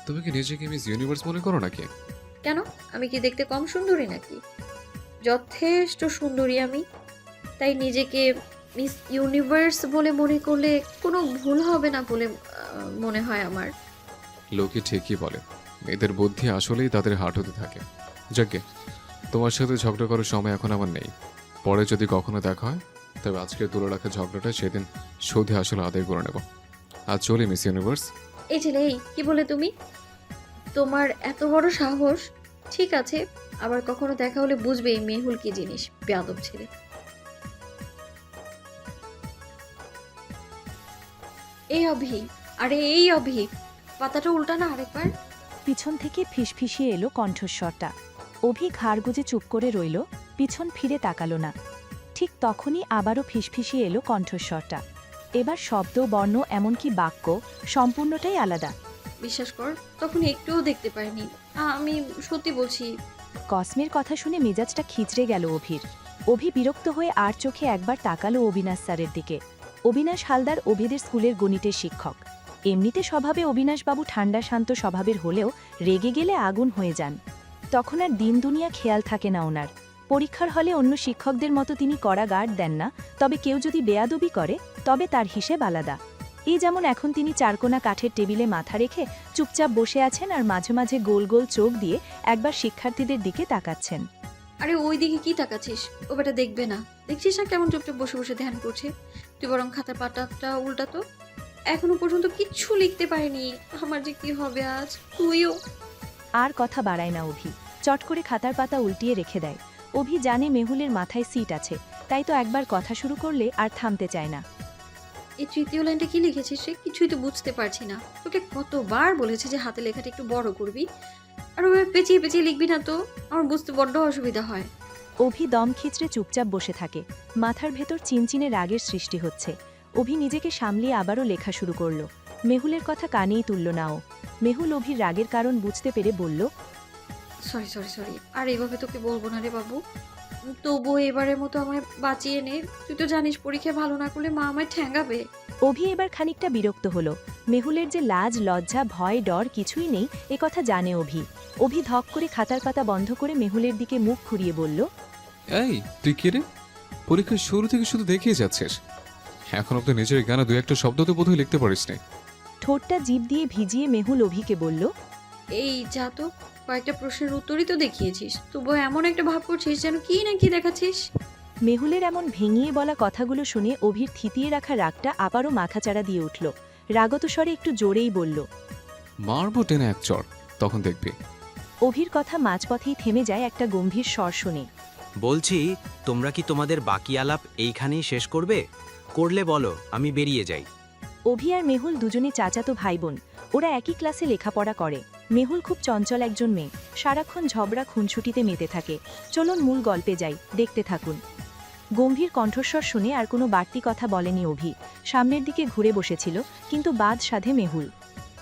তুমি কি নিজেকে মিস ইউনিভার্স মনে করো নাকি? কেন? আমি কি দেখতে কম সুন্দরী নাকি? যথেষ্ট সুন্দরী আমি। তাই নিজেকে মিস ইউনিভার্স বলে মনে করলে কোনো ভুল হবে না বলে মনে হয় আমার। লোকে ঠিকই বলে, মেয়েদের বুদ্ধি আসলেই তাদের হাঁটুতে থাকে। যাকে, তোমার সাথে ঝগড়া করার সময় এখন আমার নেই। পরে যদি কখনো দেখা হয়, তবে আজকে তুলে রাখা ঝগড়াটা সেদিন সুদে আসলে আদায় করে নেব। আজ চলি মিস ইউনিভার্স। এই ছেলে, এই কি বলে তুমি? তোমার এত বড় সাহস? ঠিক আছে, আবার কখনো দেখা হলে বুঝবে এই মেহুল কি জিনিস, বেয়াদব ছেলে। এই অভি, আরে এই অভি, পাতাটা উল্টা না আরেকবার। পিছন থেকে ফিসফিসিয়ে এলো কণ্ঠস্বরটা। অভি ঘাড় গুজে চুপ করে রইল, পিছন ফিরে তাকালো না। ঠিক তখনই আবারও ফিসফিসিয়ে এলো কণ্ঠস্বরটা। এবার শব্দ, বর্ণ, এমনকি বাক্য সম্পূর্ণটাই আলাদা। বিশ্বাস কর, তখন একটুও দেখতে পাইনি। আমি সত্যি বলছি। কসমের কথা শুনে মেজাজটা খিচড়ে গেল অভির। অভি বিরক্ত হয়ে আর চোখে একবার তাকালো অবিনাশ স্যারের দিকে। অবিনাশ হালদার অভিদের স্কুলের গণিতের শিক্ষক। এমনিতে স্বভাবে অবিনাশবাবু ঠান্ডা শান্ত স্বভাবের হলেও রেগে গেলে আগুন হয়ে যান। তখন আর দিন দুনিয়া খেয়াল থাকে না ওনার। পরীক্ষার হলে অন্য শিক্ষকদের মতো তিনি কড়া গার্ড দেন না, তবে কেউ যদি বেয়াদবি করে তবে তার হিসেব আলাদা। এই যেমন এখন তিনি চারকোনা কাঠের টেবিলে মাথা রেখে চুপচাপ বসে আছেন আর মাঝে মাঝে গোল গোল চোখ দিয়ে একবার শিক্ষার্থীদের দিকে তাকাচ্ছেন। আরে ওই দিকে কি তাকাচ্ছিস? ও বেটা দেখবে না? দেখছিস না কেমন চুপচাপ বসে বসে ধ্যান করছে? তুই বরং খাতার পাতাটা উল্টা তো। এখনো পর্যন্ত কিচ্ছু লিখতে পারিনি। আমার যে কি হবে আজ। তুইও। আর কথা বাড়ায় না অভি, চট করে খাতার পাতা উল্টিয়ে রেখে দেয়। অভি জানে মেহুলের মাথায় সিট আছে, তাই তো একবার কথা শুরু করলে আর থামতে চায় না। এই তৃতীয় লাইনটা কি লিখেছিস রে? কিছুই তো বুঝতে পারছি না। তোকে কতবার বলেছে যে হাতে লেখাটা একটু বড় করবি, আর ওভাবে পেঁচিয়ে পেঁচিয়ে লিখবি না তো। আমার বুঝতে বড্ড অসুবিধা হয়। অভি দম খিচড়ে চুপচাপ বসে থাকে। মাথার ভেতর চিনচিনে রাগের সৃষ্টি হচ্ছে। অভি নিজেকে সামলিয়ে আবারও লেখা শুরু করল। মেহুলের কথা কানেই তুলল না ও। মেহুল অভির রাগের কারণ বুঝতে পেরে বলল, সরি সরি সরি, আর এইভাবে তোকে বলবো না রে বাবু। তবুও এবারের মতো আমায় বাঁচিয়ে নে। তুই তো জানিস পরীক্ষা ভালো না করলে মা আমায় ঠ্যাঙ্গাবে। অভি এবার খানিকটা বিরক্ত হলো। মেহুলের যে লাজ লজ্জা ভয় ডর কিছুই নেই এ কথা জানে অভি। অভি ধক করে খাতার পাতা বন্ধ করে মেহুলের দিকে মুখ ঘুরিয়ে বলল, এই তুই কে রে? পরীক্ষার শুরু থেকে শুধু দেখিয়ে যাচ্ছিস। এখন অব্দি নিজের গানে দু একটা শব্দ তো বোধহয় লিখতে পারিস নি। ঠোঁটটা জিভ দিয়ে ভিজিয়ে মেহুল অভিকে বলল, এই যা তো, কয়েকটা প্রশ্নের উত্তরই তো দেখিয়েছিস, তবুও এমন একটা ভাব করছিস যেন কি না কি দেখাচ্ছিস। মেহুলের এমন ভেঙিয়ে বলা কথাগুলো শুনে অভির থিতিয়ে রাখা রাগটা আবারও মাথাচাড়া দিয়ে উঠল। রাগত স্বরে একটু জোরেই বলল, মারবো টেনে এক চড়, তখন দেখবি। অভির কথা মাঝপথেই থেমে যায় একটা গম্ভীর স্বর শুনে। বলছি, তোমরা কি তোমাদের বাকি আলাপ এইখানেই শেষ করবে? করলে বলো, আমি বেরিয়ে যাই। অভি আর মেহুল দুজনে চাচাতো ভাই বোন। ওরা একই ক্লাসে লেখাপড়া করে। মেহুল খুব চঞ্চল একজন মেয়ে, সারাক্ষণ ঝগড়া খুনছুটিতে মেতে থাকে। চলুন মূল গল্পে যাই, দেখতে থাকুন। গম্ভীর কণ্ঠস্বর শুনে আর কোনো বাড়তি কথা বলেনি অভি। সামনের দিকে ঘুরে বসেছিল, কিন্তু বাদ সাধে মেহুল।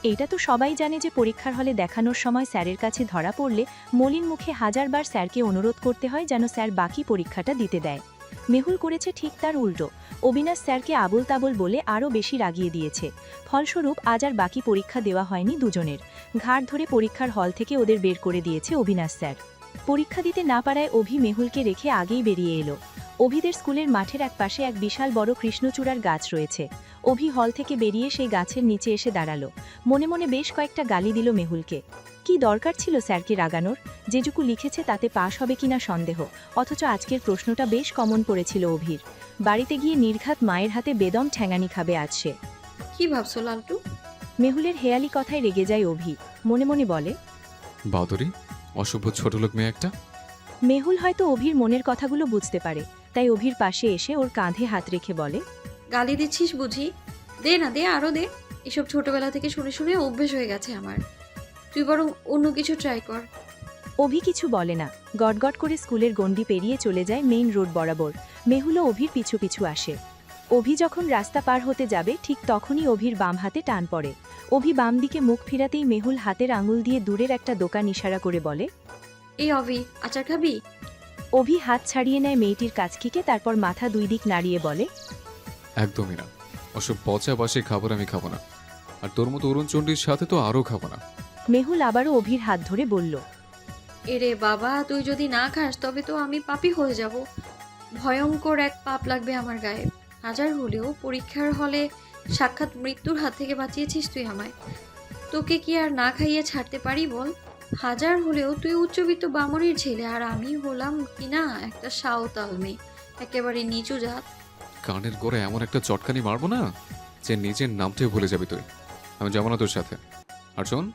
এইটা তো সবাই জানে যে পরীক্ষার হলে দেখানোর সময় স্যারের কাছে ধরা পড়লে মলিন মুখে হাজারবার স্যারকে অনুরোধ করতে হয় যেন স্যার বাকি পরীক্ষাটা দিতে দেয়। মেহুল করেছে ঠিক তার উল্টো। অবিনাশ স্যারকে আবোল তাবোল বলে আরও বেশি রাগিয়ে দিয়েছে। ফলস্বরূপ আজ আর বাকি পরীক্ষা দেওয়া হয়নি দুজনের। ঘাড় ধরে পরীক্ষার হল থেকে ওদের বের করে দিয়েছে অবিনাশ স্যার। পরীক্ষা দিতে না পারায় অভি মেহুলকে রেখে আগেই বেরিয়ে এলো। অভিদের স্কুলের মাঠের এক পাশে এক বিশাল বড় কৃষ্ণচূড়ার গাছ রয়েছে। অভি হল থেকে বেরিয়ে সেই গাছের নিচে এসে দাঁড়ালো। মনে মনে বেশ কয়েকটা গালি দিল মেহুলকে। কি দরকার ছিল স্যারকে রাগানোর? যেটুকু লিখেছে তাতে পাশ হবে কিনা সন্দেহ, অথচ আজকের প্রশ্নটা বেশ কমন পড়েছিল অভির। বাড়িতে গিয়ে নির্ঘাত মায়ের হাতে বেদম ঠ্যাঙানি খাবে আজ সে। কি ভাবছো লালটু? মেহুলের হেয়ালি কথায় রেগে যায় অভি। মনে মনে বলে, বাদরি, অসভ্য ছোট লোক মেয়ে একটা। মেহুল হয়তো অভির মনের কথাগুলো বুঝতে পারে, তাই অভির পাশে এসে ওর কাঁধে হাত রেখে বলে, গালি দিচ্ছিস বুঝি? দে না, দে আরো দে। এসব ছোটবেলা থেকে শুনে শুনে অভ্যেস হয়ে গেছে আমার। তুই বরং অন্য কিছু ট্রাই কর। অভি কিছু বলে না। গটগট করে স্কুলের গণ্ডি পেরিয়ে চলে যায় মেইন রোড বরাবর। মেহুলও অভির পিছু পিছু আসে। অভি যখন রাস্তা পার হতে যাবে ঠিক তখনই অভির বাম হাতে টান পড়ে। অভি বাম দিকে মুখ ফিরাতেই মেহুল হাতের আঙুল দিয়ে দূরের একটা দোকান ইশারা করে বলে, এই অভি, আচার খাবি? অভি হাত ছাড়িয়ে নেয় মেয়েটির কাছ থেকে, তারপর মাথা দুই দিক নাড়িয়ে বলে, একদমই না, ওসব পচা বাসে খাবার আমি খাবো না। আর তোর মতো অরুণচণ্ডীর সাথে তো আরও খাবো না। মেহুল আবারও অভির হাত ধরে বলল, এরে বাবা, তুই যদি না খাস তবে তো আমি পাপী হয়ে যাব। ভয়ঙ্কর এক পাপ লাগবে আমার গায়ে। হাজার হলেও পরীক্ষার হলে সাক্ষাৎ মৃত্যুর হাত থেকে বাঁচিয়েছিস তুই আমায়। তোকে কি আর না খাইয়ে ছাড়তে পারি বল? হাজার হলেও তুই উচ্চবিত্ত বামুনের ছেলে, আর আমি হলাম কিনা একটা সাঁওতাল মেয়ে, একেবারে নিচু জাত। কানের গোড়ে এমন একটা চটকানি মারবো না যে নিজের নামটাই ভুলে যাবি তুই। আমি যাবো না তোর সাথে। আর শোন,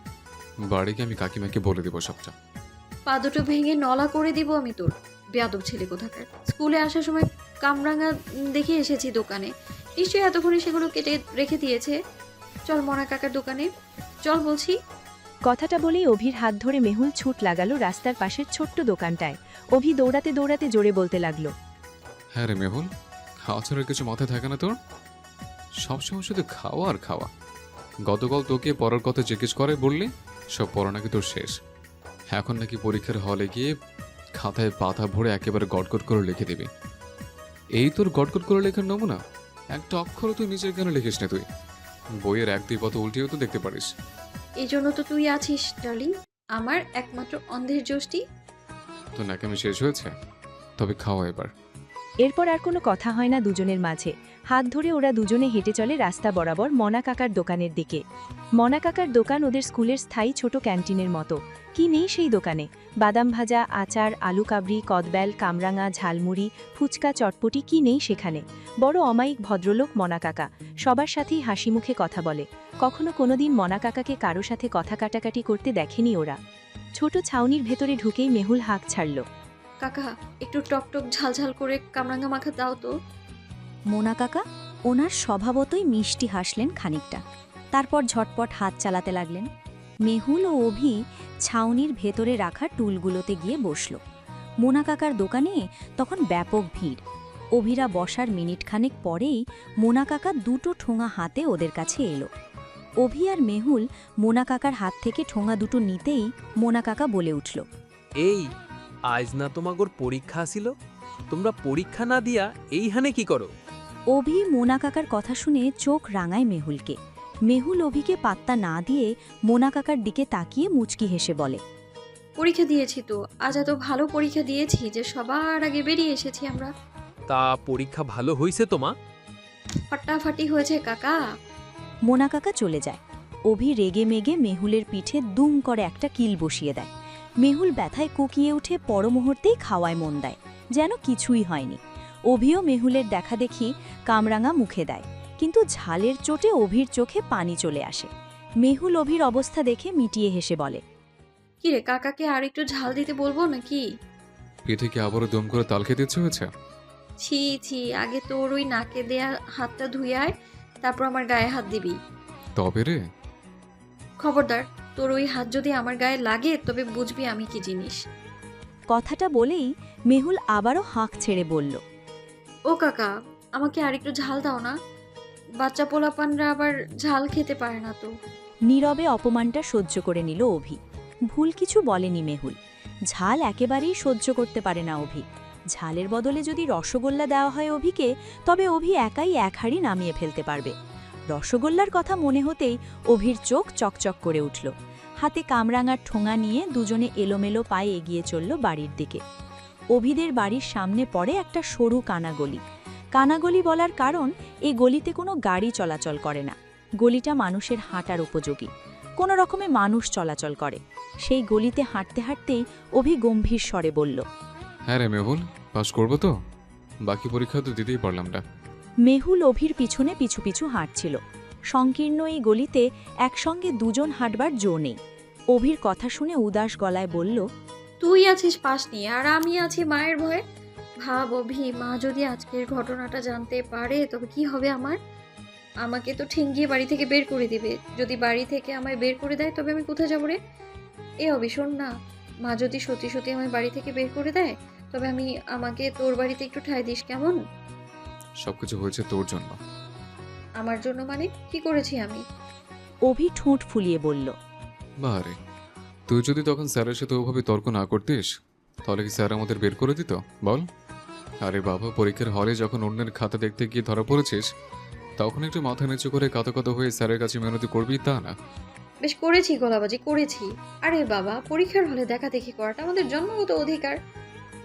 বাড়ি গিয়ে আমি কাকিমাকে বলে দেবো সবটা। পা দুটো ভেঙে নলা করে দিব আমি তোর, বেয়াদব ছেলে কোথাকার। স্কুলে আসার সময় কামরাঙা দেখে এসেছি দোকানে, নিশ্চয়ই এতক্ষণে সেগুলো কেটে রেখে দিয়েছে। চল মনা কাকার দোকানে চল বলছি। কথাটা বলেই অভির হাত ধরে মেহুল ছুট লাগালো রাস্তার পাশের ছোট্ট দোকানটায়। অভি দৌড়াতে দৌড়াতে জোরে বলতে লাগলো, হ্যাঁ রে মেহুল, খাওয়া ছাড়ার কিছু মাথায় থাকে না তোর? সবসময় শুধু খাওয়া আর খাওয়া। গতকাল তোকে পড়ার কথা জিজ্ঞেস করে বললি সব পড়া নাকি তোর শেষ। এখন নাকি পরীক্ষার হলে গিয়ে খাতায় পাতা ভরে একেবারে গটগট করে লিখে দিবি। এই তোর গটগট করে লেখার নমুনা? একটা অক্ষরও তুই নিজের কেন লিখিস না তুই? বইয়ের এক দুই পথ উল্টিয়েও তো দেখতে পারিস। এই জন্য তো তুই আছিস ডার্লিং, আমার একমাত্র অন্ধের যষ্টি। তো নাকামি শেষ হয়েছে, তবে খাওয়া এবার। এরপর আর কোনো কথা হয় না দুজনের মাঝে। হাত ধরে ওরা দুজনে হেঁটে চলে রাস্তা বরাবর মনা কাকার দোকানের দিকে। মনা কাকার দোকান ওদের স্কুলের স্থায়ী ছোট ক্যান্টিনের মতো। কি নেই সেই দোকানে? বাদাম ভাজা, আচার, আলু কাবড়ি, কদবেল, কামরাঙা, ঝালমুড়ি, ফুচকা, চটপটি, কি নেই সেখানে? বড় অমায়িক ভদ্রলোক মনা কাকা, সবার সাথেই হাসি মুখে কথা বলে। কখনো কোনোদিন মনা কাকাকে কারো সাথে কথা কাটাকাটি করতে দেখেনি ওরা। ছোট ছাউনির ভেতরে ঢুকেই মেহুল হাঁক ছাড়ল, কাকা, একটু টকটক ঝালঝাল করে কামরাঙ্গা মাখা দাও তো। মোনা কাকা ওনার স্বভাবতই মিষ্টি হাসলেন খানিকটা, তারপর ঝটপট হাত চালাতে লাগলেন। মেহুল ও অভি ছাউনির ভেতরে রাখা টুলগুলোতে গিয়ে বসল। মোনা কাকার দোকানে তখন ব্যাপক ভিড়। অভিরা বসার মিনিটখানেক পরেই মোনা কাকা দুটো ঠোঙা হাতে ওদের কাছে এলো। অভি আর মেহুল মোনা কাকার হাত থেকে ঠোঙা দুটো নিতেই মোনা কাকা বলে উঠল, এই আজ না তোমাগর পরীক্ষা ছিল, তোমরা পরীক্ষা না দিয়া এইখানে কি করো? অভি মোনা কাকার কথা শুনে চোখ রাঙায় মেহুলকে। মেহুল অভিকে পাত্তা না দিয়ে মোনা কাকার দিকে তাকিয়ে মুচকি হেসে বলে, পরীক্ষা দিয়েছি তো, আজ এত ভালো পরীক্ষা দিয়েছি যে সবার আগে বেরিয়ে এসেছি আমরা। তা পরীক্ষা ভালো হইছে তোমা? ফাটাফাটি হয়েছে কাকা। মোনা কাকা চলে যায়। অভি রেগে মেগে মেহুলের পিঠে দুম করে একটা কিল বসিয়ে দেয়। মেহুল ব্যথায় কুকিয়ে উঠে পরমুহূর্তেই খাওয়ায় মন দেয়, যেন কিছুই হয়নি। অভিও মেহুলের দেখা দেখি কামরাঙা মুখে দেয়, কিন্তু ঝালের চোটে অভির চোখে পানি চলে আসে। মেহুল অভির অবস্থা দেখে মিটিয়ে হেসে বলে, কিরে, কাকাকে আর একটু ঝাল দিতে বলবো নাকি? পিঠে কি আবারও দম করে তাল খেতে ইচ্ছে হয়েছে? ছি ছি, আগে তোর ওই নাকে দেয়া হাতটা ধুয়ে আয়, তারপর আমার গায়ে হাত দিবি। তবে রে, খবরদার, তোর ওই হাত যদি আমার গায়ে লাগে তবে বুঝবি আমি কি জিনিস। কথাটা বলেই মেহুল আবারও হাঁক ছেড়ে বলল, ও কাকা, আমাকে আর একটু ঝাল দাও না, বাচ্চা পোলাপানরা আবার ঝাল খেতে পারে না তো। নীরবে অপমানটা সহ্য করে নিল অভি। ভুল কিছু বলেনি মেহুল, ঝাল একেবারেই সহ্য করতে পারে না অভি। ঝালের বদলে যদি রসগোল্লা দেওয়া হয় অভিকে, তবে অভি একাই এক হাঁড়ি নামিয়ে ফেলতে পারবে। রসগোল্লার কথা মনে হতেই অভির চোখ চকচক করে উঠল। হাতে কামরাঙার ঠোঙা নিয়ে দুজনে এলোমেলো পায়ে এগিয়ে চলল বাড়ির দিকে। অভিদের বাড়ির সামনে পড়ে একটা সরু কানাগলি। কানাগলি বলার কারণ, এই গলিতে কোনো গাড়ি চলাচল করে না। গলিটা মানুষের হাঁটার উপযোগী, কোনো রকমে মানুষ চলাচল করে। সেই গলিতে হাঁটতে হাঁটতেই অভি গম্ভীর স্বরে বলল, হ্যাঁ রে মেহুল, পাস করবো তো? বাকি পরীক্ষা তো দিতেই পারলাম না। মেহুল অভির পিছনে পিছু পিছু হাঁটছিল। সংকীর্ণ এই গলিতে একসঙ্গে দুজন হাঁটবার জো নেই। অভির কথা শুনে উদাস গলায় বলল, তুই আছিস পাশ নিয়ে আর আমি আছি মায়ের ভয়ে। ভাব অভি, মা যদি আজকের ঘটনাটা জানতে পারে তবে কি হবে আমার? আমাকে তো ঠেঙ্গিয়ে বাড়ি থেকে বের করে দিবে। যদি বাড়ি থেকে আমায় বের করে দেয় তবে আমি কোথায় যাবো রে? এ অভি শোন না, মা যদি সত্যি সত্যি আমায় বাড়ি থেকে বের করে দেয় তবে আমাকে তোর বাড়িতে একটু ঠাঁই দিস, কেমন? সবকিছু হয়েছে তোর জন্য। আমার জন্য মানে কি করেছি আমি? অভি ঠোঁট ফুলিয়ে বলল, বারে, তুই যদি তখন স্যারের সাথে ওভাবে তর্ক না করতিস তাহলে কি স্যার আমাদের বের করে দিত বল? আরে বাবা, পরীক্ষার হলে যখন অন্যের খাতা দেখতে গিয়ে ধরা পড়েছিস তখন একটু মাথা নিচু করে কাতো কাতো হয়ে স্যারের কাছে মিনতি করবি, তা না? বেশ করেছি গলাবাজি করেছি। আরে বাবা, পরীক্ষার হলে দেখা দেখি করাটা আমাদের জন্মগত অধিকার।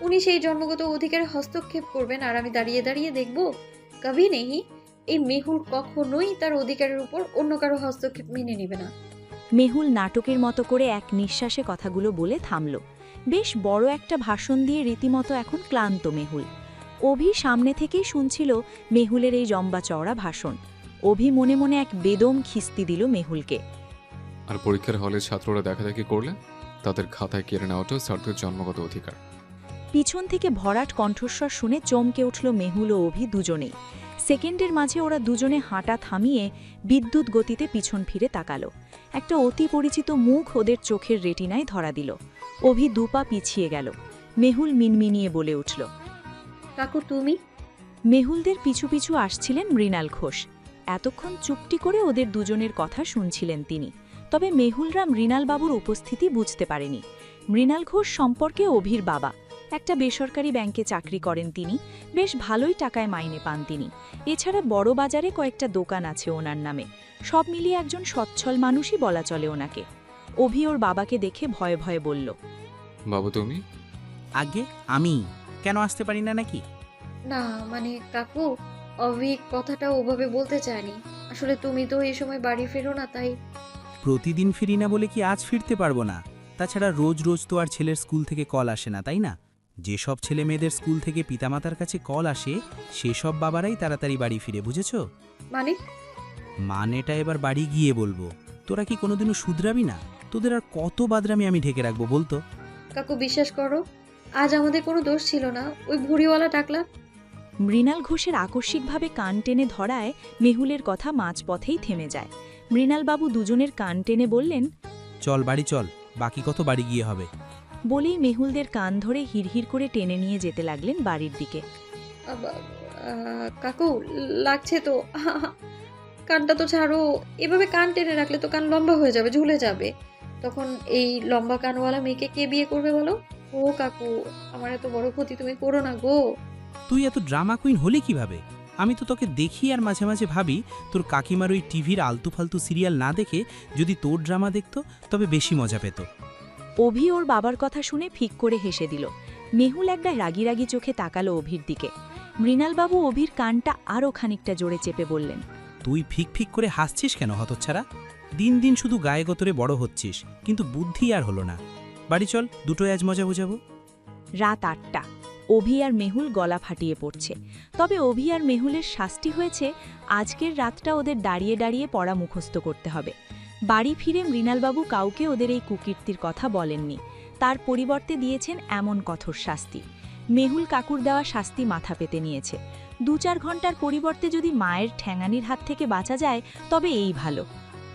উনি সেই জন্মগত অধিকারে হস্তক্ষেপ করবেন আর আমি দাঁড়িয়ে দাঁড়িয়ে দেখব? কভি নেই। এই মেহুল কখনোই তার অধিকারের উপর অন্য কারো হস্তক্ষেপ মেনে নেবে না। মেহুল নাটকের মতো করে এক নিঃশ্বাসে কথাগুলো বলে থামল। বেশ বড় একটা ভাষণ দিয়ে রীতিমতো এখন ক্লান্ত মেহুল। অভি সামনে থেকেই শুনছিল মেহুলের এই লম্বা চওড়া ভাষণ। অভি মনে মনে এক বেদম খিস্তি দিল মেহুলকে। আর পরীক্ষার হলে ছাত্ররা দেখাদেখি করলে তাদের খাতায় কেড়ে নেওয়াটাও স্যারদের জন্মগত অধিকার। পিছন থেকে ভরাট কণ্ঠস্বর শুনে চমকে উঠল মেহুল ও অভি দুজনেই। সেকেন্ডের মাঝে ওরা দুজনে হাঁটা থামিয়ে বিদ্যুৎ গতিতে পিছন ফিরে তাকালো। একটা অতি পরিচিত মুখ ওদের চোখের রেটিনায় ধরা দিল। অভি দুপা পিছিয়ে গেল। মেহুল মিনমিনিয়ে বলে উঠল। কাকু তুমি? মেহুলদের পিছু পিছু আসছিলেন মৃণাল ঘোষ। এতক্ষণ চুপটি করে ওদের দুজনের কথা শুনছিলেন তিনি। তবে মেহুলরা মৃণালবাবুর উপস্থিতি বুঝতে পারেনি। মৃণাল ঘোষ সম্পর্কে অভির বাবা। একটা বেসরকারি ব্যাংকে চাকরি করেন তিনি। বেশ ভালোই টাকায় মাইনে পান তিনি। এছাড়া বড় বাজারে কয়েকটা দোকান আছে ওনার নামে। সব মিলিয়ে একজন সচ্ছল মানুষই বলা চলে ওনাকে। অভি ওর বাবাকে দেখে ভয়ে ভয়ে বলল। বাবু তুমি? আগে আমি কেন আসতে পারি না নাকি? না মানে কাকু, অভিক কথাটা ওভাবে বলতে চায়নি। আসলে তুমি তো এই সময় বাড়ি ফেরো না, তাই। প্রতিদিন ফিরি না বলে কি আজ ফিরতে পারবো না? তাছাড়া রোজ রোজ তো আর ছেলের স্কুল থেকে কল আসে না, তাই না? যেসব ছেলে মেয়েদের স্কুল থেকে পিতামাতার কাছে কল আসে সেসব বাবারাই তাড়াতাড়ি বাড়ি ফিরে, বুঝেছ? মানে? মানেটা এবার বাড়ি গিয়ে বলবো। তোরা কি কোনোদিনও শুধরাবি না? তোদের আর কত বাদরামি আমি ঢেকে রাখবো বলতো? কাকু বিশ্বাস করো, আজ আমাদের কোনো দোষ ছিল না। ওই ভুড়িওয়ালা টাকলা। মৃণাল ঘোষের আকস্মিকভাবে কান টেনে ধরায় মেহুলের কথা মাঝপথেই থেমে যায়। মৃণালবাবু দুজনের কান টেনে বললেন। চল বাড়ি চল, বাকি কত বাড়ি গিয়ে হবে। বলেই মেহুলদের কান ধরে হিড়হিড় করে টেনে নিয়ে যেতে লাগলেন বাড়ির দিকে। কাকু লাগছে তো। কানটা তো ছাড়ো। এভাবে কান টেনে রাখলে তো কান লম্বা হয়ে যাবে, ঝুলে যাবে। তখন এই লম্বা কানওয়ালা মেয়েকে কে বিয়ে করবে বলো? ও কাকু, আমার এত বড় ক্ষতি তুমি করো না গো। তুই এত ড্রামা কুইন হলি কিভাবে? আমি তো তোকে দেখি আর মাঝে মাঝে ভাবি তোর কাকিমার ওই টিভির আলতু ফালতু সিরিয়াল না দেখে যদি তোর ড্রামা দেখতো তবে বেশি মজা পেত। অভি ওর বাবার কথা শুনে ফিক করে হেসে দিল। মেহুল একটা রাগি রাগি চোখে তাকালো অভির দিকে। মৃণালবাবু অভির কানটা আরও খানিকটা জোরে চেপে বললেন। তুই ফিক ফিক করে হাসছিস কেন হতচ্ছাড়া? দিন দিন শুধু গায়ে গতরে বড় হচ্ছিস, কিন্তু বুদ্ধি আর হলো না। বাড়ি চল, দুটোই আজ মজা বোঝাবো। রাত ৮টা। অভি আর মেহুল গলা ফাটিয়ে পড়ছে। তবে অভি আর মেহুলের শাস্তি হয়েছে, আজকের রাতটা ওদের দাঁড়িয়ে দাঁড়িয়ে পড়া মুখস্থ করতে হবে। বাড়ি ফিরে মৃণালবাবু কাউকে ওদের এই কুকীর্তির কথা বলেননি। তার পরিবর্তে দিয়েছেন এমন কঠোর শাস্তি। মেহুল কাকুর দেওয়া শাস্তি মাথা পেতে নিয়েছে। ২-৪ ঘন্টার পরিবর্তে যদি মায়ের ঠ্যাঙানির হাত থেকে বাঁচা যায় তবে এই ভালো।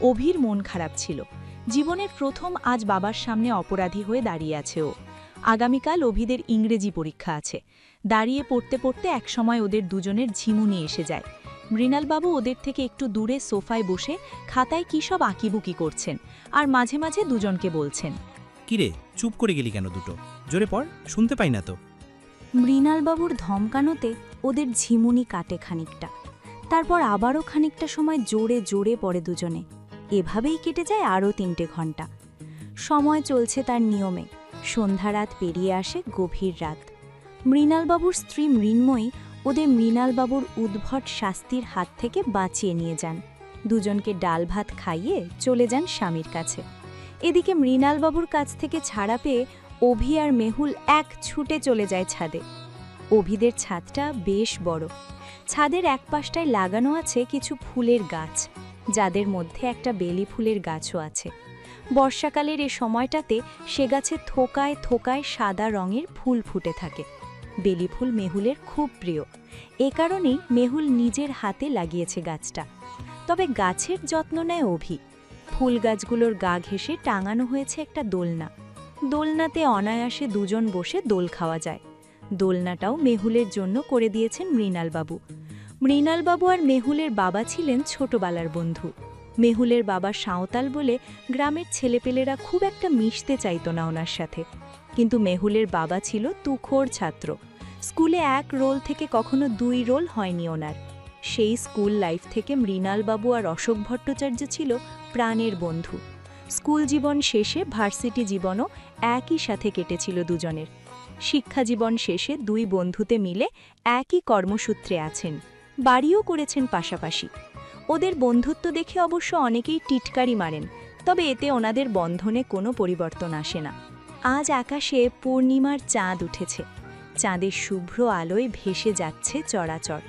অভির মন খারাপ ছিল। জীবনের প্রথম আজ বাবার সামনে অপরাধী হয়ে দাঁড়িয়ে আছে ও। আগামীকাল অভিদের ইংরেজি পরীক্ষা আছে। দাঁড়িয়ে পড়তে পড়তে একসময় ওদের দুজনের ঝিমুনি এসে যায়। মৃণালবাবু ওদের থেকে একটু দূরে সোফায় বসে খাতায় কী সব আঁকিবুকি করছেন আর মাঝে মাঝে দুজনকে বলছেন। কিরে, চুপ করে গেলি কেন? দুটো জোরে পড়, শুনতে পাই না তো। মৃণালবাবুর ধমকানোতে ওদের ঝিমুনি কাটে খানিকটা। তারপর আবারও খানিকটা সময় জোরে জোরে পড়ে দুজনে। এভাবেই কেটে যায় আরও ৩টে ঘন্টা। সময় চলছে তার নিয়মে। সন্ধ্যা রাত পেরিয়ে আসে গভীর রাত। মৃণালবাবুর স্ত্রী মৃন্ময়ী ওদের মৃণালবাবুর উদ্ভট শাস্তির হাত থেকে বাঁচিয়ে নিয়ে যান। দুজনকে ডাল ভাত খাইয়ে চলে যান স্বামীর কাছে। এদিকে মৃণালবাবুর কাছ থেকে ছাড়া পেয়ে অভি আর মেহুল এক ছুটে চলে যায় ছাদে। অভিদের ছাদটা বেশ বড়। ছাদের এক পাশটায় লাগানো আছে কিছু ফুলের গাছ, যাদের মধ্যে একটা বেলি ফুলের গাছও আছে। বর্ষাকালের এ সময়টাতে সে গাছে থোকায় থোকায় সাদা রঙের ফুল ফুটে থাকে। বেলি ফুল মেহুলের খুব প্রিয়। এ কারণেই মেহুল নিজের হাতে লাগিয়েছে গাছটা। তবে গাছের যত্ন নেয় অভি। ফুল গাছগুলোর গা ঘেঁষে টাঙানো হয়েছে একটা দোলনা। দোলনাতে অনায়াসে দুজন বসে দোল খাওয়া যায়। দোলনাটাও মেহুলের জন্য করে দিয়েছেন মৃণালবাবু। মৃণালবাবু আর মেহুলের বাবা ছিলেন ছোটবেলার বন্ধু। মেহুলের বাবা সাঁওতাল বলে গ্রামের ছেলেপেলেরা খুব একটা মিশতে চাইত না ওনার সাথে। কিন্তু মেহুলের বাবা ছিল তুখোড় ছাত্র। স্কুলে ১ রোল থেকে কখনো ২ রোল হয়নি ওনার। সেই স্কুল লাইফ থেকে মৃণালবাবু আর অশোক ভট্টাচার্য ছিল প্রাণের বন্ধু। স্কুল জীবন শেষে ভার্সিটি জীবনও একই সাথে কেটেছিল দুজনের। শিক্ষা জীবন শেষে দুই বন্ধুতে মিলে একই কর্মসূত্রে আছেন, বাড়িও করেছেন পাশাপাশি। ওদের বন্ধুত্ব দেখে অবশ্য অনেকেই টিটকারি মারেন, তবে এতে ওনাদের বন্ধনে কোনো পরিবর্তন আসে না। আজ আকাশে পূর্ণিমার চাঁদ উঠেছে, চাঁদের শুভ্র আলোয় ভেসে যাচ্ছে চরাচর।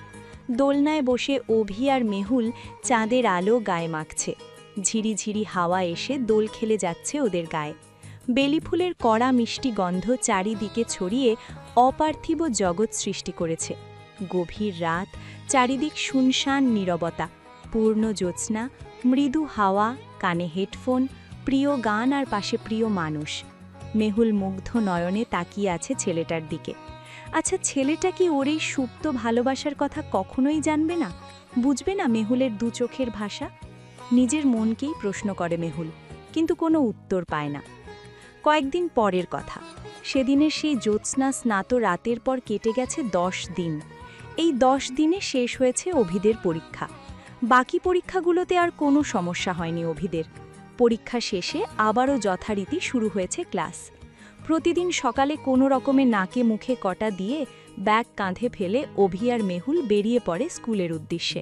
দোলনায় বসে অভি আর মেহুল চাঁদের আলো গায়ে মাখছে। ঝিরিঝিরি হাওয়া এসে দোল খেলে যাচ্ছে ওদের গায়ে। বেলিফুলের কড়া মিষ্টি গন্ধ চারিদিকে ছড়িয়ে অপার্থিব জগৎ সৃষ্টি করেছে। গভীর রাত, চারিদিক শুনশান নীরবতা, পূর্ণ জ্যোৎস্না, মৃদু হাওয়া, কানে হেডফোন, প্রিয় গান আর পাশে প্রিয় মানুষ। মেহুল মুগ্ধ নয়নে তাকিয়ে আছে ছেলেটার দিকে। আচ্ছা, ছেলেটা কি ওর এই সুপ্ত ভালোবাসার কথা কখনোই জানবে না, বুঝবে না মেহুলের দু চোখের ভাষা? নিজের মনকেই প্রশ্ন করে মেহুল, কিন্তু কোনো উত্তর পায় না। কয়েকদিন পরের কথা, সেদিনের সেই জ্যোৎস্না স্নাত রাতের পর কেটে গেছে 10 দিন। এই 10 দিনে শেষ হয়েছে অভিদের পরীক্ষা। বাকি পরীক্ষাগুলোতে আর কোনো সমস্যা হয়নি অভিদের। পরীক্ষা শেষে আবারও যথারীতি শুরু হয়েছে ক্লাস। প্রতিদিন সকালে কোনো রকমে নাকে মুখে কটা দিয়ে ব্যাগ কাঁধে ফেলে অভি আর মেহুল বেরিয়ে পড়ে স্কুলের উদ্দেশ্যে।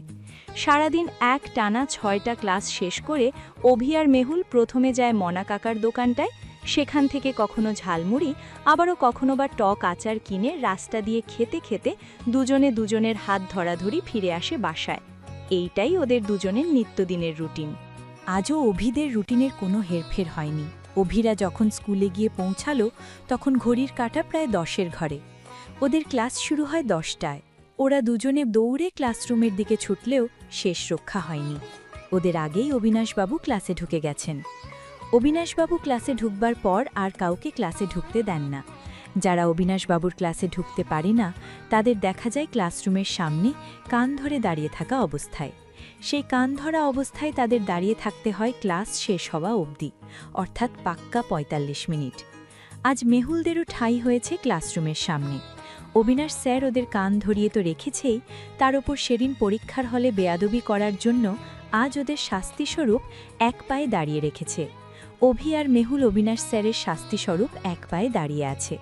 সারাদিন এক টানা 6টা ক্লাস শেষ করে অভি আর মেহুল প্রথমে যায় মনা কাকার দোকানটায়। সেখান থেকে কখনো ঝালমুড়ি, আবারও কখনো বা টক আচার কিনে রাস্তা দিয়ে খেতে খেতে দুজনে দুজনের হাত ধরাধরি ফিরে আসে বাসায়। এইটাই ওদের দুজনের নিত্যদিনের রুটিন। আজও অভিদের রুটিনের কোনো হেরফের হয়নি। অভিরা যখন স্কুলে গিয়ে পৌঁছালো তখন ঘড়ির কাঁটা প্রায় 10-এর ঘরে। ওদের ক্লাস শুরু হয় 10টায়। ওরা দুজনে দৌড়ে ক্লাসরুমের দিকে ছুটলেও শেষ রক্ষা হয়নি। ওদের আগেই অবিনাশবাবু ক্লাসে ঢুকে গেছেন। অবিনাশবাবু ক্লাসে ঢুকবার পর আর কাউকে ক্লাসে ঢুকতে দেন না। যারা অবিনাশবাবুর ক্লাসে ঢুকতে পারে না তাদের দেখা যায় ক্লাসরুমের সামনে কান ধরে দাঁড়িয়ে থাকা অবস্থায়। সেই কান ধরা অবস্থায় তাদের দাঁড়িয়ে থাকতে হয় ক্লাস শেষ হওয়া অবধি, অর্থাৎ পাক্কা 45 মিনিট। আজ মেহুলদেরও ঠাঁই হয়েছে ক্লাসরুমের সামনে। অবিনাশ স্যার ওদের কান ধরিয়ে তো রেখেছেই, তার ওপর সেদিন পরীক্ষার হলে বেয়াদবি করার জন্য আজ ওদের শাস্তিস্বরূপ এক পায়ে দাঁড়িয়ে রেখেছে। অভি আর মেহুল অবিনাশ স্যারের শাস্তিস্বরূপ এক পায়ে দাঁড়িয়ে আছে।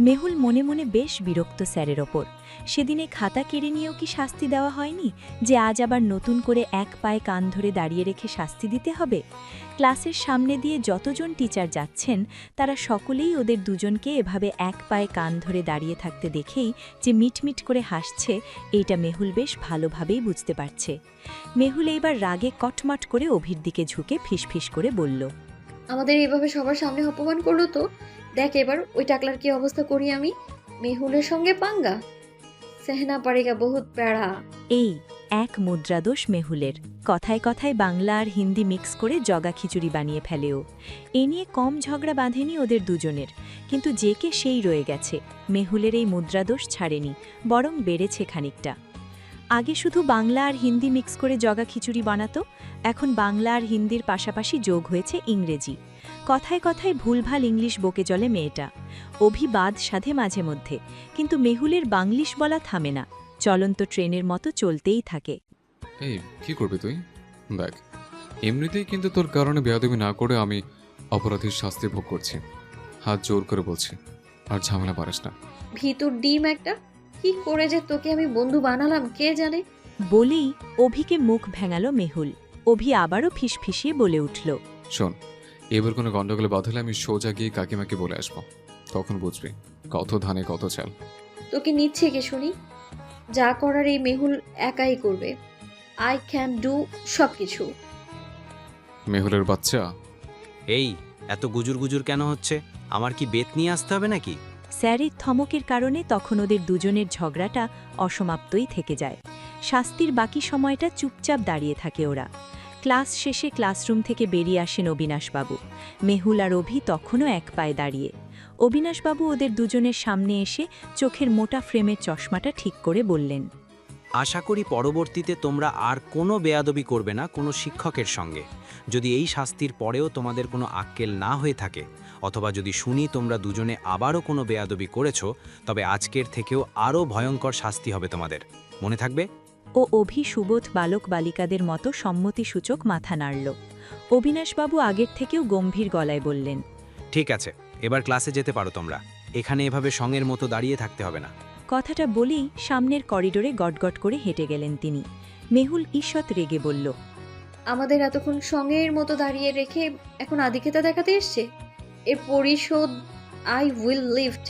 মেহুল মনে মনে বেশ বিরক্ত স্যারের ওপর। সেদিনে খাতা কেড়ে নিয়েও কি শাস্তি দেওয়া হয়নি যে আজ আবার নতুন করে এক পায়ে কান ধরে দাঁড়িয়ে রেখে শাস্তি দিতে হবে? ক্লাসের সামনে দিয়ে যতজন টিচার যাচ্ছেন তারা সকলেই ওদের দুজনকে এভাবে এক পায়ে কান ধরে দাঁড়িয়ে থাকতে দেখেই যে মিটমিট করে হাসছে, এইটা মেহুল বেশ ভালোভাবেই বুঝতে পারছে। মেহুল এইবার রাগে কটমট করে অভির দিকে ঝুঁকে ফিসফিস করে বলল, আমাদের এইভাবে সবার সামনে অপমান করলো তো, দেখ এবার ওই টাকলার কি অবস্থা করি আমি। মেহুলের সঙ্গে পাঙ্গা, সেহনা পারেগা বহুত প্যাড়া। এই এক মুদ্রাদোষ মেহুলের। কথায় কথায় বাংলা আর হিন্দি মিক্স করে জগা খিচুড়ি বানিয়ে ফেলেও। এ নিয়ে কম ঝগড়া বাঁধেনি ওদের দুজনের, কিন্তু যে কে সেই রয়ে গেছে। মেহুলের এই মুদ্রাদোষ ছাড়েনি, বরং বেড়েছে খানিকটা। আগে শুধু বাংলা আর হিন্দি মিক্স করে জগা খিচুড়ি বানাতো, এখন বাংলা আর হিন্দির পাশাপাশি যোগ হয়েছে ইংরেজি। কথায় কথায় ভুলভাল ইংলিশ বকে চলে মেয়েটা। অভিবাদ সাধে মাঝে মধ্যে, কিন্তু মেহুলের বাংলিশ বলা থামে না, চলন্ত ট্রেনের মতো চলতেই থাকে। এই কি করবি তুই? দেখ, এমনিতেই কিন্তু তোর কারণে বেয়াদবি না করে আমি অপরাধীর শাস্তি ভোগ করছি। হাত জোর করে বলছি, আর ঝামেলা পারিস না। ভিতর ডিম একটা, কি করে যে তোকে আমি বন্ধু বানালাম কে জানে। বলেই অভিকে মুখ ভেঙালো মেহুল। অভি আবারও ফিসফিসিয়ে বলে উঠল, শোন, এবার কোনো গন্ডগোলে বাঁধলে আমি সোজা গিয়ে কাকিমাকে বলে আসবো, তখন বুঝবি কত ধানে কত চাল। তোকে নিচ্ছে কে শুনি? যা করার এই মেহুল একাই করবে। আই ক্যান ডু সব কিছু। মেহুলের বাচ্চা, এই এত গুজুর গুজুর কেন হচ্ছে? আমার কি বেত নিয়ে আসতে হবে নাকি? স্যারের ধমকের কারণে তখন ওদের দুজনের ঝগড়াটা অসমাপ্তই থেকে যায়। শাস্তির বাকি সময়টা চুপচাপ দাঁড়িয়ে থাকে ওরা। ক্লাস শেষে ক্লাসরুম থেকে বেরিয়ে আসেন অবিনাশবাবু। মেহুল আর অভি তখনও এক পায়ে দাঁড়িয়ে। অবিনাশবাবু ওদের দুজনের সামনে এসে চোখের মোটা ফ্রেমের চশমাটা ঠিক করে বললেন, আশা করি পরবর্তীতে তোমরা আর কোনো বেয়াদবি করবে না কোনো শিক্ষকের সঙ্গে। যদি এই শাস্তির পরেও তোমাদের কোনো আক্কেল না হয়ে থাকে, অথবা যদি শুনি তোমরা দুজনে আবারও কোনো বেয়াদবি করেছ, তবে আজকের থেকেও আরও ভয়ঙ্কর শাস্তি হবে তোমাদের। মনে থাকবে? ও অভি সুবোধ বালক বালিকাদের মতো সম্মতিসূচক মাথা নাড়ল। অবিনাশবাবু আগের থেকেও গম্ভীর গলায় বললেন, ঠিক আছে, এবার ক্লাসে যেতে পারো তোমরা। এখানে এভাবে সঙ্গের মতো দাঁড়িয়ে থাকতে হবে না। কথাটা বলেই সামনের করিডোরে গটগট করে হেঁটে গেলেন তিনি। মেহুল ঈষৎ রেগে বলল, আমাদের এতক্ষণ সঙ্গের মতো দাঁড়িয়ে রেখে এখন আধিক্যতা দেখাতে এসছে। এর পরিশোধ আই উইল লিফট।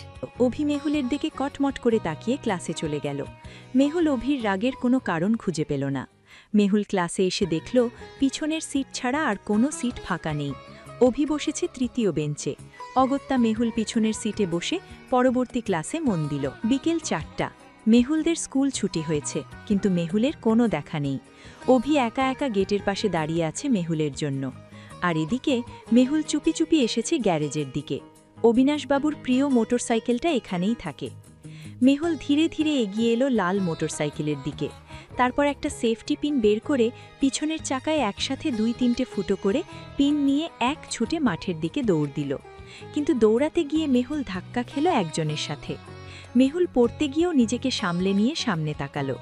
অভি মেহুলের দিকে কটমট করে তাকিয়ে ক্লাসে চলে গেল। মেহুল অভির রাগের কোনো কারণ খুঁজে পেল না। মেহুল ক্লাসে এসে দেখল পিছনের সিট ছাড়া আর কোনো সিট ফাঁকা নেই। অভি বসেছে তৃতীয় বেঞ্চে। অগত্যা মেহুল পিছনের সিটে বসে পরবর্তী ক্লাসে মন দিল। বিকেল 4টা। মেহুলদের স্কুল ছুটি হয়েছে, কিন্তু মেহুলের কোনো দেখা নেই। অভি একা একা গেটের পাশে দাঁড়িয়ে আছে মেহুলের জন্য। আর এদিকে মেহুল চুপি চুপি এসেছে গ্যারেজের দিকে। অবিনাশবাবুর প্রিয় মোটরসাইকেলটা এখানেই থাকে। মেহুল ধীরে ধীরে এগিয়ে এলো লাল মোটরসাইকেলের দিকে। তারপর একটা সেফটি পিন বের করে পিছনের চাকায় একসাথে 2-3টে ফুটো করে পিন নিয়ে এক ছুটে মাঠের দিকে দৌড় দিল। কিন্তু দৌড়াতে গিয়ে মেহুল ধাক্কা খেল একজনের সাথে। মেহুল পড়তে গিয়েও নিজেকে সামলে নিয়ে সামনে তাকালো।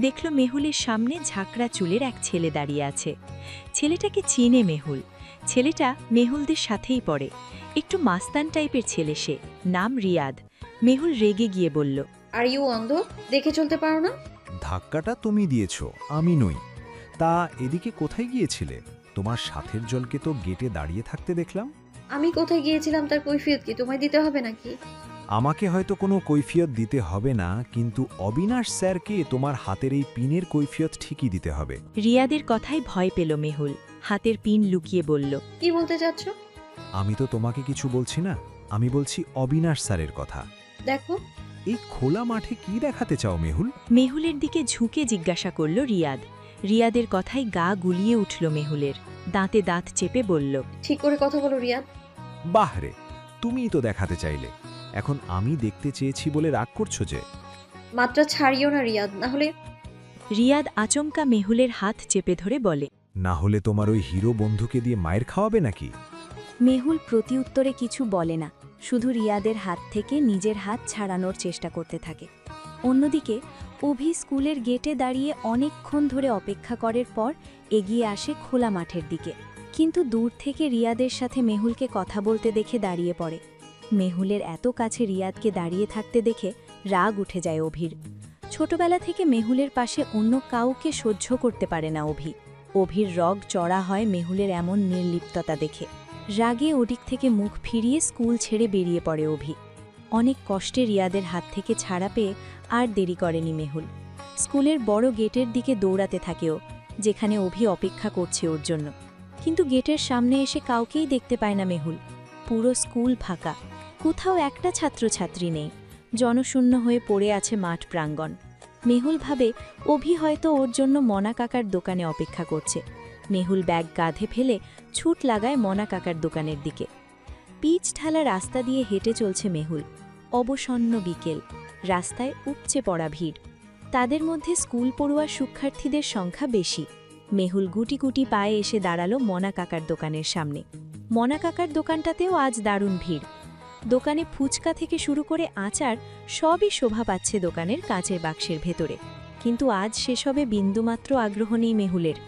দেখল মেহুলের সামনে ঝাঁকড়া চুলের এক ছেলে দাঁড়িয়ে আছে। ছেলেটাকে চিনে মেহুল। ছেলেটা মেহুলদের সাথেই পড়ে। একটু মাস্তান টাইপের ছেলে সে, নাম রিয়াদ। মেহুল রেগে গিয়ে বলল, আর ইউ অন্ধ? দেখে চলতে পারো না? ধাক্কাটা তুমি দিয়েছো, আমি নই। তা এদিকে কোথায় গিয়েছিলে? তোমার সাথের জলকে তো গেটে দাঁড়িয়ে থাকতে দেখলাম। আমি কোথায় গিয়েছিলাম তার কৈফিয়ত কি তোমায় দিতে হবে নাকি? আমাকে হয়তো কোনো কৈফিয়ত দিতে হবে না, কিন্তু অবিনাশ স্যারকে তোমার হাতের এই পিনের কৈফিয়ত ঠিকই দিতে হবে। রিয়াদের কথায় ভয় পেল মেহুল। হাতের পিন লুকিয়ে বলল, কি বলতে চাচ্ছ? আমি তো তোমাকে কিছু বলছি না, আমি বলছি অবিনাশ স্যারের কথা। দেখো। এই খোলা মাঠে কি দেখাতে চাও মেহুল? মেহুলের দিকে ঝুঁকে জিজ্ঞাসা করল রিয়াদ। রিয়াদের কথায় গা গুলিয়ে উঠল মেহুলের। দাঁতে দাঁত চেপে বলল, ঠিক করে কথা বলো রিয়াদ। বাহরে, তুমিই তো দেখাতে চাইলে। এখন আমি দেখতে চেয়েছি বলে রাগ করছো যে? মাত্রা ছাড়িও না রিয়াদ, না হলে। রিয়াদ আচমকা মেহুলের হাত চেপে ধরে বলে, না হলে তোমার ওই হিরো বন্ধুকে দিয়ে মায়ের খাওয়াবে নাকি? মেহুল প্রতিউত্তরে কিছু বলে না, শুধু রিয়াদের হাত থেকে নিজের হাত ছাড়ানোর চেষ্টা করতে থাকে। অন্যদিকে অভি স্কুলের গেটে দাঁড়িয়ে অনেকক্ষণ ধরে অপেক্ষা করার পর এগিয়ে আসে খোলা মাঠের দিকে, কিন্তু দূর থেকে রিয়াদের সাথে মেহুলকে কথা বলতে দেখে দাঁড়িয়ে পড়ে। মেহুলের এত কাছে রিয়াদকে দাঁড়িয়ে থাকতে দেখে রাগ উঠে যায় অভির। ছোটবেলা থেকে মেহুলের পাশে অন্য কাউকে সহ্য করতে পারে না অভি। অভির রগ চড়া হয় মেহুলের এমন নির্লিপ্ততা দেখে। রাগে ওদিক থেকে মুখ ফিরিয়ে স্কুল ছেড়ে বেরিয়ে পড়ে অভি। অনেক কষ্টে রিয়াদের হাত থেকে ছাড়া পেয়ে আর দেরি করেনি মেহুল। স্কুলের বড় গেটের দিকে দৌড়াতে থাকেও, যেখানে অভি অপেক্ষা করছে ওর জন্য। কিন্তু গেটের সামনে এসে কাউকেই দেখতে পায় না মেহুল। পুরো স্কুল ফাঁকা, কোথাও একটা ছাত্রছাত্রী নেই। জনশূন্য হয়ে পড়ে আছে মাঠ প্রাঙ্গণ। মেহুল ভাবে অভি হয়তো ওর জন্য মনা কাকার দোকানে অপেক্ষা করছে। মেহুল ব্যাগ কাঁধে ফেলে ছুট লাগায় মনা কাকার দোকানের দিকে। পিচ ঢালা রাস্তা দিয়ে হেঁটে চলছে মেহুল। অবসন্ন বিকেল, রাস্তায় উপচে পড়া ভিড়। তাদের মধ্যে স্কুল পড়ুয়া শিক্ষার্থীদের সংখ্যা বেশি। মেহুল গুটি গুটি পায়ে এসে দাঁড়ালো মনা কাকার দোকানের সামনে। মনা কাকার দোকানটাতেও আজ দারুণ ভিড়। দোকানে ফুচকা থেকে শুরু করে আচার সবই শোভা পাচ্ছে দোকানের কাঁচের বাক্সের ভেতরে। কিন্তু আজ সেসবে বিন্দুমাত্র আগ্রহ নেই মেহুলের।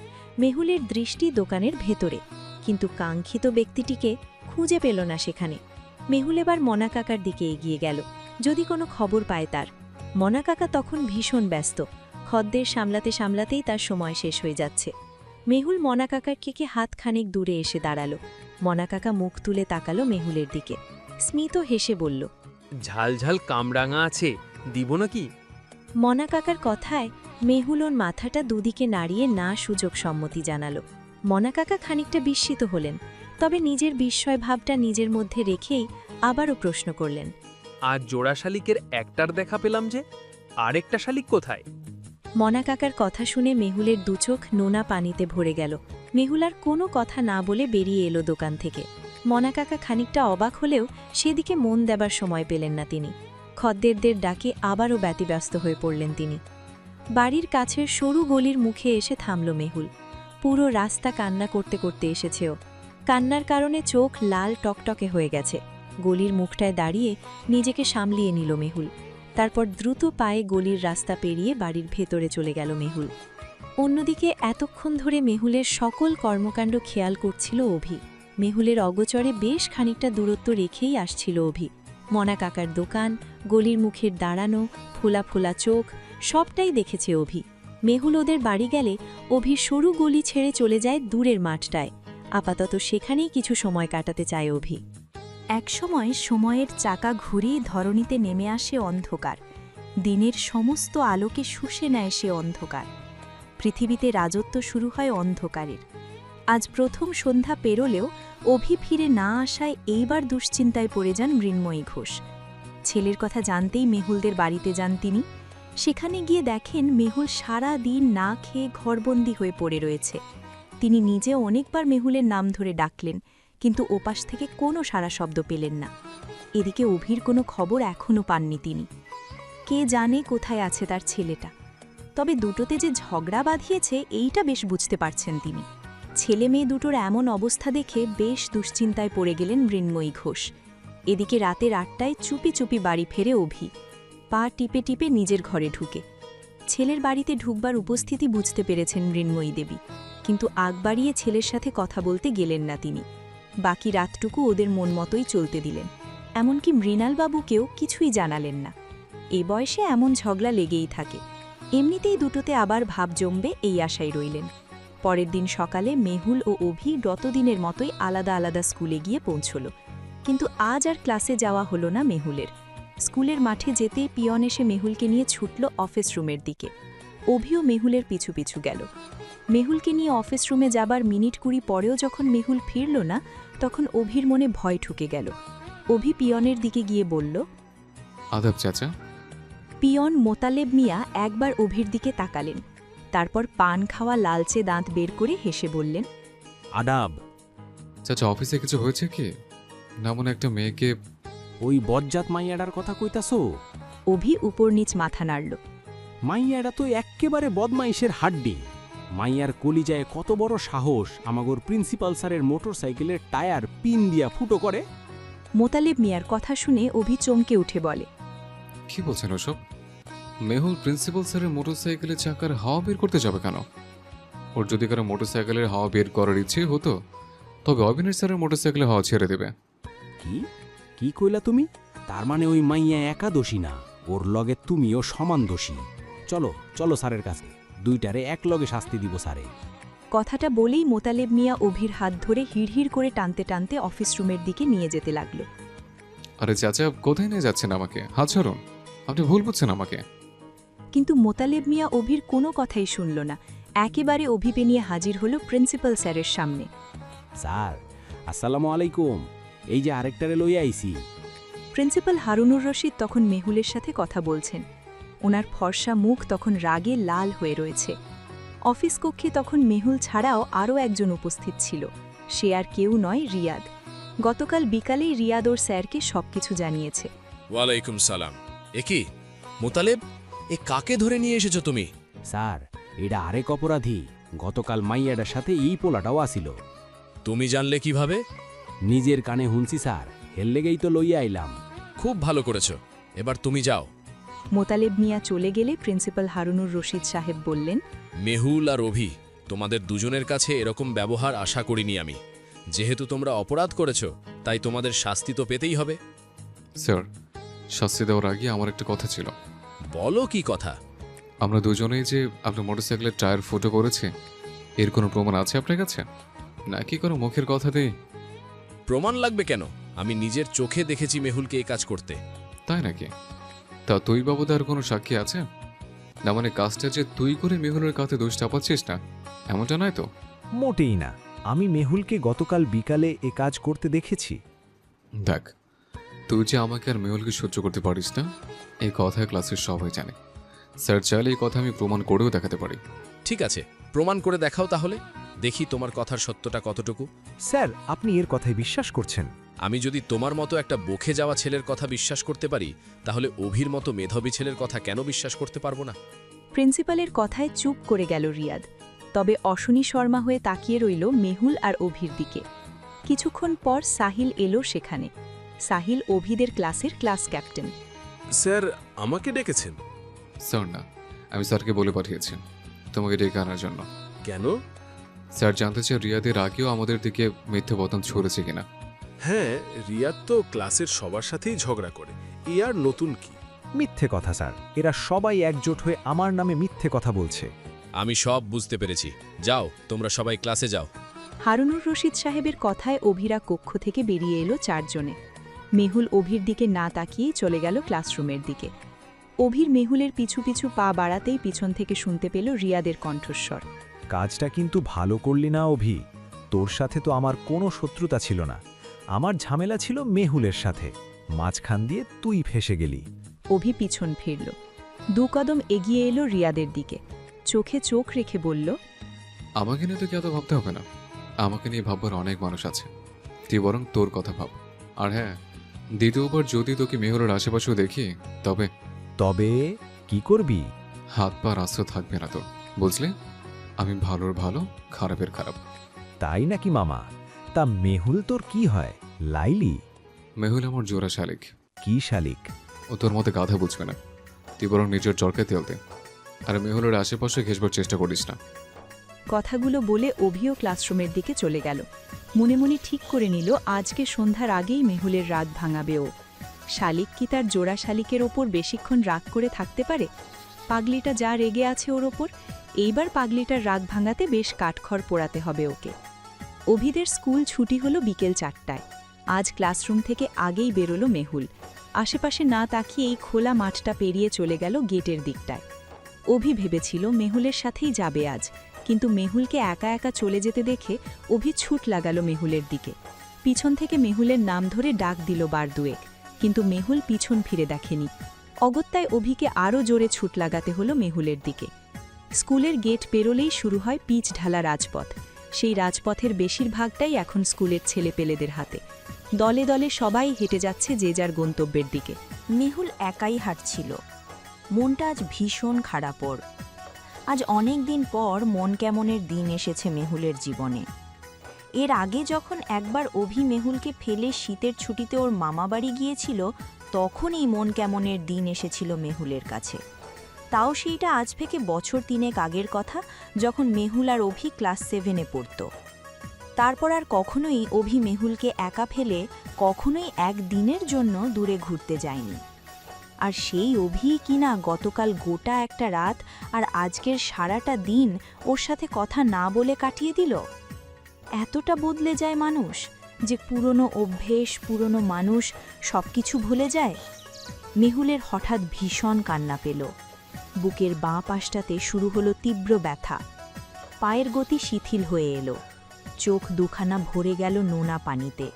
মেহুলের দৃষ্টি দোকানের ভেতরে, কিন্তু কাঙ্ক্ষিত ব্যক্তিটিকে খুঁজে পেল না সেখানে। মেহুল এবার মনা কাকার দিকে এগিয়ে গেল, যদি কোনো খবর পায় তার। মনা কাকা তখন ভীষণ ব্যস্ত। খদ্দের সামলাতে সামলাতেই তার সময় শেষ হয়ে যাচ্ছে। মেহুল মনা কাকার থেকে হাত খানিক দূরে এসে দাঁড়ালো। মনা কাকা মুখ তুলে তাকালো মেহুলের দিকে, স্মিত হেসে বলল, ঝাল ঝাল কামরাঙা আছে, দিব নাকি? মনা কাকার কথায় মেহুল ওর মাথাটা দুদিকে নাড়িয়ে না সুযোগ সম্মতি জানালো। মনা কাকা খানিকটা বিস্মিত হলেন, তবে নিজের বিস্ময় ভাবটা নিজের মধ্যে রেখেই আবারও প্রশ্ন করলেন, আর জোড়া শালিকের একটার দেখা পেলাম যে, আরেকটা শালিক কোথায়? মনা কাকার কথা শুনে মেহুলের দুচোখ নোনা পানিতে ভরে গেল। মেহুল আর কোনো কথা না বলে বেরিয়ে এলো দোকান থেকে। মনা কাকা খানিকটা অবাক হলেও সেদিকে মন দেবার সময় পেলেন না তিনি। খদ্দেরদের ডাকে আবারও ব্যতিব্যস্ত হয়ে পড়লেন তিনি। বাড়ির কাছের সরু গলির মুখে এসে থামল মেহুল। পুরো রাস্তা কান্না করতে করতে এসেছেও। কান্নার কারণে চোখ লাল টকটকে হয়ে গেছে। গলির মুখটায় দাঁড়িয়ে নিজেকে সামলিয়ে নিল মেহুল। তারপর দ্রুত পায়ে গলির রাস্তা পেরিয়ে বাড়ির ভেতরে চলে গেল মেহুল। অন্যদিকে এতক্ষণ ধরে মেহুলের সকল কর্মকাণ্ড খেয়াল করছিল অভি। মেহুলের অগোচরে বেশ খানিকটা দূরত্ব রেখেই আসছিল অভি। মনা কাকার দোকান, গলির মুখের দাঁড়ানো, ফোলা ফোলা চোখ, সবটাই দেখেছে অভি। মেহুল ওদের বাড়ি গেলে অভি সরু গলি ছেড়ে চলে যায় দূরের মাঠটায়। আপাতত সেখানেই কিছু সময় কাটাতে চায় অভি। একসময় সময়ের চাকা ঘুরিয়ে ধরণীতে নেমে আসে অন্ধকার। দিনের সমস্ত আলোকে শুষে নেয় সে অন্ধকার। পৃথিবীতে রাজত্ব শুরু হয় অন্ধকারের। আজ প্রথম সন্ধ্যা পেরোলেও অভি ফিরে না আসায় এইবার দুশ্চিন্তায় পড়ে যান মৃন্ময়ী ঘোষ। ছেলের কথা জানতেই মেহুলদের বাড়িতে যান তিনি। সেখানে গিয়ে দেখেন মেহুল সারা দিন না খেয়ে ঘরবন্দি হয়ে পড়ে রয়েছে। তিনি নিজে অনেকবার মেহুলের নাম ধরে ডাকলেন, কিন্তু ওপাশ থেকে কোনো সাড়া শব্দ পেলেন না। এদিকে অভির কোনো খবর এখনও পাননি তিনি। কে জানে কোথায় আছে তার ছেলেটা। তবে দুটোতে যে ঝগড়া বাঁধিয়েছে এইটা বেশ বুঝতে পারছেন তিনি। ছেলে মেয়ে দুটোর এমন অবস্থা দেখে বেশ দুশ্চিন্তায় পড়ে গেলেন মৃন্ময়ী ঘোষ। এদিকে রাতের 8টায় চুপি চুপি বাড়ি ফেরে অভি, পা টিপে টিপে নিজের ঘরে ঢুকে। ছেলের বাড়িতে ঢুকবার উপস্থিতি বুঝতে পেরেছেন মৃন্ময়ী দেবী, কিন্তু আগ বাড়িয়ে ছেলের সাথে কথা বলতে গেলেন না তিনি। বাকি রাতটুকু ওদের মন মতোই চলতে দিলেন। এমনকি মৃণালবাবুকেও কিছুই জানালেন না। এ বয়সে এমন ঝগড়া লেগেই থাকে। এমনিতেই দুটোতে আবার ভাব জমবে এই আশায় রইলেন। পরের দিন সকালে মেহুল ও অভি গতদিনের মতোই আলাদা আলাদা স্কুলে গিয়ে পৌঁছল। কিন্তু আজ আর ক্লাসে যাওয়া হলো না মেহুলের। স্কুলের মাঠে যেতেই পিয়ন এসে মেহুলকে নিয়ে ছুটল অফিস রুমের দিকে। অভিও মেহুলের পিছু পিছু গেল। মেহুলকে নিয়ে অফিস রুমে যাবার মিনিট 20 পরেও যখন মেহুল ফিরল না, তখন অভির মনে ভয় ঢুকে গেল। অভি পিয়নের দিকে গিয়ে বলল, আদাব চাচা। পিয়ন মোতালেব মিয়া একবার অভির দিকে তাকালেন। তারপর পান খাওয়া লালচে দাঁত বের করে হেসে বললেন, আদাব। চাচা অফিসে কিছু হয়েছে কি? না মনে একটা মেয়েকে। ওই বজ্জাত মাইয়াডার কথা কইতাছো? অভি উপর নিচ মাথা নাড়ল। মাইয়াডা তো এক্কেবারে বদমাইশের হাড্ডি। মাইয়ার কলিজায় কত বড় সাহস আমাগর প্রিন্সিপাল স্যারের মোটরসাইকেলের টায়ার পিন দিয়া ফুটো করে। মোতালেব মিয়ার কথা শুনে অভি চমকে উঠে বলে, কি বলছেন ওসব? মেহুল প্রিন্সিপাল স্যারের মোটরসাইকেলের চাকার হাওয়া বের করতে যাবে কেন? ওর যদি কারো মোটরসাইকেলের হাওয়া বের করার ইচ্ছে হতো, তবে অবিনাশ স্যারের মোটরসাইকেলের হাওয়া ছেড়ে দেবে। কি কি কইলা তুমি? তার মানে ওই মাইয়া একা দোষী না, ওর লগে তুমিও সমান দোষী। চলো চলো স্যারের কাছে, দুইটারে এক লগে শাস্তি দিব স্যারে। কথাটা বলেই মোতালেব মিয়া অভির হাত ধরে হিড়হিড় করে টানতে টানতে অফিস রুমের দিকে নিয়ে যেতে লাগল। আরে চাচা কোথায় নিয়ে যাচ্ছেন আমাকে? হাত ছাড়ুন, আপনি ভুল বুঝছেন আমাকে। কিন্তু মোতালেব মিয়া অভির কোনো কথাই শুনল না। একেবারে অভিপে নিয়ে হাজির হল প্রিন্সিপাল স্যারের সামনে। স্যার আসসালামু আলাইকুম, এই যে আরেকটারে লইয়া আইছি। প্রিন্সিপাল হারুনুর রশিদ তখন মেহুলের সাথে কথা বলছেন। ওনার ফর্সা মুখ তখন রাগে লাল হয়ে রয়েছে। অফিস কক্ষে তখন মেহুল ছাড়াও আরও একজন উপস্থিত ছিল। সে আর কেউ নয়, রিয়াদ। গতকাল বিকালেই রিয়াদ ওর স্যারকে সবকিছু জানিয়েছে। ওয়ালাইকুম সালাম। এ কি মোতালেব, এ কাকে ধরে নিয়ে এসেছো তুমি? স্যার এটা আরেক অপরাধী। গতকাল মাইয়াডার সাথে এই পোলাটাও আসিল। তুমি জানলে কিভাবে? নিজের কানে হুনছি স্যার, হের লেগেই তো লইয়া আইলাম। খুব ভালো করেছো, এবার তুমি যাও। মোতালেব মিয়া চলে গেলে প্রিন্সিপাল হারুনুর রশিদ সাহেব বললেন, মেহুল আর অভি, তোমাদের দুজনের কাছে এরকম ব্যবহার আশা করিনি আমি। যেহেতু তোমরা অপরাধ করেছো, তাই তোমাদের শাস্তি তো পেতেই হবে। স্যার, শাস্তি দেওয়ার আগে আমার একটা কথা ছিল। বলো কি কথা? আমরা দুজনেই যে আপনার মোটরসাইকেলের টায়ার ফুটো করেছে, এর কোনো প্রমাণ আছে আপনার কাছে, নাকি কোনো মুখের কথা দেই? প্রমাণ লাগবে কেন? আমি নিজের চোখে দেখেছি মেহুলকে এই কাজ করতে। তাই নাকি? তা তুই বাবুদা আর কোনো সাক্ষী আছে? না মানে কাজটা যে তুই করে মেহুলের কাছে দোষ চাপাচ্ছিস না, এমনটা নয় তো? মোটেই না, আমি মেহুলকে গতকাল বিকালে এ কাজ করতে দেখেছি। দেখ, তুই যে আমাকে আর মেহুলকে সহ্য করতে পারিস না, এই কথা ক্লাসের সবাই জানে। স্যার চাইলে এই কথা আমি প্রমাণ করেও দেখাতে পারি। ঠিক আছে, প্রমাণ করে দেখাও তাহলে, দেখি তোমার কথার সত্যটা কতটুকু। স্যার, আপনি এর কথায় বিশ্বাস করছেন? আমি যদি তোমার মতো একটা বকে যাওয়া ছেলের কথা বিশ্বাস করতে পারি, তাহলে অভির মতো মেধাবী ছেলের কথা কেন বিশ্বাস করতে পারবো না? প্রিন্সিপালের কথায় চুপ করে গেল রিয়াদ। তবে অশ্বিনী শর্মা হয়ে তাকিয়ে রইল মেহুল আর অভির দিকে। কিছুক্ষণ পর সাহিল এলো সেখানে। সাহিল অভিদের ক্লাসের ক্লাস ক্যাপ্টেন। স্যার আমাকে ডেকেছেন? স্যার না, আমি স্যারকে বলে পাঠিয়েছি তোমাকে ডেকে আনার জন্য। কেন? স্যার জানতে চাই রিয়াদের আগেও আমাদের দিকে মিথ্যে বদন ছড়েছে কিনা। হ্যাঁ, রিয়াদ তো ক্লাসের সবার সাথেই ঝগড়া করে। এ আর নতুন কি? মিথ্যে কথা স্যার, এরা সবাই একজোট হয়ে আমার নামে মিথ্যে কথা বলছে। আমি সব বুঝতে পেরেছি। যাও, তোমরা সবাই ক্লাসে যাও। হারুনুর রশিদ সাহেবের কথায় অভিরা কক্ষ থেকে বেরিয়ে এলো 4 জনে। মেহুল অভির দিকে না তাকিয়েই চলে গেল ক্লাসরুমের দিকে। অভির মেহুলের পিছু পিছু পা বাড়াতেই পিছন থেকে শুনতে পেল রিয়াদের কণ্ঠস্বর। কাজটা কিন্তু ভালো করলি না অভি। তোর সাথে তো আমার কোনো শত্রুতা ছিল না, আমার ঝামেলা ছিল মেহুলের সাথে। মাঝখান দিয়ে তুই ফেসে গেলি। অভি পিছন ফিরল, 2 কদম এগিয়ে এলো রিয়াদের দিকে, চোখে চোখ রেখে বলল, আমাকে নিয়ে তোকে এত ভাবতে হবে না। আমাকে নিয়ে ভাববার অনেক মানুষ আছে, তুই বরং তোর কথা ভাব। আর হ্যাঁ, দ্বিতীয়বার যদি তোকে মেহুলের আশেপাশেও দেখি তবে তবে কি করবি? হাত পা রাস্তা থাকবে না তোর, বুঝলে? আমি ভালোর ভালো, খারাপের খারাপ। তাই নাকি মামা? তা মেহুল তোর কি হয়? লাইলি? মেহুল আমার জোড়া শালিক। কি শালিক? ও তোর মতো গাধা বুঝবে না। তুই বরং নিজের চরকে তেল দে, আর মেহুলের আশেপাশে ঘেসবার চেষ্টা করিস না। কথাগুলো বলে অভিও ক্লাসরুমের দিকে চলে গেল। মনে মনে ঠিক করে নিল আজকে সন্ধ্যার আগেই মেহুলের রাত ভাঙাবে ও। শালিক কি তার জোড়া শালিকের ওপর বেশিক্ষণ রাগ করে থাকতে পারে? পাগলিটা যা রেগে আছে ওর ওপর, এইবার পাগলিটার রাগ ভাঙাতে বেশ কাঠখড় পোড়াতে হবে ওকে। অভিদের স্কুল ছুটি হলো বিকেল 4টায়। আজ ক্লাসরুম থেকে আগেই বেরোলো মেহুল। আশেপাশে না তাকিয়ে এই খোলা মাঠটা পেরিয়ে চলে গেল গেটের দিকটায়। অভি ভেবেছিল মেহুলের সাথেই যাবে আজ, কিন্তু মেহুলকে একা একা চলে যেতে দেখে অভি ছুট লাগালো মেহুলের দিকে। পিছন থেকে মেহুলের নাম ধরে ডাক দিল বার দুয়েক, কিন্তু মেহুল পিছন ফিরে দেখেনি। অগত্যায় অভিকে আরও জোরে ছুট লাগাতে হলো মেহুলের দিকে। স্কুলের গেট পেরোলেই শুরু হয় পিচ ঢালা রাজপথ। সেই রাজপথের বেশিরভাগটাই এখন স্কুলের ছেলেপেলেদের হাতে। দলে দলে সবাই হেঁটে যাচ্ছে যে যার গন্তব্যের দিকে। মেহুল একাই হাঁটছিল। মনটা আজ ভীষণ খারাপ ওর। আজ অনেক দিন পর মন কেমনের দিন এসেছে মেহুলের জীবনে। এর আগে যখন একবার অভি মেহুলকে ফেলে শীতের ছুটিতে ওর মামাবাড়ি গিয়েছিল, তখন এই মন কেমনের দিন এসেছিল মেহুলের কাছে। তাও সেইটা আজ থেকে বছর 3 আগের কথা, যখন মেহুল আর অভি ক্লাস 7-এ পড়ত। তারপর আর কখনোই অভি মেহুলকে একা ফেলে কখনোই একদিনের জন্য দূরে ঘুরতে যায়নি। আর সেই অভি কিনা গতকাল গোটা একটা রাত আর আজকের সারাটা দিন ওর সাথে কথা না বলে কাটিয়ে দিল। এতটা বদলে যায় মানুষ, যে পুরনো অভ্যেস, পুরনো মানুষ সবকিছু ভুলে যায়। মেহুলের হঠাৎ ভীষণ কান্না পেল। বুকের বাঁ পাশটাতে শুরু হলো তীব্র ব্যথা। পায়ের গতি শিথিল হয়ে এলো। চোখ দুখানা ভরে গেল নোনা পানিতে।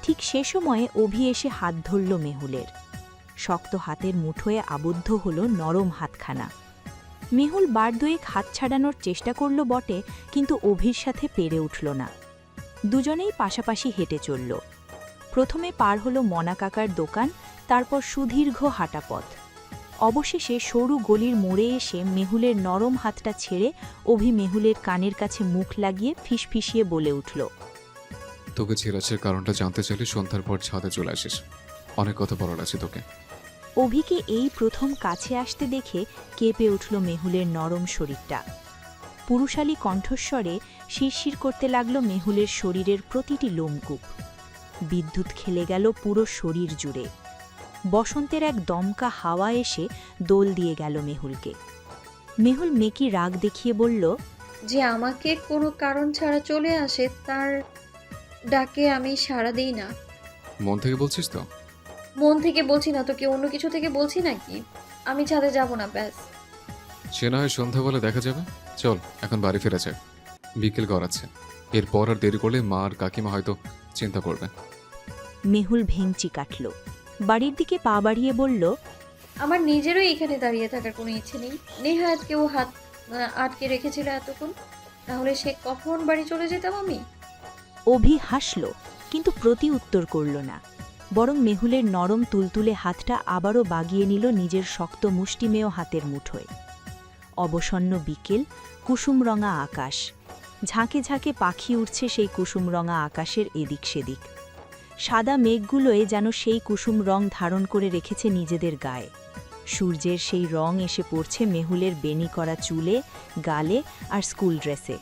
ঠিক সে সময়ে অভি এসে হাত ধরল মেহুলের। শক্ত হাতের মুঠোয় আবদ্ধ হলো নরম হাতখানা। মেহুল বার দুয়েক হাত ছাড়ানোর চেষ্টা করল বটে, কিন্তু অভির সাথে পেরে উঠল না। দুজনেই পাশাপাশি হেঁটে চলল। প্রথমে পার হলো মনা কাকার দোকান, তারপর সুদীর্ঘ হাঁটা পথ। অবশেষে সরু গলির মোড়ে এসে মেহুলের নরম হাতটা ছেড়ে অভি মেহুলের কানের কাছে মুখ লাগিয়ে ফিসফিসিয়ে বলে উঠল, তোকে ছেড়াছের কারণটা জানতে চাইলে সন্ধ্যার পর ছাদে চলে আসিস, অনেক কথা বলার আছে তোকে। অভিকে এই প্রথম কাছে আসতে দেখে কেঁপে উঠল মেহুলের নরম শরীরটা। পুরুষালী কণ্ঠস্বরে শিরশির করতে লাগল মেহুলের শরীরের প্রতিটি লোমকূপ। বিদ্যুৎ খেলে গেল পুরো শরীর জুড়ে। বসন্তের এক দমকা হাওয়া এসে দোল দিয়ে গেল মেহুলকে। মেহুল মেকি রাগ দেখিয়ে বলল, যে আমাকে কোনো কারণ ছাড়া চলে আসে তার ডাকে আমি সাড়া দিই না। মন থেকে বলছিস তো? মন থেকে বলছি না তো কি অন্য কিছু থেকে বলছি নাকি? আমি ছাদে যাব না, ব্যাস। সে না হয় সন্ধ্যাবেলা দেখা যাবে। চল এখন বাড়ি ফিরে যাক, বিকেল গড়াচ্ছে। এরপর আর দেরি করলে মা আর কাকিমা হয়তো চিন্তা করবে। মেহুল ভেঙচি কাটল। বাড়ির দিকে পা বাড়িয়ে বলল, আমার নিজেরও এখানে দাঁড়িয়ে থাকার কোনো ইচ্ছে নেই। নেহাতকেও হাত আটকে রেখেছিল এতক্ষণ, তাহলে সে কখন বাড়ি চলে যেতাম আমি? অভি হাসল, কিন্তু প্রতি উত্তর করল না। বরং মেহুলের নরম তুলতুলে হাতটা আবারও বাগিয়ে নিল নিজের শক্ত মুষ্টিমেয় হাতের মুঠোয়। অবসন্ন বিকেল, কুসুমরঙা আকাশ। ঝাঁকে ঝাঁকে পাখি উঠছে সেই কুসুমরঙা আকাশের এদিক সেদিক। সাদা মেঘগুলোয় যেন সেই কুসুম রং ধারণ করে রেখেছে নিজেদের গায়ে। সূর্যের সেই রং এসে পড়ছে মেহুলের বেনি করা চুলে, গালে আর স্কুল ড্রেসে।